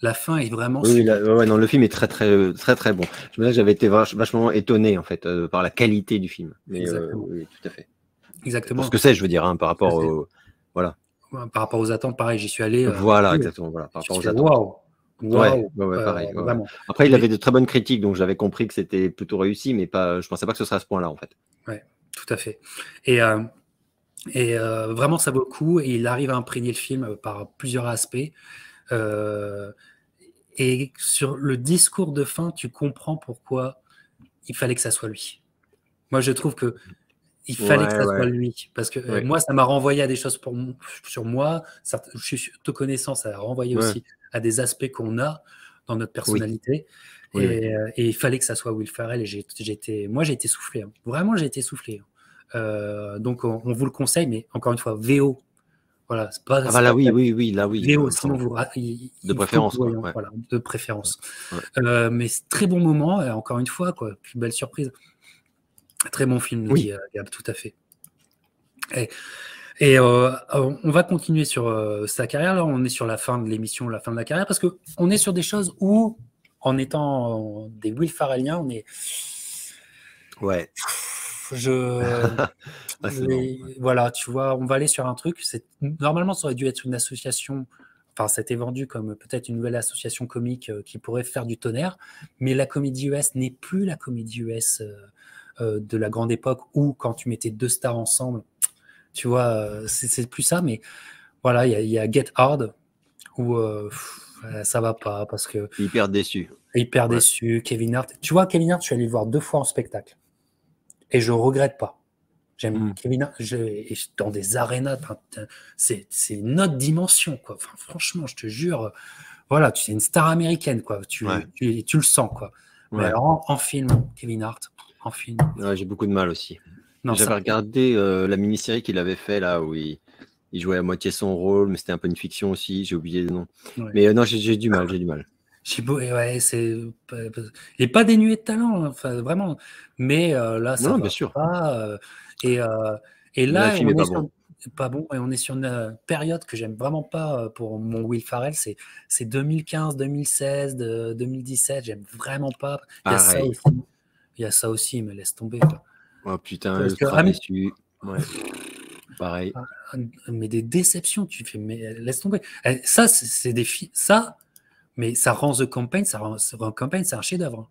La fin est vraiment Oui, oui, sublime. ouais, non, le film est très, très, très, très bon. J'avais été vachement étonné, en fait, par la qualité du film. Mais Exactement. oui, tout à fait. Pour ce Exactement. que c'est, je veux dire, hein, par Ce que rapport c'est. au. Voilà. Par rapport aux attentes, pareil, j'y suis allé. Voilà, exactement, voilà, par Je rapport suis aux fait attentes. waouh, Ouais, waouh, ouais, ouais, pareil. Ouais, ouais. vraiment. Après, il Mais avait de très bonnes critiques, donc j'avais compris que c'était plutôt réussi, mais pas, je pensais pas que ce serait à ce point-là, en fait. ouais, tout à fait. Et, vraiment, ça vaut le coup. Et il arrive à imprégner le film par plusieurs aspects. Euh, et sur le discours de fin, tu comprends pourquoi il fallait que ça soit lui. Moi, je trouve que il fallait que Ouais, ça soit ouais, lui. Parce que ouais, moi, ça m'a renvoyé à des choses sur moi. Je suis te connaissant, ça a renvoyé ouais, aussi à des aspects qu'on a dans notre oui, personnalité. oui, oui. Et il fallait que ça soit Will Ferrell. Et moi, j'ai été soufflé. Hein. Vraiment, j'ai été soufflé. Hein. Donc, on vous le conseille, mais encore une fois, VO. Voilà, Ah bah c'est pas là, oui, oui, oui, là, oui. VO, sinon Enfin, il de faut que préférence, vous quoi. voyez, Ouais, voilà, de ouais, préférence. ouais. Mais c'est très bon moment, encore une fois, quoi, plus belle surprise. Très bon film, nous Oui, dit Gab, tout à fait. Et, on va continuer sur sa carrière. Là, on est sur la fin de l'émission, la fin de la carrière, parce que on est sur des choses où, en étant des Will Ferrelliens, on est. ouais. Je, Ah, c'est marrant. voilà, tu vois, on va aller sur un truc. Normalement, ça aurait dû être une association. Enfin, c'était vendu comme peut-être une nouvelle association comique qui pourrait faire du tonnerre, mais la comédie US n'est plus la comédie US de la grande époque où quand tu mettais deux stars ensemble, tu vois, c'est plus ça. Mais voilà, il y a Get Hard où ça va pas parce que Hyper déçu. hyper Ouais. déçu. Kevin Hart, tu vois, Kevin Hart, je suis allé le voir 2 fois en spectacle et je regrette pas. J'aime Mm. Kevin Hart, dans des arénas, c'est une autre dimension, quoi. Enfin, franchement, je te jure, voilà, tu es une star américaine, quoi. Ouais, Tu le sens, quoi. Mais ouais. alors, en film, Kevin Hart, en film, Ouais, j'ai beaucoup de mal aussi. non, ça J'avais me fait. regardé la mini-série qu'il avait fait là où il jouait à moitié son rôle, mais c'était un peu une fiction aussi. J'ai oublié le nom. Ouais. Mais non, j'ai du mal, j'ai du mal. Ouais, il est pas dénué de talent, hein, enfin, vraiment. Mais là, Non, ça non, bien va sûr. pas. Et, euh, et Mais là, le là, film est on est pas sur bon. pas bon, et on est sur une période que j'aime vraiment pas pour mon Will Ferrell. C'est 2015, 2016, 2017. J'aime vraiment pas. Il y a ça Pareil. aussi. Il y a ça aussi, mais laisse tomber, quoi. Oh putain, Parce que ultra déçu. Ouais, pareil. mais des déceptions, tu fais, mais laisse tomber. Ça, c'est des filles. Ça, mais ça rend The Campaign, The Campaign, c'est un chef-d'œuvre.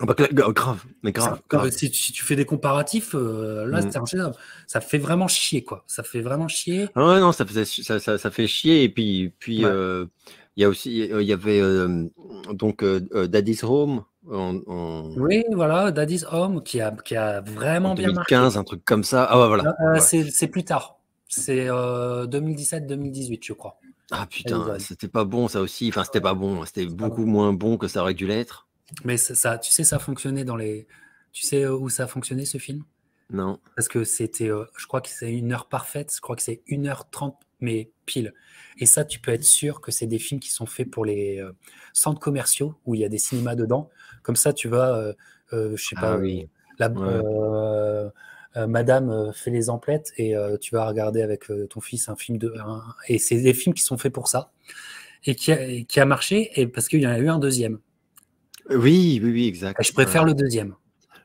Ah bah, grave, mais grave, grave. Si tu fais des comparatifs, là, Mm. c'est un chef-d'œuvre. Ça fait vraiment chier, quoi. Ça fait vraiment chier. Ah ouais, non, ça fait chier. Et puis Ouais. il y a aussi, il y avait donc Daddy's Home Oui, voilà, Daddy's Home qui a en vraiment bien marché. 2015, un truc comme ça. Ah ouais, voilà. Ouais. C'est plus tard. C'est 2017-2018, je crois. Ah Daddy's putain, Home. c'était pas bon ça aussi. Enfin, c'était pas bon. C'était C'est pas bon. beaucoup moins bon que ça aurait dû l'être. Mais ça, tu sais, ça fonctionnait dans les. Tu sais où ça a fonctionné, ce film? Non. Parce que c'était, je crois que c'est une heure parfaite, je crois que c'est 1h30, mais pile. Et ça, tu peux être sûr que c'est des films qui sont faits pour les centres commerciaux où il y a des cinémas dedans. Comme ça, tu vas, je sais pas, Ah oui. la, Ouais. Madame fait les emplettes et tu vas regarder avec ton fils un film et c'est des films qui sont faits pour ça et qui a marché et parce qu'il y en a eu un deuxième. Oui, oui, oui, Et exact. je Ouais. préfère le deuxième. Moi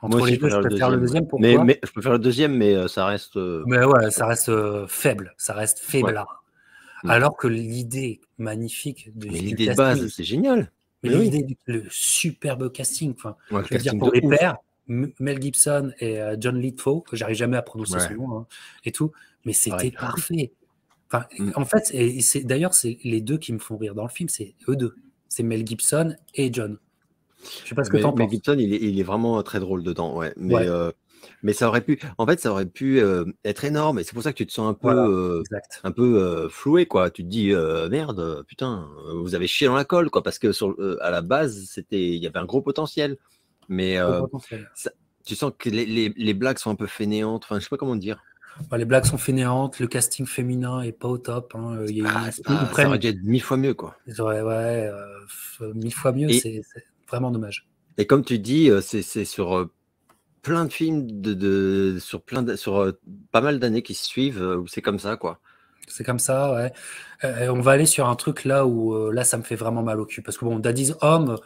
Entre aussi, les je deux, je préfère le préfère le deuxième. Ouais. deuxième. Pourquoi? Mais je préfère le deuxième, mais ça reste. Mais ouais, ça reste faible, ça reste Ouais. faiblard. Mm. Alors que l'idée magnifique Mais du l'idée de base, casting, c'est génial. mais Mais oui. l'idée le superbe casting, enfin, Ouais, le je veux dire casting pour de les ouf. pairs, Mel Gibson et John Lithgow, que j'arrive jamais à prononcer son Ouais, nom hein, et tout, mais c'était pareil. parfait. Enfin, Mm. en fait, et c'est d'ailleurs c'est les deux qui me font rire dans le film, c'est eux deux, c'est Mel Gibson et John. Je sais pas ce que Mais, t'en mais penses. Gibson, il est vraiment très drôle dedans, ouais. Ouais, Mais ça aurait pu, en fait, ça aurait pu être énorme. Et c'est pour ça que tu te sens voilà, exact. un peu floué, quoi. Tu te dis, merde, putain, vous avez chié dans la colle, quoi. Parce que à la base, il y avait un gros potentiel. Mais Gros potentiel. ça- tu sens que les blagues sont un peu fainéantes. Enfin, je sais pas comment dire. Bah, les blagues sont fainéantes, le casting féminin est pas au top. Hein. Ah, Ils ça aurait prennent dû être 1000 fois mieux, quoi. ouais, 1000 fois mieux, Et, c'est vraiment dommage. et comme tu dis, c'est sur plein de films sur pas mal d'années qui se suivent où c'est comme ça, quoi. C'est comme ça, ouais. On va aller sur un truc là où là ça me fait vraiment mal au cul parce que bon, Daddy's Home,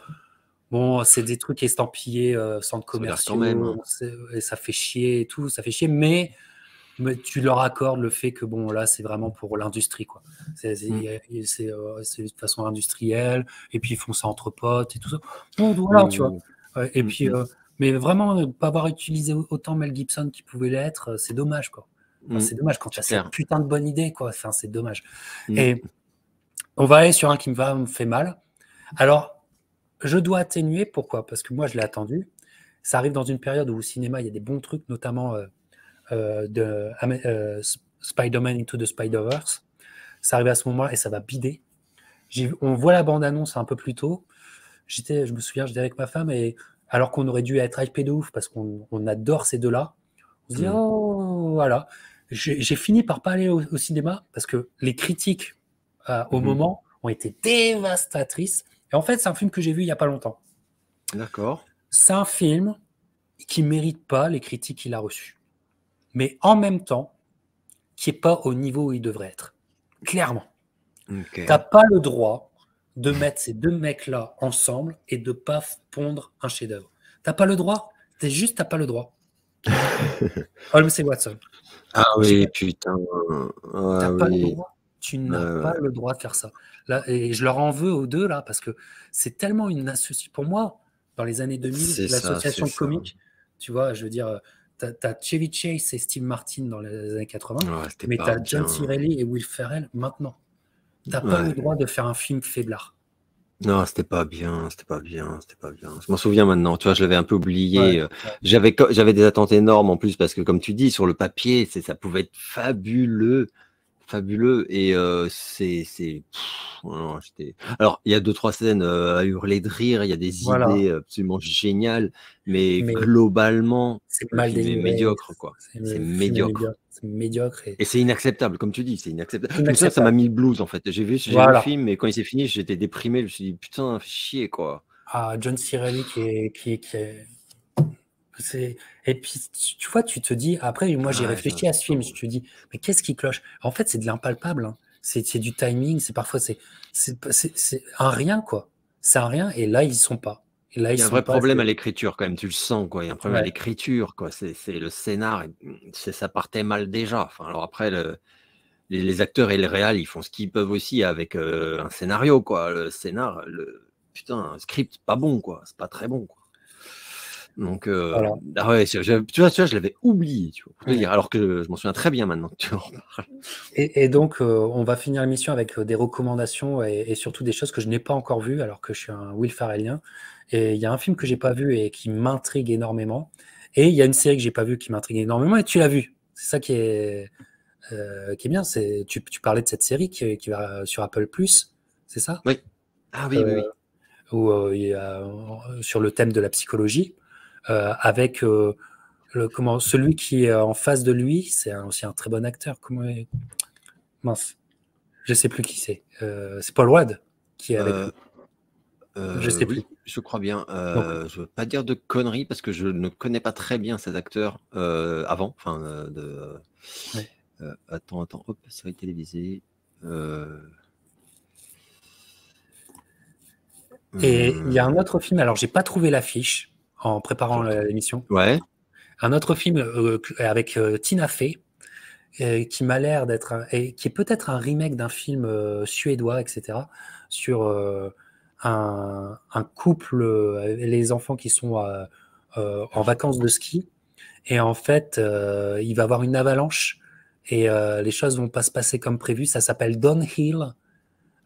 bon, c'est des trucs estampillés centres Ça regarde quand même, commerciaux, hein. et ça fait chier et tout, ça fait chier, mais tu leur accordes le fait que bon là c'est vraiment pour l'industrie quoi. Mm. C'est de façon industrielle et puis ils font ça entre potes et tout ça. Bon Oui, voilà, tu oui, vois. oui. Ouais, et Mm, puis mm, mais vraiment ne pas avoir utilisé autant Mel Gibson qu'il pouvait l'être, c'est dommage quoi. Enfin, mm. c'est dommage quand tu as C'est cette clair. putain de bonne idée quoi. Enfin, c'est dommage. Mm. Et on va aller sur un qui me fait mal. Alors, je dois atténuer. Pourquoi? Parce que moi, je l'ai attendu. Ça arrive dans une période où au cinéma, il y a des bons trucs, notamment Spider-Man Into the Spider-Verse. Ça arrive à ce moment-là et ça va bider. On voit la bande-annonce un peu plus tôt. Je me souviens, j'étais avec ma femme et alors qu'on aurait dû être hypé de ouf parce qu'on adore ces deux-là, on se dit, Mm. oh, voilà. J'ai fini par pas aller au cinéma parce que les critiques au Mhm. moment ont été dévastatrices. Et en fait, c'est un film que j'ai vu il n'y a pas longtemps. D'accord. C'est un film qui ne mérite pas les critiques qu'il a reçues. Mais en même temps, qui n'est pas au niveau où il devrait être. Clairement. Ok. Tu n'as pas le droit de mettre ces deux mecs-là ensemble et de ne pas pondre un chef-d'œuvre. Tu n'as pas le droit. T'as pas le droit. Holmes et Watson. Ah Tu oui, putain. Ah n'as pas le oui. droit. Tu n'as pas Ouais. le droit de faire ça. Là, et je leur en veux aux deux, là, parce que c'est tellement une association. Pour moi, dans les années 2000, C'est ça, c'est l'association ça. comique, tu vois, je veux dire, t'as Chevy Chase et Steve Martin dans les années 80, Ouais, c'était mais pas t'as John bien. C. Reilly et Will Ferrell maintenant. T'as pas le Ouais. droit de faire un film faiblard. Non, c'était pas bien, c'était pas bien, c'était pas bien. Je m'en souviens maintenant, tu vois, je l'avais un peu Ouais, oublié. ouais. J'avais des attentes énormes en plus parce que, comme tu dis, sur le papier, ça pouvait être fabuleux, fabuleux. Et non, alors, il y a deux, trois scènes à hurler de rire, il y a des Voilà. idées absolument géniales, mais Mais globalement, c'est le mal film est délivré. médiocre, quoi. C'est Le film est médiocre. médiocre. C'est médiocre et Et c'est inacceptable, comme tu dis, c'est inacceptable. c'est Je me souviens, ça m'a inacceptable. mis le blues, en fait. J'ai vu le Voilà. film, et quand il s'est fini, j'étais déprimé. Je me suis dit, putain, fais chier, quoi. Ah, John C. Reilly qui est et puis tu vois, tu te dis après moi j'ai Ah, c'est réfléchi à ce film, je insupportable. te dis mais qu'est-ce qui cloche? En fait, c'est de l'impalpable, hein. C'est du timing, c'est parfois c'est un rien quoi. C'est un rien et là ils sont pas. Et là ils Il y a un sont vrai pas, problème à l'écriture, quand même, tu le sens, quoi. Il y a un problème à ouais. l'écriture, quoi. C'est le scénar, ça partait mal déjà. Enfin, alors après, les acteurs et les réals, ils font ce qu'ils peuvent aussi avec un scénario, quoi. Le scénar, putain, un script pas bon, quoi. C'est pas très bon, quoi. Donc, Voilà. ah ouais, tu vois, je l'avais oublié, tu vois, pour te Ouais. dire, alors que je m'en souviens très bien maintenant que tu en parles. Et donc on va finir l'émission avec des recommandations et surtout des choses que je n'ai pas encore vues alors que je suis un Will Ferrellien. Et il y a un film que j'ai pas vu et qui m'intrigue énormément. Et il y a une série que j'ai pas vue qui m'intrigue énormément et tu l'as vue. C'est ça qui est bien. Tu parlais de cette série qui va sur Apple Plus, c'est ça? Oui. Ah oui, oui, Euh, oui. où il y a, sur le thème de la psychologie, avec celui qui est en face de lui, c'est aussi un très bon acteur. Mince, je sais plus qui c'est. C'est Paul Rudd qui est avec lui. Euh, Je sais plus. oui, je crois bien. Donc, Je veux pas dire de conneries parce que je ne connais pas très bien ces acteurs avant. Enfin, ouais. attends, hop, série télévisée. Euh, Et il y a un hum, autre film. Alors, j'ai pas trouvé l'affiche en préparant l'émission. ouais. Un autre film avec Tina Fey qui m'a l'air d'être et qui est peut-être un remake d'un film suédois, etc. Sur un couple, les enfants qui sont en vacances de ski. Et en fait, il va y avoir une avalanche et les choses vont pas se passer comme prévu. Ça s'appelle Downhill.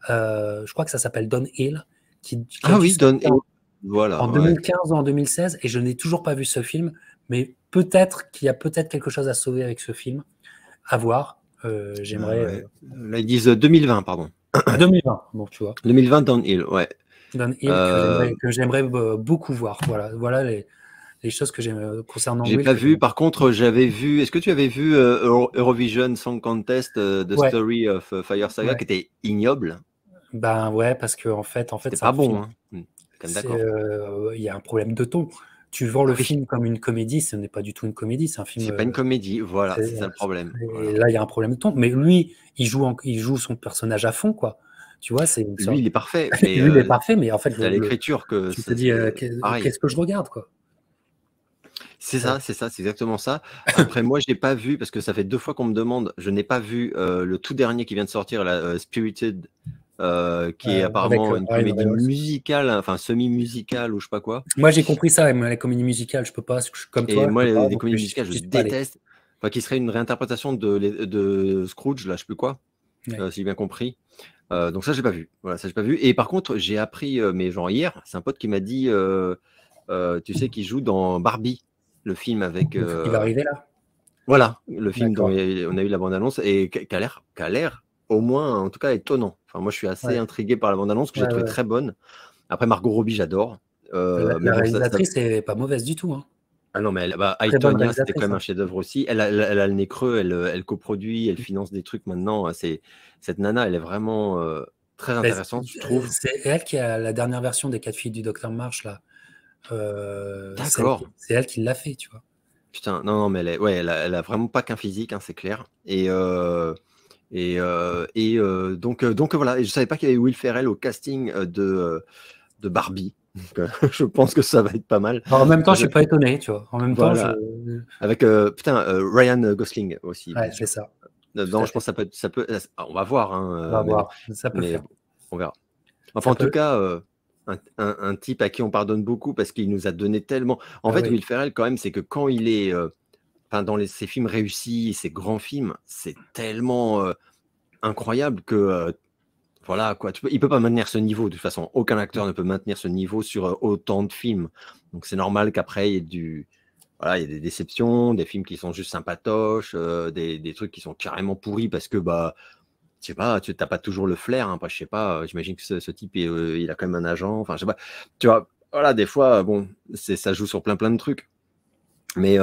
Je crois que ça s'appelle Downhill, qui a Ah dû oui, Don. sortir en Voilà, ouais. 2015 ou en 2016. Et je n'ai toujours pas vu ce film. Mais peut-être qu'il y a peut-être quelque chose à sauver avec ce film. À voir. J'aimerais. Ouais. Là, ils disent 2020, pardon. 2020, bon, tu vois. 2020 Downhill, ouais. Downhill Euh, que j'aimerais beaucoup voir. Voilà les choses que j'aime concernant j'ai Will pas que vu. j'aime. Par contre, j'avais vu. Est-ce que tu avais vu Eurovision Song Contest, The Ouais, Story of Fire Saga, ouais. qui était ignoble? Ben ouais, parce que en fait, C'était c'est un pas bon, film. hein. Quand même d'accord. Il y a un problème de ton. Tu vends Ah le oui, film comme une comédie, ce n'est pas du tout une comédie, c'est un film. c'est pas une comédie. Voilà, c'est ça le problème. Et Voilà. là, il y a un problème de ton. Mais lui, il joue son personnage à fond, quoi. Tu vois, c'est une Lui, sorte. il est parfait, mais Lui, il est parfait, mais en fait, c'est à l'écriture que tu te dis, c'est pareil. qu'est-ce que je regarde, quoi. C'est Euh, ça, c'est ça, c'est exactement ça. Après, moi, j'ai pas vu, parce que ça fait 2 fois qu'on me demande, je n'ai pas vu le tout dernier qui vient de sortir, là, Spirited, qui est avec apparemment une Ryan comédie Reynolds. musicale, enfin semi-musicale ou je sais pas quoi. Moi, j'ai compris ça, mais la comédie musicale, je peux pas. Comme Et toi, je moi, peux pas, les donc comédies musicales, je j'y suis pas allé. déteste. Enfin, qui serait une réinterprétation de Scrooge, là, je sais plus quoi, Ouais. si j'ai bien compris. Donc ça, j'ai pas vu. Voilà, ça, j'ai pas vu. Et par contre, j'ai appris, mais genre hier, c'est un pote qui m'a dit, tu sais, qu'il joue dans Barbie, le film avec, Le film qui va arriver là. voilà, le film dont D'accord. on a eu la bande-annonce et qui a l'air, au moins, en tout cas, étonnant. Enfin, moi, je suis assez Ouais. intrigué par la bande-annonce que j'ai Ouais, trouvée ouais. très bonne. Après, Margot Robbie, j'adore. Mais La bon, réalisatrice est pas mauvaise du tout, hein. ah non, mais I, Très bonne Tonya, c'était quand réalisatrice, même un hein. chef-d'œuvre aussi. Elle a le nez creux, elle coproduit, elle finance des trucs maintenant. Cette nana, elle est vraiment très Mais intéressante, je trouve. c'est elle qui a la dernière version des 4 filles du Docteur March là. D'accord. C'est elle qui l'a fait, tu vois. Putain, non, non, mais elle a vraiment pas qu'un physique, hein, c'est clair. Donc voilà, et je savais pas qu'il y avait Will Ferrell au casting de Barbie. Donc, je pense que ça va être pas mal. Alors, en même temps, je Parce suis que, pas étonné, tu vois. En même temps, voilà, avec putain, Ryan Gosling aussi, bien ouais, c'est sûr. ça, tout Non, à je pense fait. que on va voir, On va hein, mais bon, voir, ça peut le mais faire. bon, on verra. Enfin, Ça en tout peut. cas, un type à qui on pardonne beaucoup parce qu'il nous a donné tellement. En Ah fait, oui. Will Ferrell, quand même, c'est que quand il est, enfin, dans ses films réussis, ses grands films, c'est tellement incroyable que, voilà, quoi. Il peut pas maintenir ce niveau, de toute façon. Aucun acteur ne peut maintenir ce niveau sur autant de films. Donc, c'est normal qu'après, voilà, il y a des déceptions, des films qui sont juste sympatoches, des trucs qui sont carrément pourris parce que, bah, je sais pas, tu n'as pas toujours le flair. Hein, je sais pas, j'imagine que ce type, il a quand même un agent. Enfin, je sais pas. Tu vois, voilà, des fois, bon, ça joue sur plein de trucs. Mais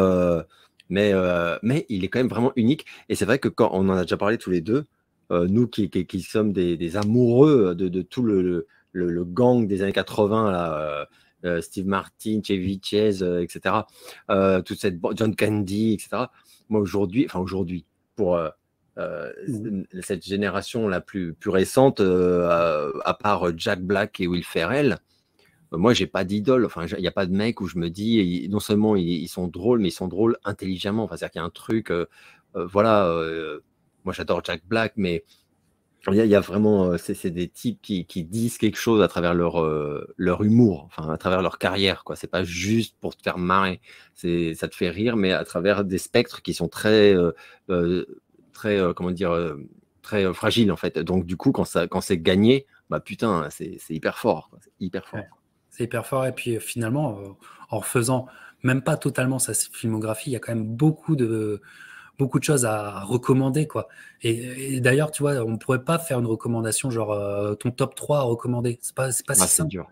il est quand même vraiment unique. Et c'est vrai que quand on en a déjà parlé tous les deux, nous qui sommes des amoureux de tout le gang des années 80, là, Steve Martin, Chevy Chase, etc., toute cette John Candy, etc. Moi, aujourd'hui, pour cette génération la plus récente, à part Jack Black et Will Ferrell, moi, j'ai pas d'idole. Enfin, il n'y a pas de mec où je me dis, non seulement ils sont drôles, mais ils sont drôles intelligemment. Enfin, c'est-à-dire qu'il y a un truc, voilà. Moi, j'adore Jack Black, mais il y a vraiment, c'est des types qui disent quelque chose à travers leur humour, enfin, à travers leur carrière, quoi. C'est pas juste pour te faire marrer. Ça te fait rire, mais à travers des spectres qui sont très, comment dire, très fragiles, en fait. Donc, du coup, quand c'est gagné, bah putain, c'est hyper fort, quoi. C'est hyper fort. Ouais. C'est hyper fort. Et puis finalement, en refaisant même pas totalement sa filmographie, il y a quand même beaucoup de choses à recommander, quoi. Et d'ailleurs, tu vois, on pourrait pas faire une recommandation genre ton top 3 à recommander. C'est pas si Ah, c'est simple. dur.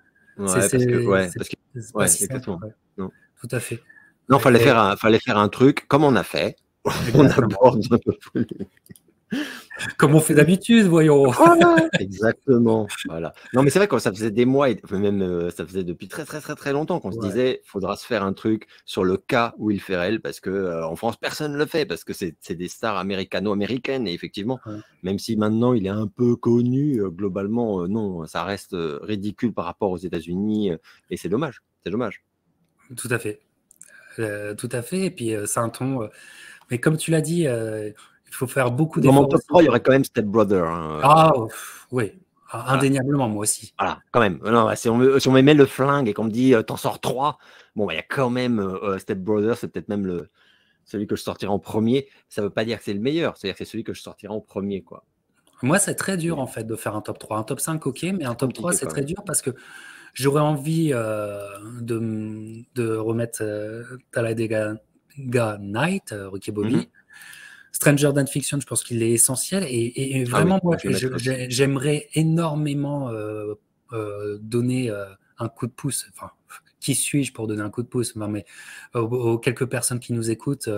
C'est Ouais, parce que, c'est pas ouais, si simple. exactement. Ouais. Non, Tout à fait. non, fallait Et- faire un truc comme on a fait. On exactement. aborde un peu plus. Comme on fait d'habitude, voyons. Voilà, exactement. Voilà. Non, mais c'est vrai que ça faisait des mois, même ça faisait depuis très longtemps qu'on se Ouais. disait, faudra se faire un truc sur le cas Will Ferrell parce que en France personne ne le fait parce que c'est des stars américano-américaines et effectivement, Ouais. même si maintenant il est un peu connu, globalement non, ça reste ridicule par rapport aux États-Unis et c'est dommage. C'est dommage. Tout à fait. Tout à fait. Et puis c'est un ton. Mais comme tu l'as dit, il faut faire beaucoup Dans mon d'efforts top aussi 3, il y pour. aurait quand même Step Brother. Hein, Ah, oui. voilà. Indéniablement, moi aussi. Voilà, quand même. Non, si on me met le flingue et qu'on me dit t'en sors 3, bon, bah, il y a quand même Step Brother, c'est peut-être même celui que je sortirai en premier. Ça ne veut pas dire que c'est le meilleur, c'est-à-dire que c'est celui que je sortirai en premier, quoi. Moi, c'est très dur Mais en fait de faire un top 3. Un top 5, ok, mais un c'est top 3, compliqué c'est quand très même. dur parce que j'aurais envie de remettre Talladega Night, Ricky Mhm. Bobby. Stranger Than Fiction, je pense qu'il est essentiel. Et Ah oui, vraiment, moi, moi je le mettrais aussi. j'aimerais énormément donner un coup de pouce. Enfin, qui suis-je pour donner un coup de pouce? Enfin, mais aux quelques personnes qui nous écoutent,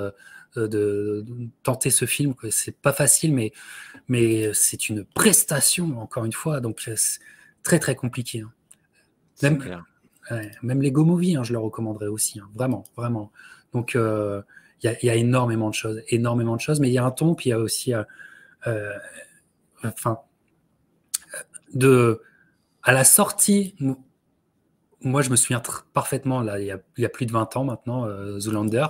de tenter ce film, que c'est pas facile, mais c'est une prestation, encore une fois. Donc, c'est très, très compliqué. Hein. C'est Même, clair. même les Go Movie, hein, je le recommanderais aussi. Hein, vraiment, vraiment. Donc, il y a énormément de choses, énormément de choses, mais il y a un ton, puis il y a aussi, enfin, à la sortie, moi je me souviens parfaitement, là, il y a plus de 20 ans maintenant, Zoolander,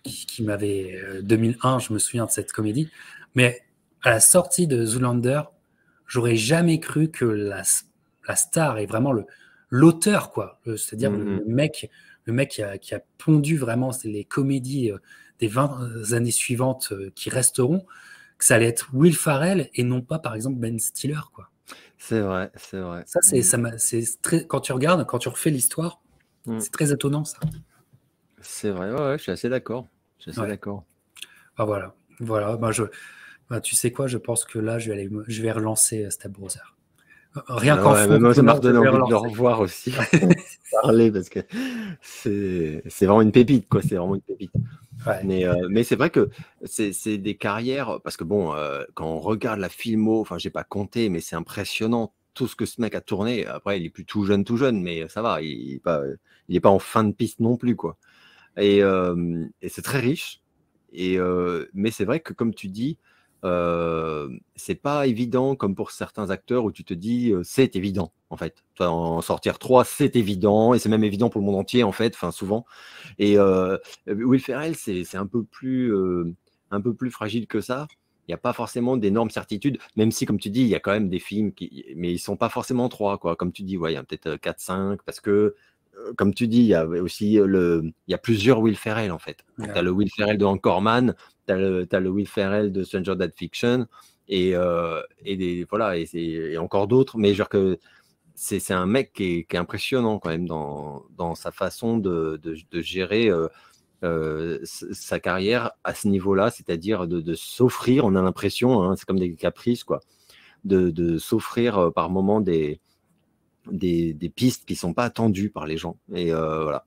qui m'avait, 2001, je me souviens de cette comédie, mais à la sortie de Zoolander, j'aurais jamais cru que la star est vraiment l'auteur, quoi. C'est-à-dire Mhm. le mec qui a pondu vraiment les comédies des 20 années suivantes qui resteront, que ça allait être Will Ferrell et non pas, par exemple, Ben Stiller, quoi. C'est vrai, c'est vrai. Ça, c'est très, quand tu regardes, quand tu refais l'histoire, Mhm. c'est très étonnant, ça. C'est vrai, ouais, je suis assez d'accord. Je suis assez Ouais. d'accord. Bah, voilà. Voilà. Tu sais quoi, je pense que là, je vais relancer Step Brother. Rien qu'en Ouais, fond mais de moi, ça m'a commerce, je redonné vais envie de le relancer. revoir aussi. Parler parce que c'est vraiment une pépite, quoi. C'est vraiment une pépite. Ouais. Mais c'est vrai que c'est des carrières, parce que bon, quand on regarde la filmo, enfin, j'ai pas compté, mais c'est impressionnant tout ce que ce mec a tourné. Après, il est plus tout jeune, mais ça va, il est pas en fin de piste non plus, quoi. Et c'est très riche. Mais c'est vrai que, comme tu dis, c'est pas évident comme pour certains acteurs où tu te dis c'est évident, en fait. Toi, en sortir 3, c'est évident, et c'est même évident pour le monde entier, en fait, enfin, souvent. Et Will Ferrell, c'est un peu plus fragile que ça. Il n'y a pas forcément d'énormes certitudes, même si, comme tu dis, il y a quand même des films mais ils sont pas forcément 3, quoi. Comme tu dis, ouais, il y a peut-être 4, 5, parce que, comme tu dis, il y a aussi il y a plusieurs Will Ferrell, en fait. Donc, tu as Ouais. le Will Ferrell de Anchorman, tu as le Will Ferrell de Stranger Than Fiction, Voilà, et encore d'autres, mais genre que c'est un mec qui est impressionnant quand même dans sa façon de gérer sa carrière à ce niveau-là, c'est-à-dire de s'offrir, on a l'impression, hein, c'est comme des caprices, quoi, de s'offrir par moments des pistes qui ne sont pas attendues par les gens. Et voilà,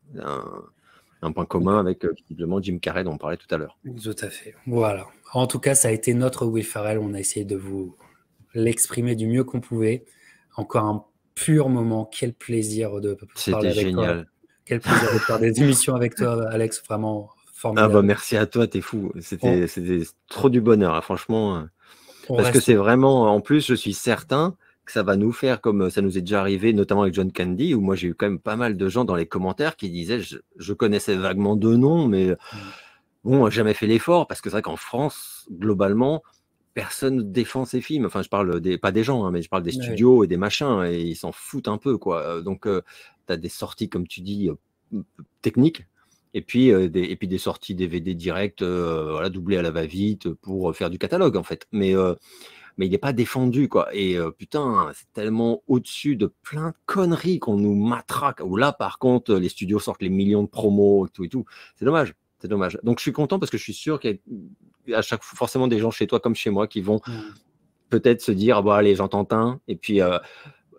un point commun avec visiblement Jim Carrey dont on parlait tout à l'heure. Tout à fait. Voilà. En tout cas, ça a été notre Will Ferrell. On a essayé de vous l'exprimer du mieux qu'on pouvait. Encore un pur moment. Quel plaisir de parler avec génial. toi. Quel plaisir de faire des émissions avec toi, Alex. Vraiment formidable. Ah bah merci à toi, t'es fou. C'était trop du bonheur, hein, franchement. Parce que c'est vraiment, en plus, je suis certain que ça va nous faire comme ça nous est déjà arrivé, notamment avec John Candy, où moi j'ai eu quand même pas mal de gens dans les commentaires qui disaient je connaissais vaguement deux noms, mais bon, jamais fait l'effort, parce que c'est vrai qu'en France, globalement, personne ne défend ces films. Enfin, je parle pas des gens, hein, mais je parle des studios et des machins, et ils s'en foutent un peu, quoi. Donc, tu as des sorties, comme tu dis, techniques, et puis des sorties DVD directes, voilà, doublées à la va-vite pour faire du catalogue, en fait. Mais il n'est pas défendu, quoi. Et putain, c'est tellement au-dessus de plein de conneries qu'on nous matraque. Où là, par contre, les studios sortent les millions de promos, tout et tout. C'est dommage. C'est dommage. Donc, je suis content parce que je suis sûr qu'il y a à chaque fois forcément des gens chez toi comme chez moi qui vont peut-être se dire, bon, allez, j'en tente un. Et puis,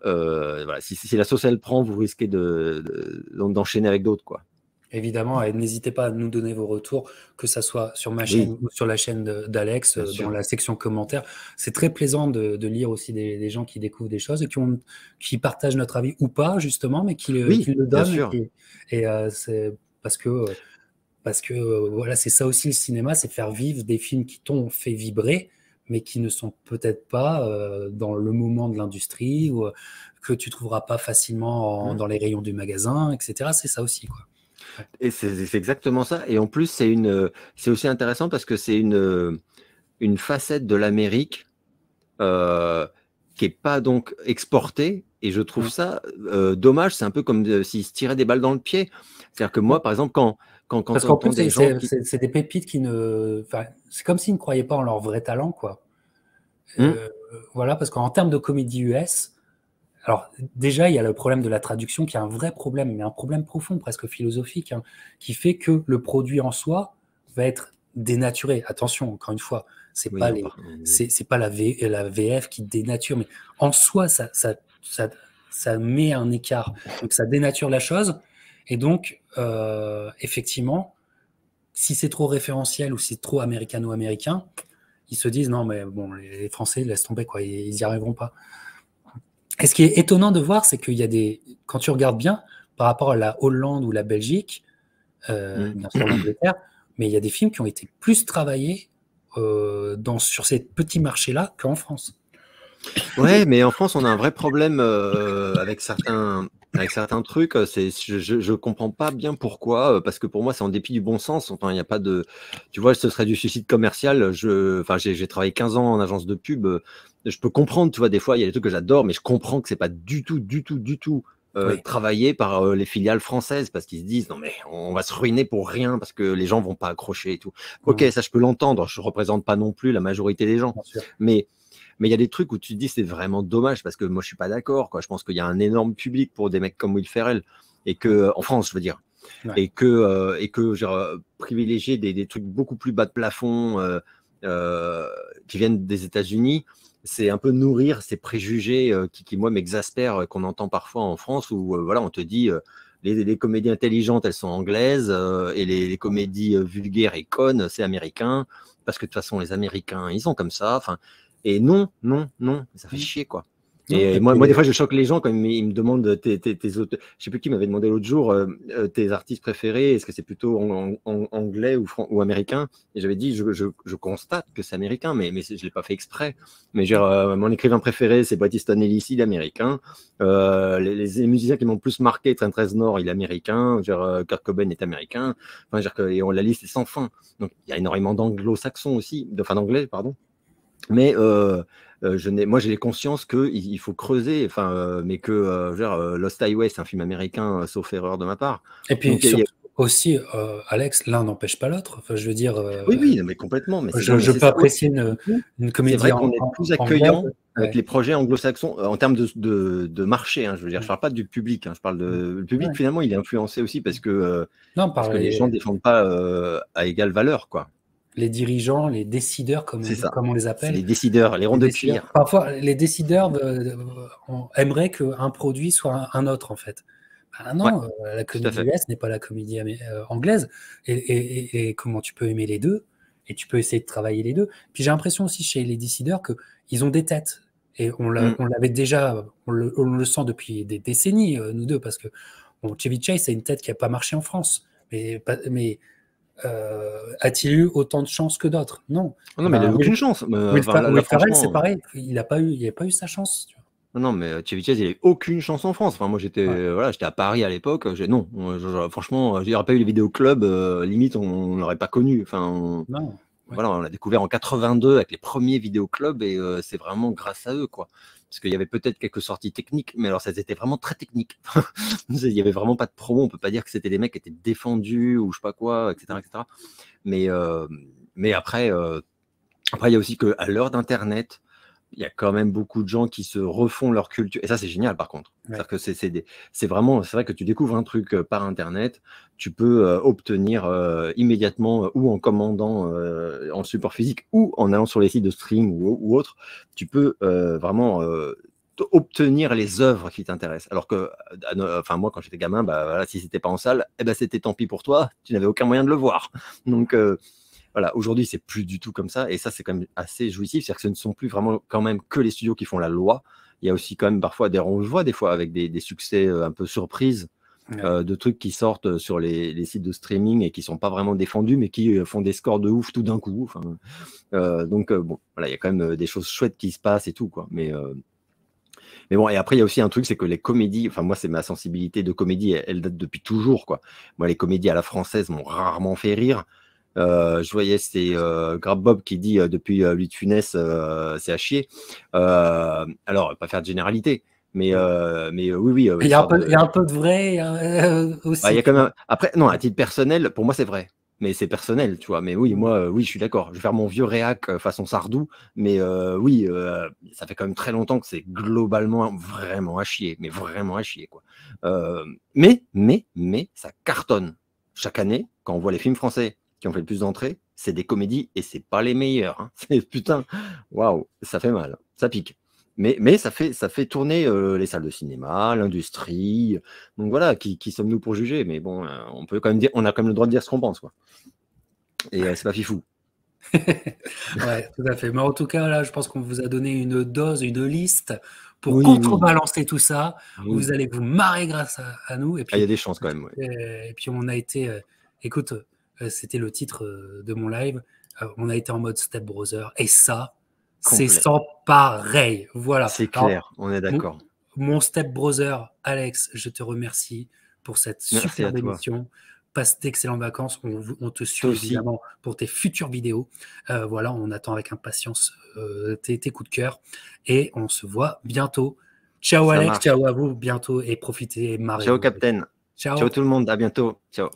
voilà, si la sauce, elle prend, vous risquez d'enchaîner avec d'autres, quoi. Évidemment, et n'hésitez pas à nous donner vos retours, que ça soit sur ma chaîne ou sur la chaîne d'Alex, dans la section commentaires. C'est très plaisant de lire aussi des gens qui découvrent des choses et qui partagent notre avis ou pas, justement, mais qui le donnent. Et c'est parce que voilà, c'est ça aussi le cinéma, c'est faire vivre des films qui t'ont fait vibrer, mais qui ne sont peut-être pas dans le moment de l'industrie ou que tu trouveras pas facilement dans les rayons du magasin, etc. C'est ça aussi, quoi. Et c'est exactement ça. Et en plus, c'est aussi intéressant parce que c'est une facette de l'Amérique qui n'est pas donc exportée. Et je trouve ça dommage. C'est un peu comme s'ils se tiraient des balles dans le pied. C'est-à-dire que moi, par exemple, quand parce qu'en plus, c'est des pépites qui ne... Enfin, c'est comme s'ils ne croyaient pas en leur vrai talent, quoi. Voilà, parce qu'en termes de comédie US... Alors déjà, il y a le problème de la traduction qui est un vrai problème, mais un problème profond, presque philosophique, hein, qui fait que le produit en soi va être dénaturé. Attention, encore une fois, c'est pas la VF qui dénature, mais en soi, ça met un écart. Donc ça dénature la chose. Et donc, effectivement, si c'est trop référentiel ou si c'est trop américano-américain, ils se disent non, mais bon, les Français laissent tomber, quoi, ils n'y arriveront pas. Et ce qui est étonnant de voir, c'est qu'il y a quand tu regardes bien, par rapport à la Hollande ou la Belgique, bien sûr l'Angleterre, mais il y a des films qui ont été plus travaillés sur ces petits marchés-là qu'en France. Ouais, mais en France, on a un vrai problème avec certains trucs. Je comprends pas bien pourquoi, parce que pour moi, c'est en dépit du bon sens. Enfin, il n'y a pas de... Tu vois, ce serait du suicide commercial. J'ai travaillé 15 ans en agence de pub. Je peux comprendre, tu vois, des fois, il y a des trucs que j'adore, mais je comprends que c'est pas du tout travaillé par les filiales françaises, parce qu'ils se disent, non, mais on va se ruiner pour rien, parce que les gens vont pas accrocher et tout. Ok, ça, je peux l'entendre. Je représente pas non plus la majorité des gens. Mais il y a des trucs où tu te dis c'est vraiment dommage parce que moi je suis pas d'accord, quoi. Je pense qu'il y a un énorme public pour des mecs comme Will Ferrell et que en France je veux dire et que genre, privilégier des trucs beaucoup plus bas de plafond qui viennent des États-Unis, c'est un peu nourrir ces préjugés qui moi m'exaspèrent qu'on entend parfois en France où voilà on te dit les comédies intelligentes elles sont anglaises et les comédies vulgaires et connes c'est américain parce que de toute façon les Américains ils sont comme ça. Enfin. Et non, ça fait chier, quoi. Et moi, des fois, je choque les gens quand ils me demandent tes autres. Je sais plus qui m'avait demandé l'autre jour tes artistes préférés. Est-ce que c'est plutôt anglais ou américain? Et j'avais dit, je constate que c'est américain, mais je l'ai pas fait exprès. Mais mon écrivain préféré, c'est Bret Easton Ellis, il est américain. Les musiciens qui m'ont le plus marqué, Trent Reznor, il est américain. Kurt Cobain est américain. Enfin, et la liste est sans fin. Donc, il y a énormément d'anglo-saxons aussi, d'anglais, pardon. Mais moi, j'ai conscience qu'il faut creuser, mais que Lost Highway, c'est un film américain, sauf erreur de ma part. Et puis, aussi, Alex, l'un n'empêche pas l'autre. Enfin, je veux dire, Oui, oui, non, mais complètement. Mais non, mais je c'est peux ça aussi. apprécier Du coup, une c'est comédie vrai qu'on est plus anglaise. accueillant avec Ouais, les projets anglo-saxons en termes de marché. Hein, je veux dire, je ouais, parle pas du public. Hein, je parle le public, ouais. finalement, il est influencé aussi Non, parce par que les gens ne défendent pas à égale valeur, quoi. les dirigeants, les décideurs, C'est ça. comme on les C'est appelle. les décideurs, les ronds Les de décideurs. cuir. Parfois, les décideurs aimeraient qu'un produit soit un autre, en fait. Ah Ouais, non, la tout à comédie fait. US n'est pas la comédie anglaise. Et comment tu peux aimer les deux, et tu peux essayer de travailler les deux. Puis j'ai l'impression aussi chez les décideurs qu'ils ont des têtes. Et Mm. on l'avait déjà, on le sent depuis des décennies, nous deux, parce que bon, Chevy Chase, c'est une tête qui n'a pas marché en France. Mais a-t-il eu autant de chance que d'autres? Non. Oh Et non, mais il a ben, eu aucune chance. Enfin, là, Will Ferrell, c'est franchement. pareil. Il n'a pas eu sa chance. Tu Non, non, mais Chevy Chase, il avait aucune chance en France. Enfin, moi, j'étais vois. Ouais. voilà, j'étais à Paris à l'époque. Non, franchement, il n'y aurait pas eu les vidéoclubs. Limite, on l'aurait pas connu. Enfin, Non. Ouais. voilà, on l'a découvert en 82 avec les premiers vidéoclubs et c'est vraiment grâce à eux, quoi. Parce qu'il y avait peut-être quelques sorties techniques, mais alors ça c'était vraiment très technique. Il y avait vraiment pas de promo. On peut pas dire que c'était des mecs qui étaient défendus ou je sais pas quoi, etc., etc. Mais après, il y a aussi qu'à l'heure d'Internet, il y a quand même beaucoup de gens qui se refont leur culture. Et ça, c'est génial, par contre. Ouais. C'est-à-dire que c'est vraiment, c'est vrai que tu découvres un truc par Internet, tu peux obtenir immédiatement ou en commandant en support physique ou en allant sur les sites de stream ou autre, tu peux vraiment obtenir les œuvres qui t'intéressent. Alors que, enfin, moi, quand j'étais gamin, bah, voilà, si c'était pas en salle, eh ben, c'était tant pis pour toi, tu n'avais aucun moyen de le voir. Donc, voilà, aujourd'hui, c'est plus du tout comme ça. Et ça, c'est quand même assez jouissif. C'est-à-dire que ce ne sont plus vraiment quand même que les studios qui font la loi. Il y a aussi quand même parfois on le voit des fois avec des succès un peu surprises Ouais. de trucs qui sortent sur les sites de streaming et qui sont pas vraiment défendus, mais qui font des scores de ouf tout d'un coup. Enfin, donc, bon, voilà, il y a quand même des choses chouettes qui se passent et tout, quoi. Mais bon, et après, il y a aussi un truc, c'est que les comédies, enfin, moi, c'est ma sensibilité de comédie, elle date depuis toujours, quoi. Moi, les comédies à la française m'ont rarement fait rire. Je voyais, c'est Grab Bob qui dit depuis Louis de Funès, c'est à chier. Alors, pas faire de généralité, mais oui, oui, Il y a un l'histoire peu, il y a de. un peu de vrai Bah, il aussi, y a quand tu vois. même. Après, non, à titre personnel, pour moi, c'est vrai. Mais c'est personnel, tu vois. Mais oui, Mm. moi, oui, je suis d'accord. Je vais faire mon vieux réac façon Sardou, mais oui, ça fait quand même très longtemps que c'est globalement vraiment à chier, mais vraiment à chier, quoi. Mais, ça cartonne. Chaque année, quand on voit les films français qui ont fait le plus d'entrées, c'est des comédies et c'est pas les meilleurs. Hein. Putain, waouh, ça fait mal, ça pique. Mais ça fait tourner les salles de cinéma, l'industrie. Donc voilà, qui sommes-nous pour juger? Mais bon, on peut quand même dire, on a quand même le droit de dire ce qu'on pense, quoi. Et c'est pas fifou. Ouais, tout à fait. Mais en tout cas, là, je pense qu'on vous a donné une dose, une liste pour Oui, oui, contrebalancer tout ça. Vous oui. allez vous marrer grâce à nous. Ah, il y a des chances quand même, ouais. Et puis on a été, écoute, c'était le titre de mon live. On a été en mode Step Brother. Et ça, c'est sans Complètement. pareil. Voilà. C'est Alors, clair, on est mon, d'accord. mon Step Brother, Alex, je te remercie pour cette Merci à superbe toi. émission. Passe d'excellentes vacances. On te Toi suit aussi. évidemment pour tes futures vidéos. Voilà, on attend avec impatience tes coups de cœur. Et on se voit bientôt. Ciao Ça Alex, marche. ciao à vous bientôt et profitez et Ciao, marrez-vous. Captain. Ciao Ciao. tout le monde. À bientôt. Ciao.